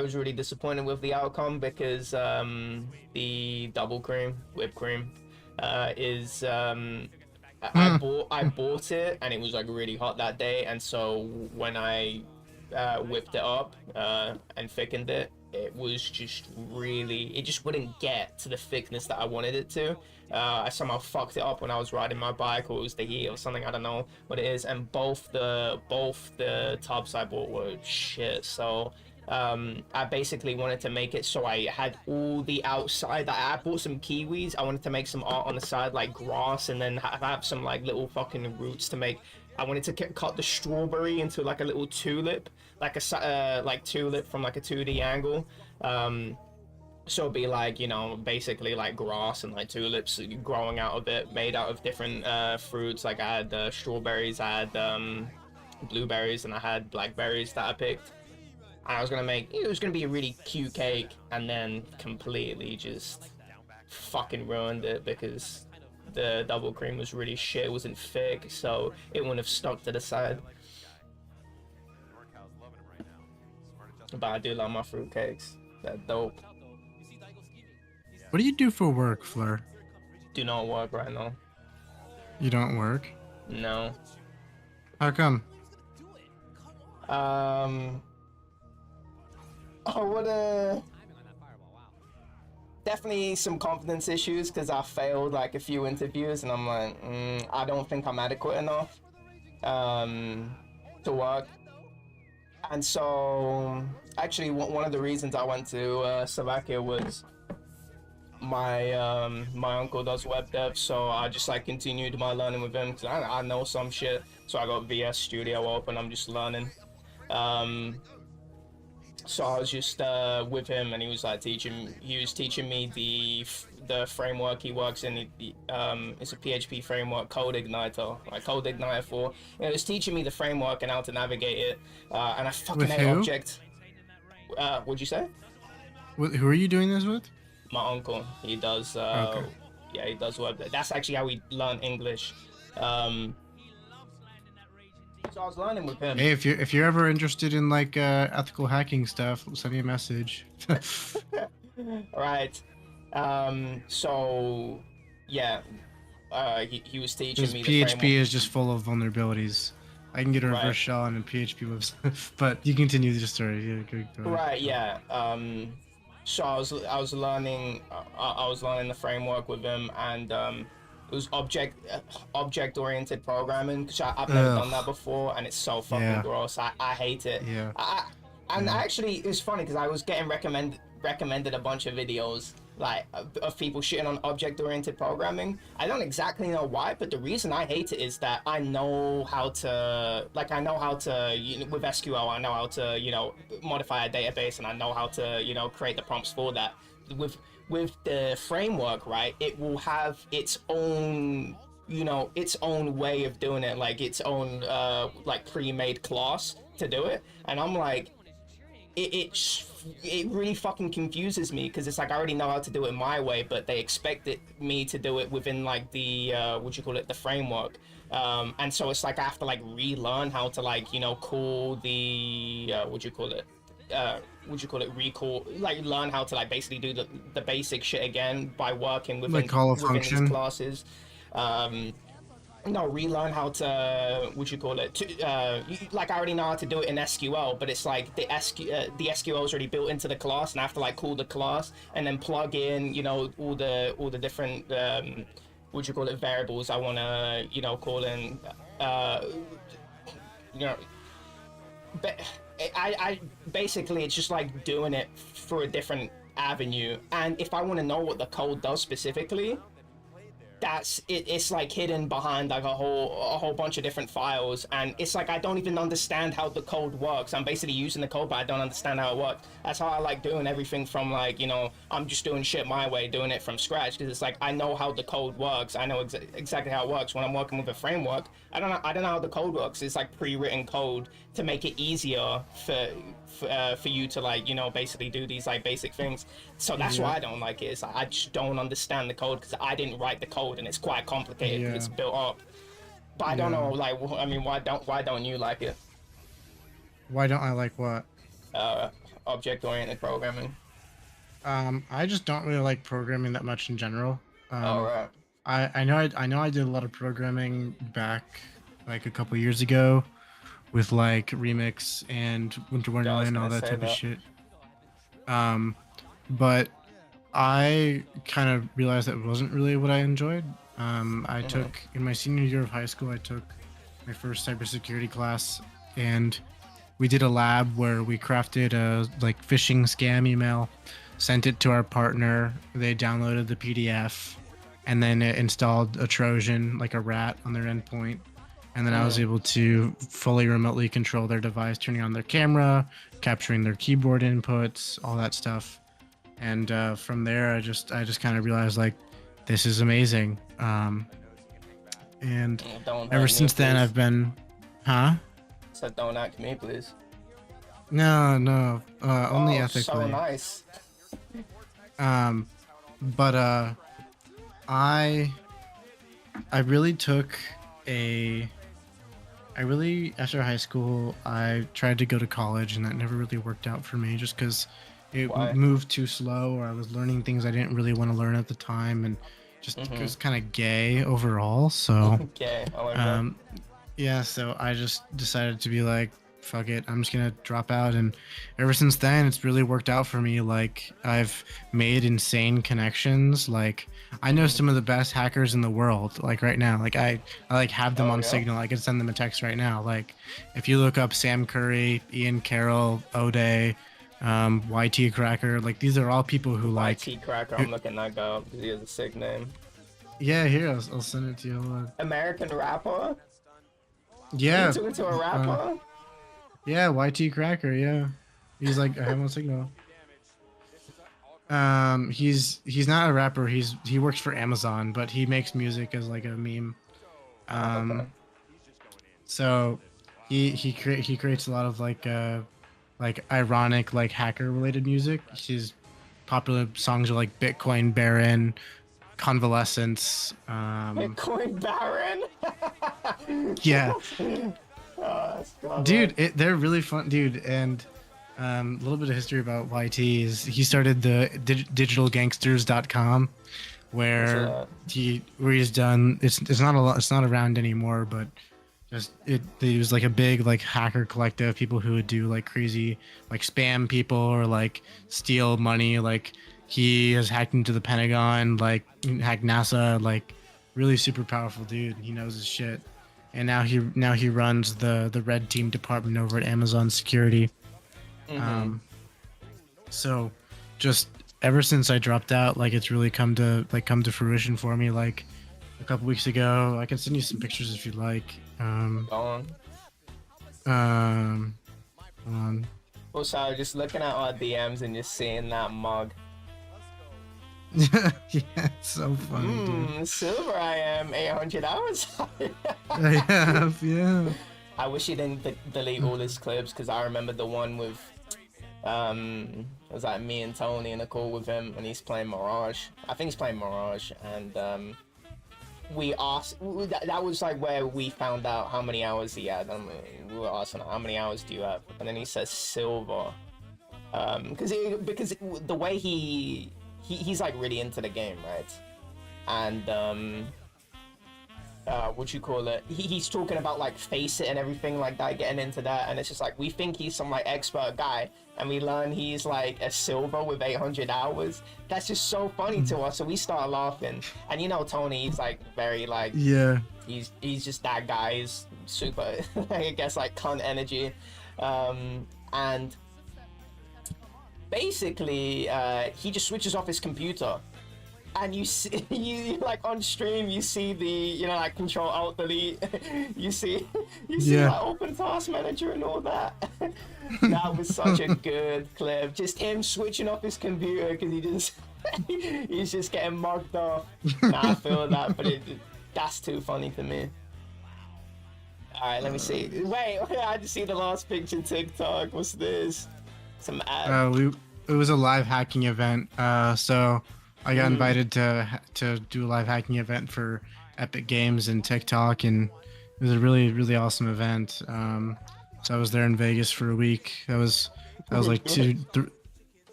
was really disappointed with the outcome because the double cream whipped cream is I bought it and it was like really hot that day, and so when I whipped it up and thickened it, it was just it just wouldn't get to the thickness that I wanted it to. I somehow fucked it up when I was riding my bike, or it was the heat or something, I don't know what it is, and both the tubs I bought were shit. So I basically wanted to make it so I had all the outside. I bought some kiwis. I wanted to make some art on the side, like grass, and then have some like little fucking roots to make. I wanted to cut the strawberry into like a little tulip, like a like tulip from like a 2D angle. So it'd be like, basically like grass and like tulips growing out of it, made out of different fruits. Like I had strawberries, I had blueberries, and I had blackberries that I picked. And I was gonna it was gonna be a really cute cake, and then completely just fucking ruined it because the double cream was really shit. It wasn't thick, so it wouldn't have stuck to the side. But I do love my fruit cakes. They're dope. What do you do for work, Fleur? Do not work right now. You don't work? No. How come? Definitely some confidence issues because I failed like a few interviews, and I'm like, I don't think I'm adequate enough to work. And so, actually, one of the reasons I went to Slovakia was my my uncle does web dev, so I just like continued my learning with him because I know some shit. So I got VS Studio open. I'm just learning. So I was just with him, and he was teaching me the framework he works in. It's a PHP framework, Code Igniter, like Code Igniter 4. It was teaching me the framework and how to navigate it, and I fucking hate Object. What'd you say? Who are you doing this with? My uncle. He does. Okay. Yeah, he does web. That's actually how we learn English. So I was learning with him. Hey, if you're ever interested in like ethical hacking stuff, send me a message. Right. So yeah, he was teaching me. PHP the framework. is just full of vulnerabilities. I can get a reverse shell on a PHP website, but you continue the story. Yeah, go ahead. Right. Yeah. So I was learning the framework with him, and it was object-oriented programming, because I've never done that before, and it's so fucking gross. I hate it. Yeah. Actually, it was funny because I was getting recommended a bunch of videos like of people shitting on object-oriented programming. I don't exactly know why, but the reason I hate it is that I know how to with SQL, I know how to modify a database, and I know how to create the prompts for that. With the framework, right, it will have its own its own way of doing it, like its own like pre-made class to do it, and I'm like, it really fucking confuses me, because it's like I already know how to do it my way, but they expected me to do it within like the the framework, and so it's like I have to like relearn how to call the recall, like learn how to like basically do the basic shit again by working within like call a within these function classes. no, relearn how to, what you call it, like I already know how to do it in SQL, but it's like the SQL is already built into the class, and I have to like call the class and then plug in, you know, all the different, what you call it, variables I want to, you know, call in, you know, but I basically, it's just like doing it for a different avenue, and if I want to know what the code does specifically, that's it, it's like hidden behind like a whole bunch of different files, and it's like I don't even understand how the code works. I'm basically using the code, but I don't understand how it works. That's how I like doing everything from, like, you know, I'm just doing shit my way, doing it from scratch, because it's like I know how the code works. I know exactly how it works. When I'm working with a framework, I don't know how the code works. It's like pre-written code to make it easier for you to, like, you know, basically do these like basic things. So that's why I don't like it. It's like I just don't understand the code because I didn't write the code, and it's quite complicated. Yeah. It's built up. But I don't know, like, I mean, why don't you like it? Why don't I like what? Object-oriented programming. I just don't really like programming that much in general. All right. I know I did a lot of programming back like a couple years ago with like Remix and Winter Wonderland and all that type of shit. But I kind of realized that wasn't really what I enjoyed. I took, in my senior year of high school, I took my first cybersecurity class, and we did a lab where we crafted a like phishing scam email, sent it to our partner. They downloaded the PDF, and then it installed a Trojan, like a rat, on their endpoint. And then I was able to fully remotely control their device, turning on their camera, capturing their keyboard inputs, all that stuff. And from there, I just kind of realized, like, this is amazing. And ever since then, I've been, So don't act me, please. No, only ethically. So nice. But I really took after high school, I tried to go to college, and that never really worked out for me, just because it moved too slow, or I was learning things I didn't really want to learn at the time, and just it was kind of gay overall. So Gay. I like that. yeah, so I just decided to be like, fuck it, I'm just gonna drop out. And ever since then, it's really worked out for me. Like, I've made insane connections. Like, I know some of the best hackers in the world, like right now. Like, I like have them on Signal. I can send them a text right now. Like, if you look up Sam Curry, Ian Carroll, O'Day, YT Cracker, like, these are all people who like YT Cracker. I'm looking that guy up because he has a sick name. Yeah, here, I'll send it to you. Hold on. American rapper. Yeah. You into a rapper. Yeah, YT Cracker, yeah. He's like, I have no Signal. He's not a rapper, he works for Amazon, but he makes music as like a meme. So he creates a lot of like ironic, like, hacker related music. His popular songs are like Bitcoin Baron, Convalescence, Bitcoin Baron. yeah. Dude, it. they're really fun, dude. And a little bit of history about YT is he started the digitalgangsters.com, where he's done. It's not around anymore, but just it was like a big like hacker collective, people who would do like crazy like spam people or like steal money. Like, he has hacked into the Pentagon, like hacked NASA, like really super powerful dude. He knows his shit. And now he runs the red team department over at Amazon Security. So just ever since I dropped out, like, it's really come to fruition for me. Like, a couple weeks ago, I can send you some pictures if you'd like. Hold on. Also, just looking at our DMs and just seeing that mug. Yeah, it's so funny, dude. Silver, I am 800 hours. I have, yeah. I wish he didn't delete all his clips, because I remember the one with, it was like me and Tony in a call with him, and he's playing Mirage. I think he's playing Mirage, and we asked, that was like where we found out how many hours he had. We were asking, how many hours do you have? And then he says silver, because the way he's like really into the game, right? And what you call it, he's talking about like Face It and everything like that, getting into that, and it's just like we think he's some like expert guy, and we learn he's like a silver with 800 hours. That's just so funny to us, so we start laughing. And you know Tony, he's like very like, Yeah. he's just that guy. He's super I guess like cunt energy, and basically he just switches off his computer, and you see, you like on stream, you see the, you know, like Control Alt Delete, you see Yeah. like Open Task Manager and all that. That was such a good clip. Just him switching off his computer because he's just getting mugged off. Nah, I feel that, but that's too funny to me. All right, let me see. Wait, I just see the last picture TikTok. What's this? Some ad. It was a live hacking event. So I got invited to do a live hacking event for Epic Games and TikTok, and it was a really, really awesome event. So I was there in Vegas for a week. That was like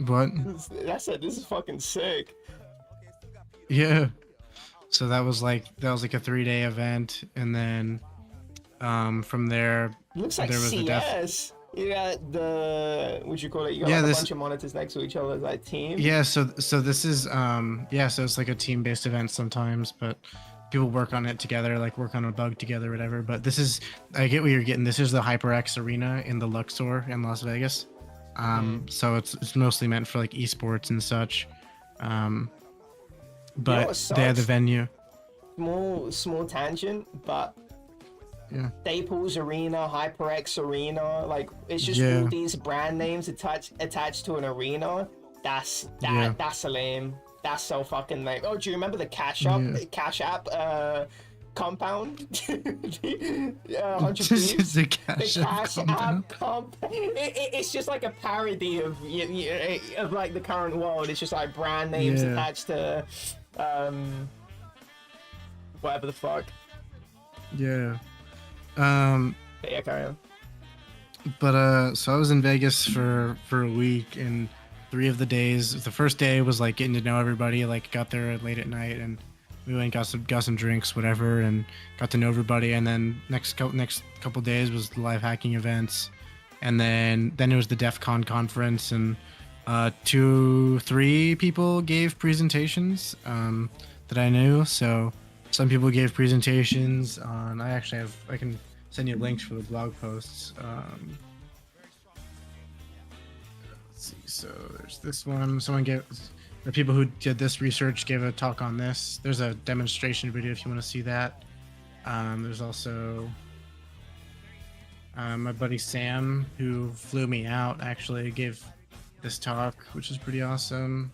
what? That's it. This is fucking sick. Yeah. So that was like a 3-day event, and then from there Looks like there was a death. CS. You got the, what you call it? You got Yeah, like this- a bunch of monitors next to each other, like team. Yeah, so this is so it's like a team-based event sometimes, but people work on it together, like work on a bug together, whatever. But this is, I get what you're getting. This is the HyperX Arena in the Luxor in Las Vegas. So it's mostly meant for like esports and such. But what they had the sucks? venue. Small tangent, but Yeah. Staples Arena, HyperX Arena, like it's just Yeah. all these brand names attached to an arena. That's a lame. That's so fucking lame. Oh, do you remember the Cash App compound? 100 thieves? The The Cash Cash compound. App compound. It's just like a parody of like the current world. It's just like brand names Yeah. attached to whatever the fuck. Yeah. But yeah, carry on. But so I was in Vegas for a week, and 3 of the days. The first day was like getting to know everybody. Like got there late at night, and we went and got some drinks, whatever, and got to know everybody. And then next couple days was the live hacking events, and then it was the DEF CON conference, and 2-3 people gave presentations that I knew. So some people gave presentations on. I can send you links for the blog posts. Let's see. So there's this one. The people who did this research gave a talk on this. There's a demonstration video if you want to see that. There's also my buddy Sam, who flew me out, actually gave this talk, which is pretty awesome.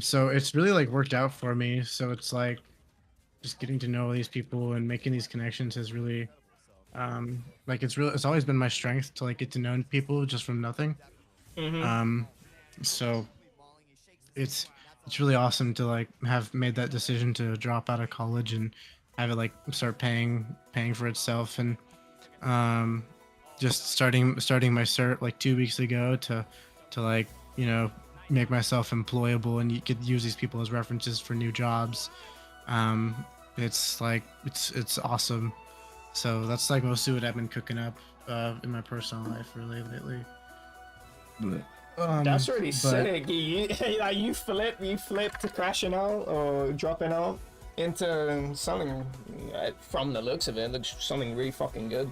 So it's really like worked out for me. So it's like just getting to know these people and making these connections is really it's always been my strength to like get to know people just from nothing. So it's really awesome to like have made that decision to drop out of college and have it like start paying for itself, and just starting my cert like 2 weeks ago to like, you know, make myself employable, and you could use these people as references for new jobs. It's like it's awesome. So that's like mostly what I've been cooking up in my personal life really lately. That's really sick. You flip to crashing out or dropping out into something. From the looks of it, looks something really fucking good.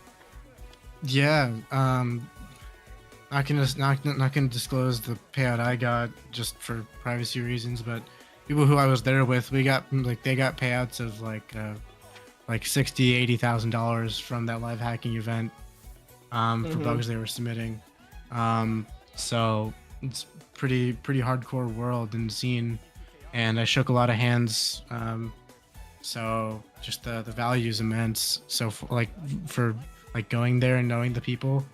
Yeah. Not gonna disclose the payout I got just for privacy reasons, but people who I was there with, they got payouts of like $60,000-$80,000 from that live hacking event for bugs they were submitting. So it's pretty hardcore world and scene, and I shook a lot of hands. So just the value is immense. So for going there and knowing the people.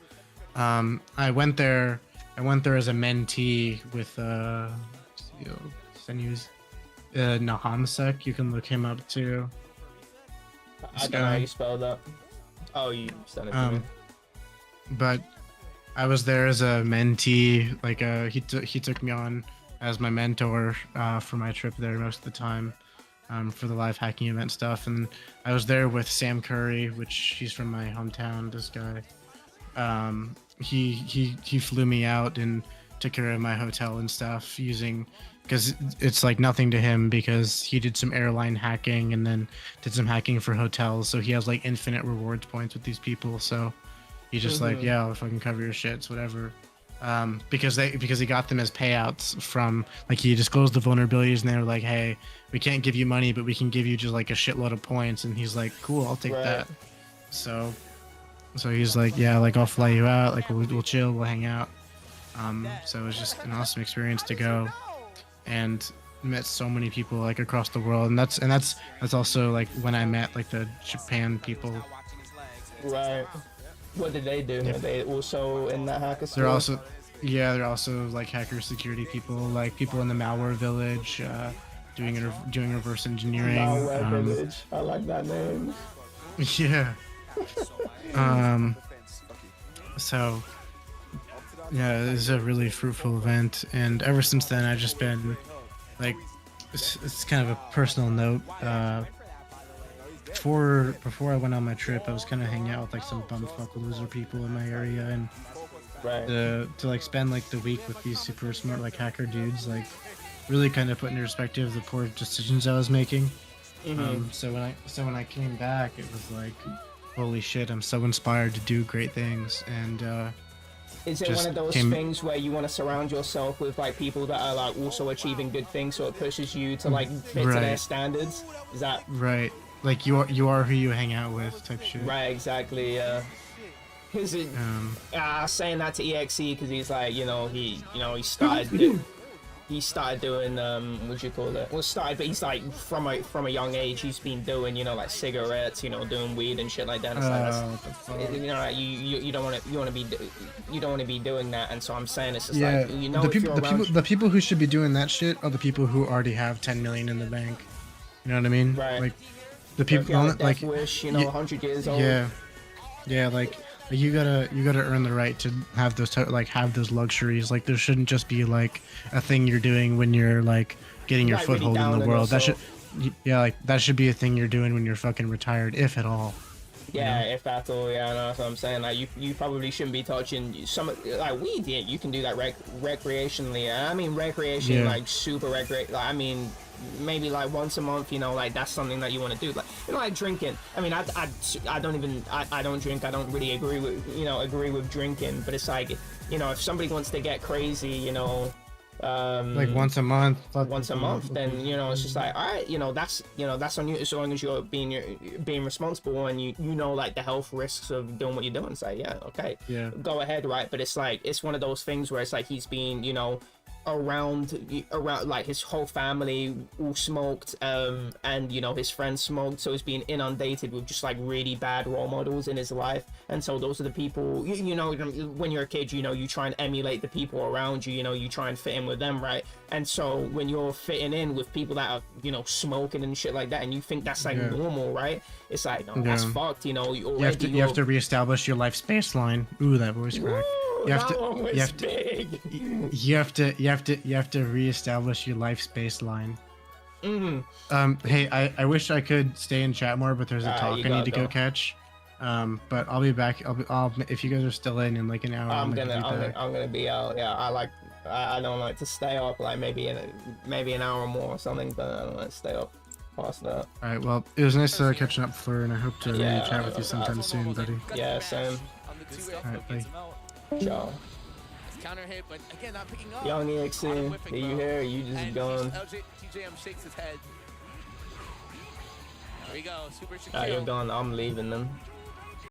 I went there as a mentee with Nahamsek. You can look him up too. I don't know how you spell that. Oh, you sent it to me. But I was there as a mentee. Like he took me on as my mentor for my trip there most of the time. for the live hacking event stuff, and I was there with Sam Curry, which he's from my hometown. This guy, he flew me out and took care of my hotel and stuff using, because it's like nothing to him because he did some airline hacking and then did some hacking for hotels, so he has like infinite rewards points with these people. So he just like, yeah, I'll fucking cover your shits, whatever. Because he got them as payouts from, like, he disclosed the vulnerabilities and they were like, hey, we can't give you money, but we can give you just like a shitload of points. And he's like, cool, I'll take that. So he's like, yeah, like I'll fly you out, like we'll chill, we'll hang out. So it was just an awesome experience to go and met so many people like across the world, and that's also like when I met like the Japan people. Right. What did they do? Yeah. Are they also in that hacker They're also like hacker security people, like people in the malware village, doing reverse engineering. Malware Village. I like that name. Yeah. So yeah, it was a really fruitful event, and ever since then I've just been like, it's kind of a personal note. Before I went on my trip, I was kind of hanging out with like some bumfuck loser people in my area, and to like spend like the week with these super smart like hacker dudes, like really kind of put into perspective the poor decisions I was making. So when I came back, it was like, holy shit, I'm so inspired to do great things. And is it one of those things where you want to surround yourself with like people that are like also achieving good things, so it pushes you to like fit to their standards? Is that right? Like you are who you hang out with, type shit. Right, exactly. Is it saying that to EXE because he's like, he started doing what do you call it? Well, but he's like from a young age he's been doing like cigarettes, doing weed and shit like that. It's like, you don't want to be doing that, and so I'm saying it's just like the people who should be doing that shit are the people who already have 10 million in the bank. You know what I mean? Right. Like the people like wish, 100 years old. Yeah, like you gotta earn the right to have those have those luxuries. Like there shouldn't just be like a thing you're doing when you're like getting your foothold in the world. That should be a thing you're doing when you're fucking retired, if at all. Yeah, if at all. Yeah, no, that's what I'm saying. Like you probably shouldn't be touching some like weed. Yeah, you can do that recreationally. I mean recreation, like super like I mean maybe like once a month, like that's something that you want to do, like drinking. I mean I don't drink. I don't really agree with drinking, but it's like if somebody wants to get crazy, like once a month, then it's just like, all right, that's on you, as long as you're being responsible and you like the health risks of doing what you're doing. Say, yeah, okay, go ahead, right? But it's like, it's one of those things where it's like he's being around like his whole family all smoked, and his friends smoked, so he's being inundated with just like really bad role models in his life. And so those are the people, when you're a kid, you try and emulate the people around you, you try and fit in with them, right? And so when you're fitting in with people that are smoking and shit like that, and you think that's like normal, right? It's like, no, that's fucked. You have to reestablish your life's baseline. Ooh, that voice crack. You have to reestablish your life's baseline. Hey, I wish I could stay and chat more, but there's a talk I need to go catch. But I'll be back. I'll if you guys are still in like an hour. I'm gonna be out. Yeah, I don't like to stay up, like maybe an hour or more or something, but I don't like to stay up past that. All right. Well, it was nice catching up, Fleur, and I hope to chat with you sometime soon, buddy. Yeah, same. All right, bye. Ciao. Counter hit, but again not picking up. Young EXE, are you here? You just gone. TJM shakes his head. There we go, super secure. You're gone. I'm leaving them.